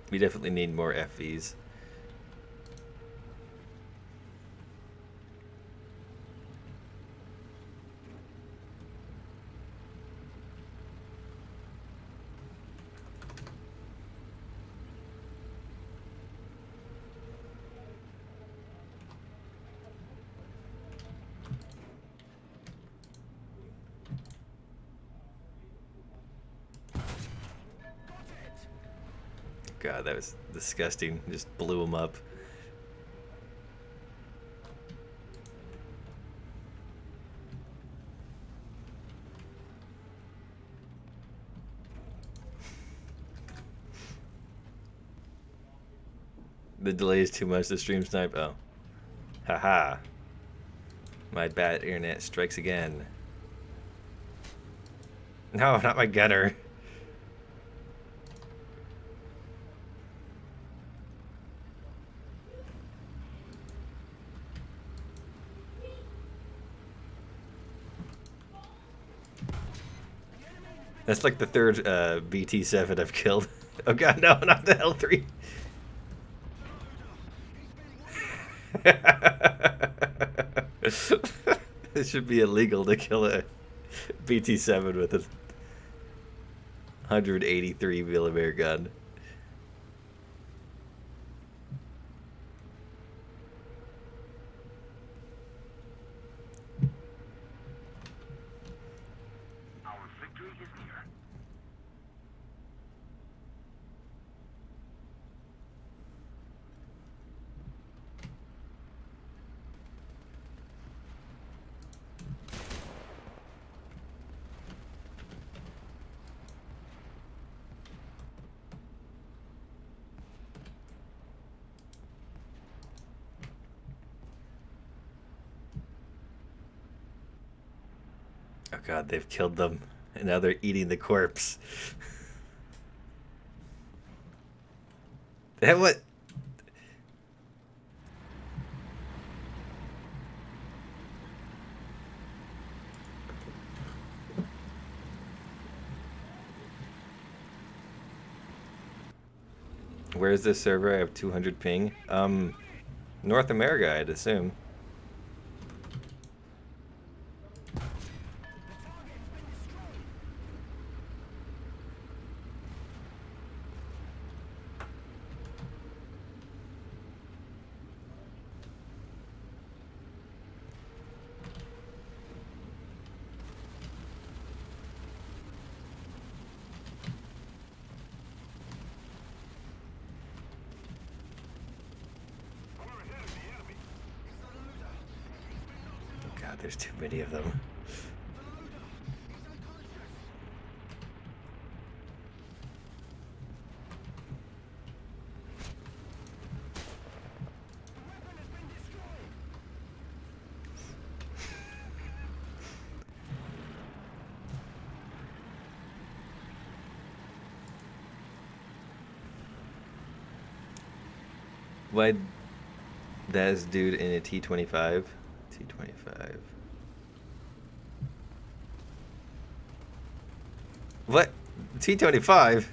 We definitely need more FVs. God, that was disgusting. Just blew him up. The delay is too much to stream snipe. Oh. Haha. My bad internet strikes again. No, not my gunner. That's like the third BT7 I've killed. Oh god, no, not the L3. It should be illegal to kill a BT7 with a 183 millimeter gun. Our victory is near. Oh god, they've killed them. And now they're eating the corpse. That what? Where's this server? I have 200 ping. North America, I'd assume. God, there's too many of them. Why that's dude in a T25? T25. What? T25?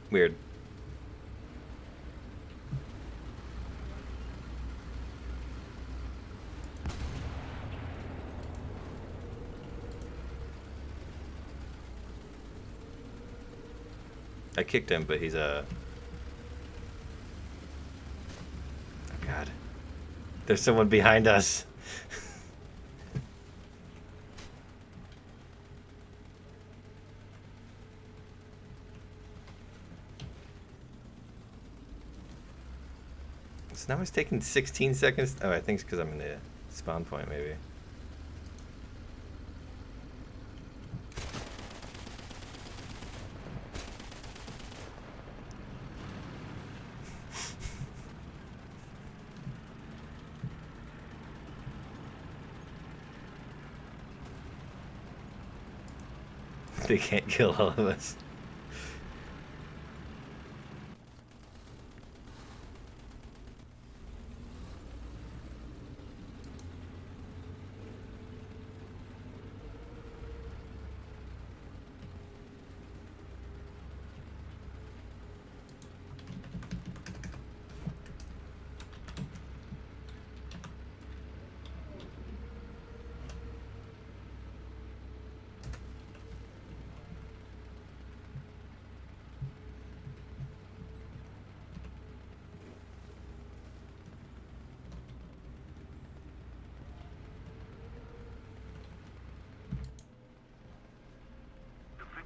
Weird. I kicked him, but he's a... Oh God. There's someone behind us. So now it's taking 16 seconds. Oh, I think it's because I'm in the spawn point, maybe. They can't kill all of us.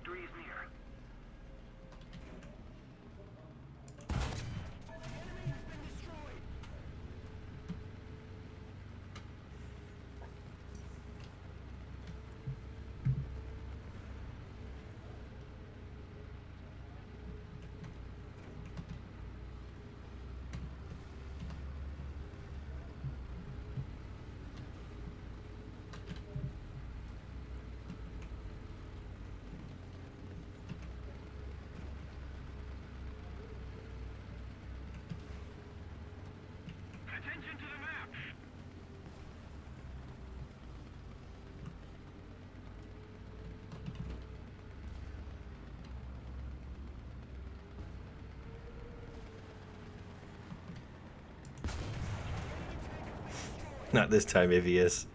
Victory is near. Attention to the map. Not this time, Ivius.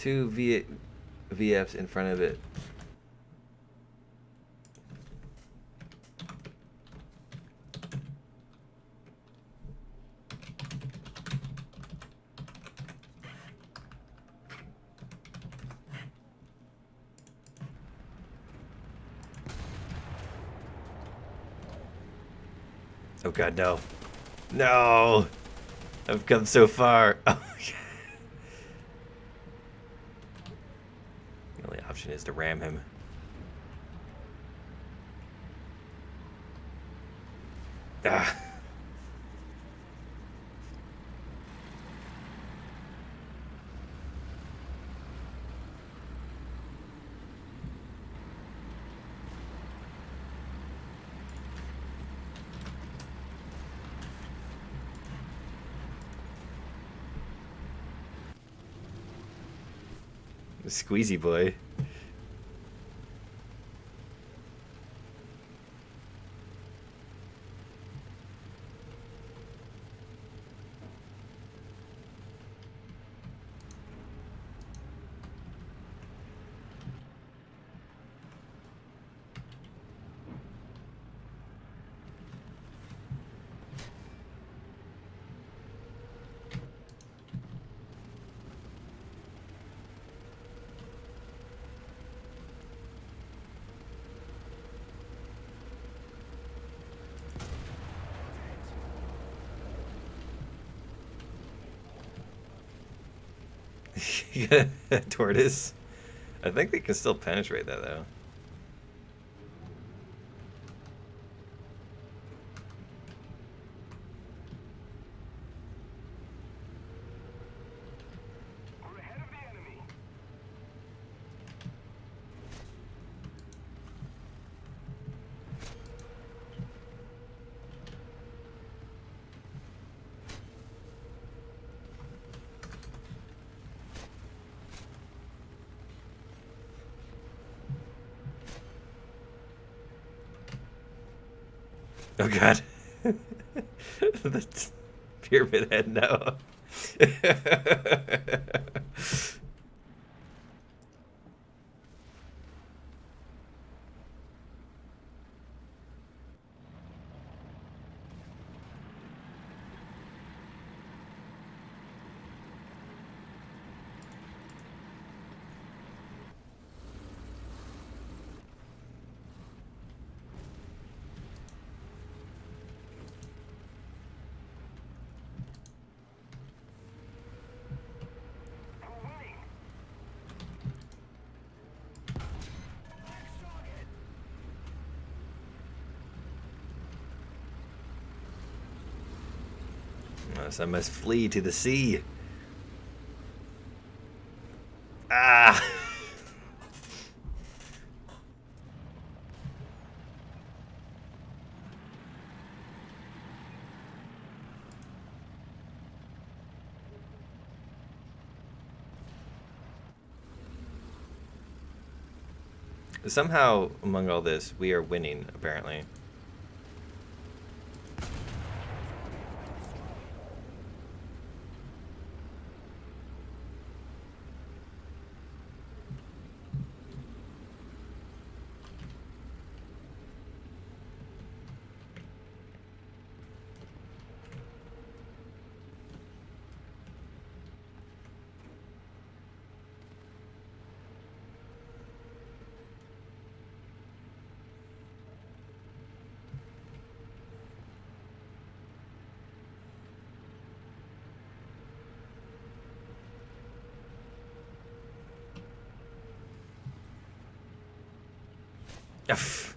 two VFs in front of it. Oh god, no. No! I've come so far. Oh, the only option is to ram him. Ah. Squeezy boy. Tortoise. I think they can still penetrate that though. We're ahead of the enemy. Oh god. The pyramid head, no. We're winning. Unless I must flee to the sea. Ah! Somehow, among all this, we are winning, apparently. F.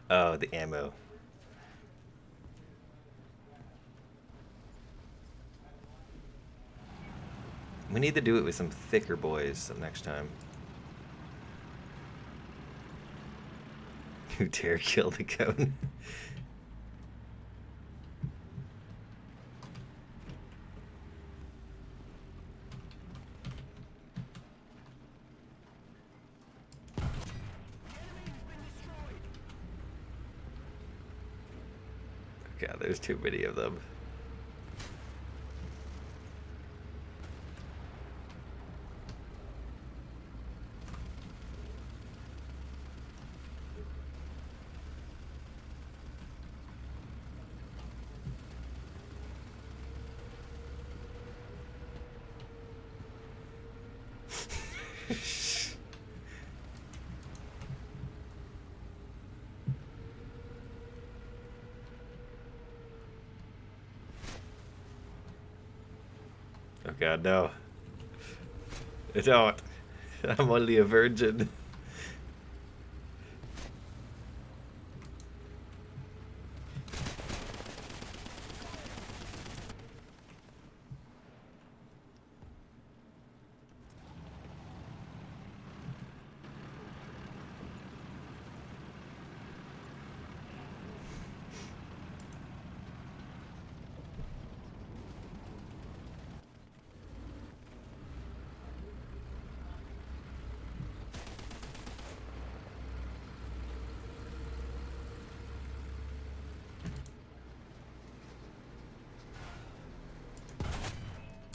Oh, the ammo. We need to do it with some thicker boys next time. Who dare kill the cone? God, there's too many of them. Oh God, no. Don't. I'm only a virgin.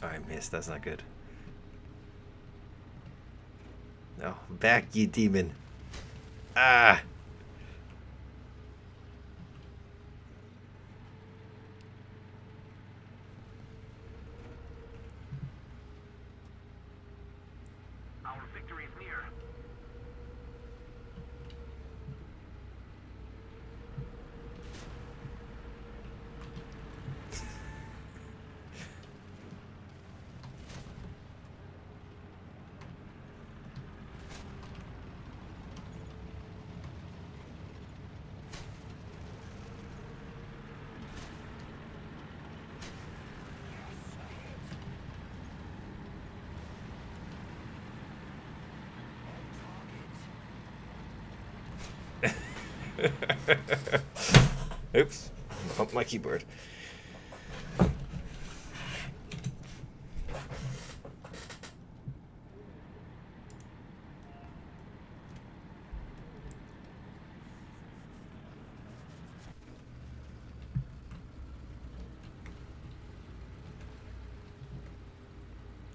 Oh, I missed. That's not good. No, back, you demon. Ah! Our victory is near. Oops. Bumped my keyboard.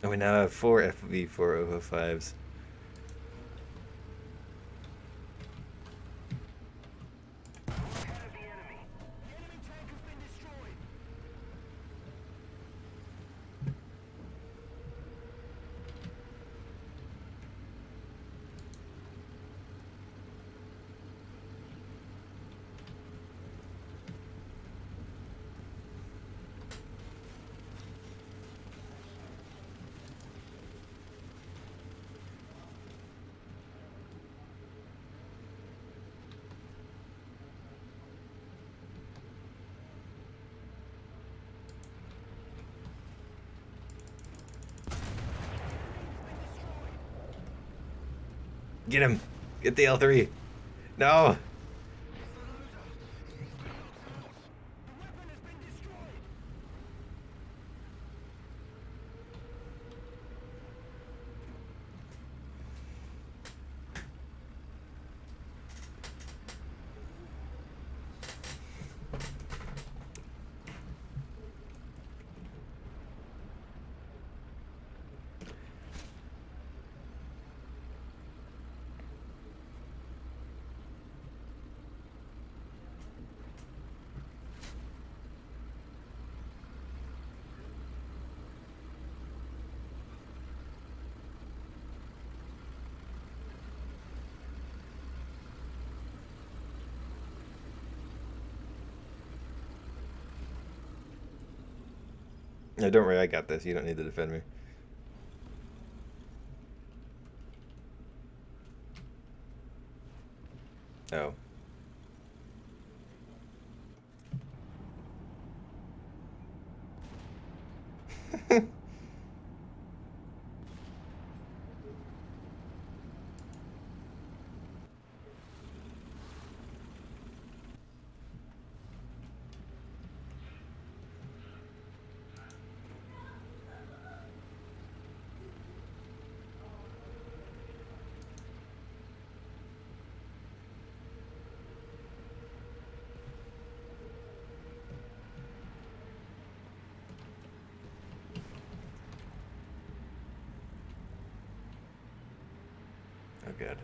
And we now have 4 FV4005s. Ahead of the enemy. The enemy tank has been destroyed. Get him! Get the L3! No! The weapon has been destroyed. No, don't worry, I got this. You don't need to defend me. Oh. god.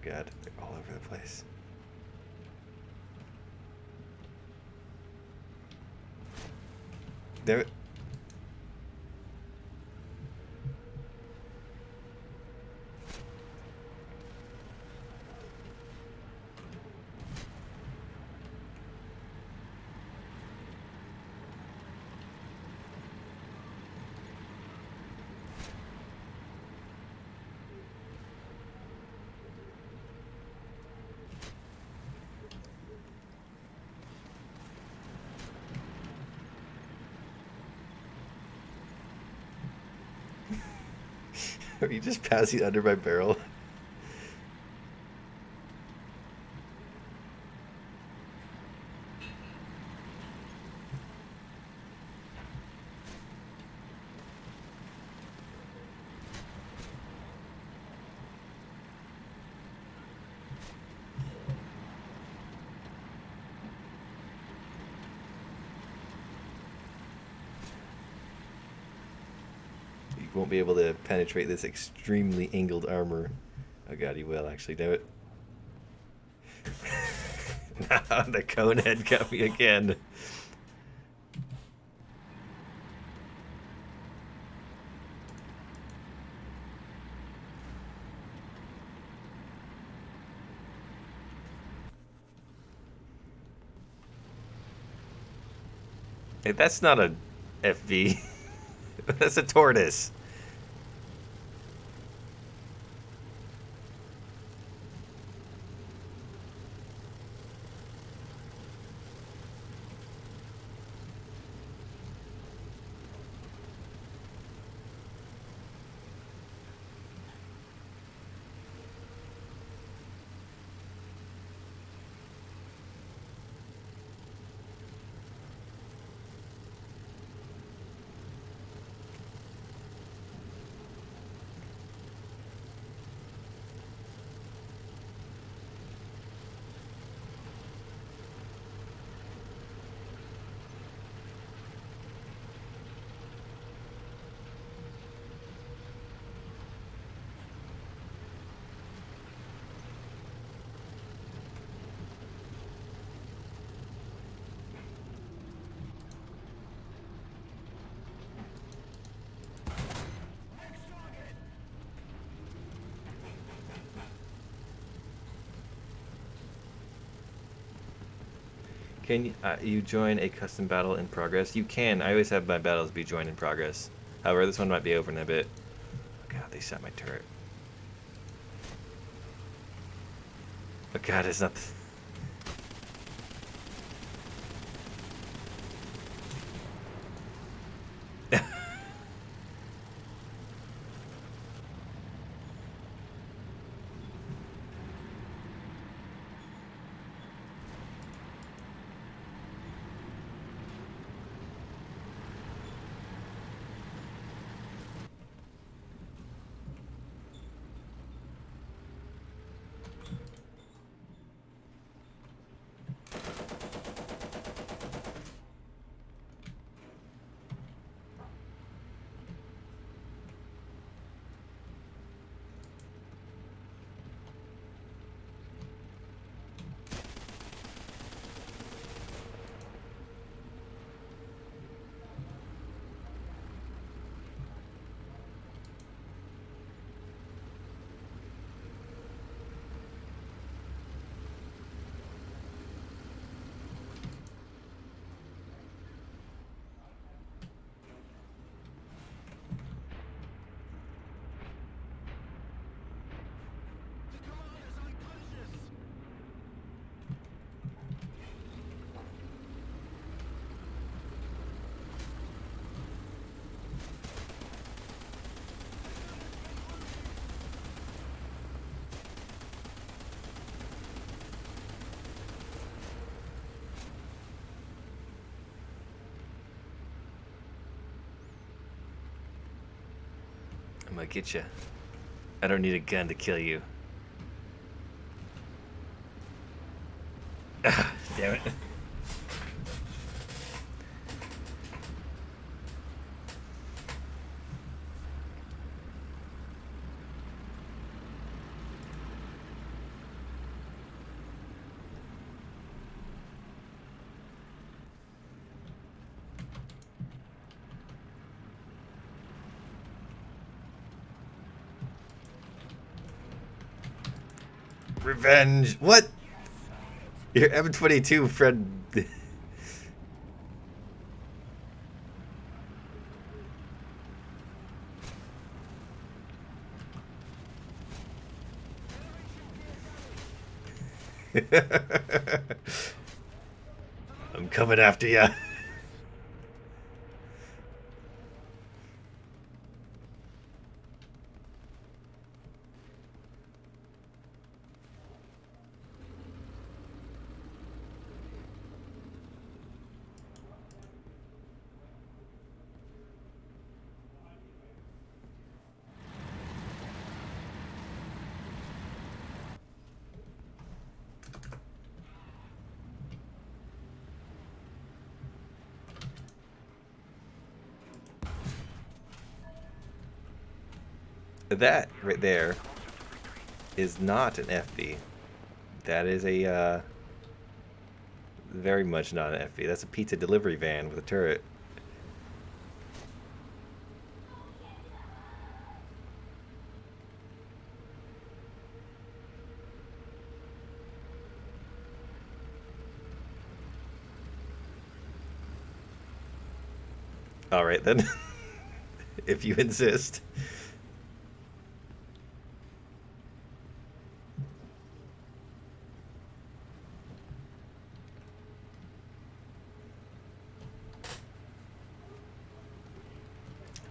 God, they're all over the place. There. Are you just passing under my barrel? You won't be able to penetrate this extremely angled armor. Oh god, you will actually do it. The conehead got me again. Hey, that's not a FV. That's a tortoise. Can you join a custom battle in progress? You can. I always have my battles be joined in progress. However, this one might be over in a bit. Oh god, they shot my turret. Oh god, it's not... I'm gonna get you. I don't need a gun to kill you. Damn it. Revenge. What? Your M22 friend. I'm coming after you. That right there is not an FB. That is a very much not an FB. That's a pizza delivery van with a turret. All right then, if you insist.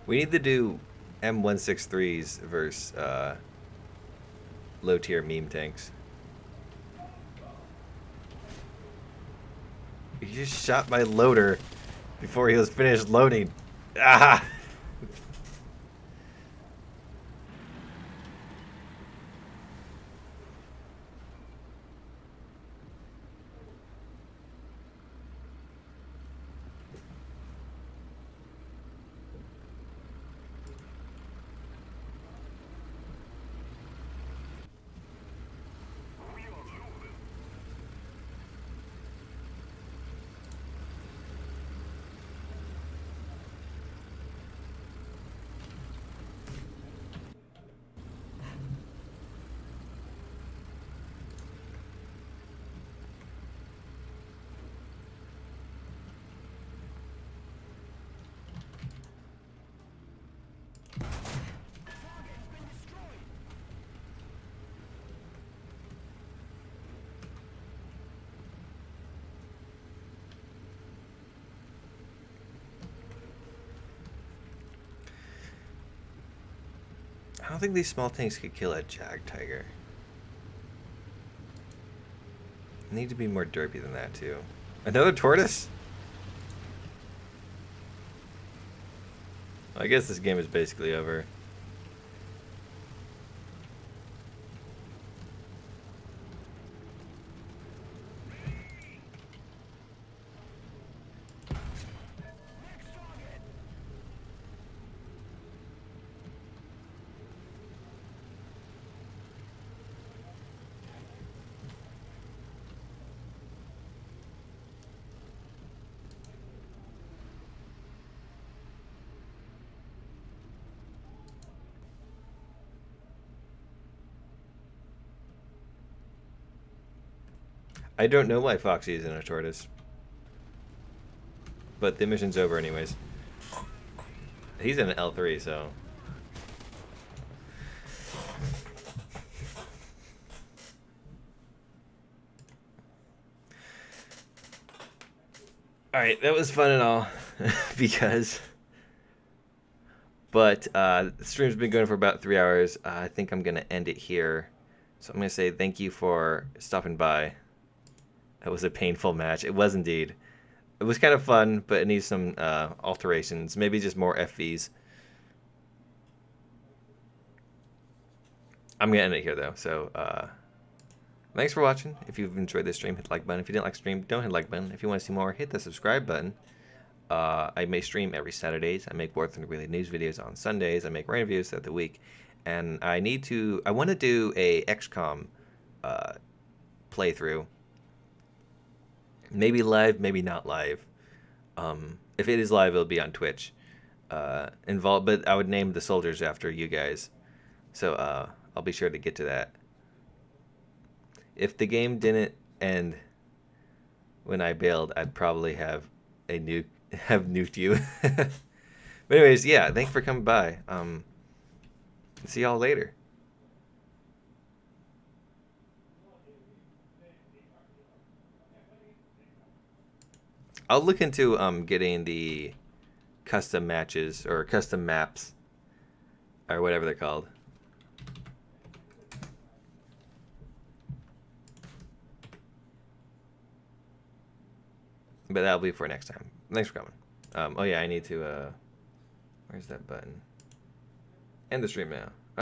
We need to do M163s versus low tier meme tanks. You just shot my loader before he was finished loading. Ah! I don't think these small tanks could kill a Jag Tiger. Need to be more derpy than that too. Another tortoise? I guess this game is basically over. I don't know why Foxy isn't a tortoise. But the mission's over anyways. He's in an L3, so... Alright, that was fun and all. Because... But the stream's been going for about 3 hours. I think I'm going to end it here. So I'm going to say thank you for stopping by. That was a painful match. It was indeed. It was kind of fun, but it needs some alterations. Maybe just more FVs. I'm going to end it here, though. So thanks for watching. If you've enjoyed this stream, hit the like button. If you didn't like the stream, don't hit the like button. If you want to see more, hit the subscribe button. I may stream every Saturdays. I make War Thunder Weekly news videos on Sundays. I make rain reviews throughout the week. And I want to do a XCOM playthrough. Maybe live, maybe not live. If it is live, it'll be on Twitch. But I would name the soldiers after you guys. So I'll be sure to get to that. If the game didn't end when I bailed, I'd probably have nuked you. But anyways, yeah, thanks for coming by. See y'all later. I'll look into getting the custom matches or custom maps or whatever they're called. But that'll be for next time. Thanks for coming. Oh yeah, I need to where's that button? End the stream now.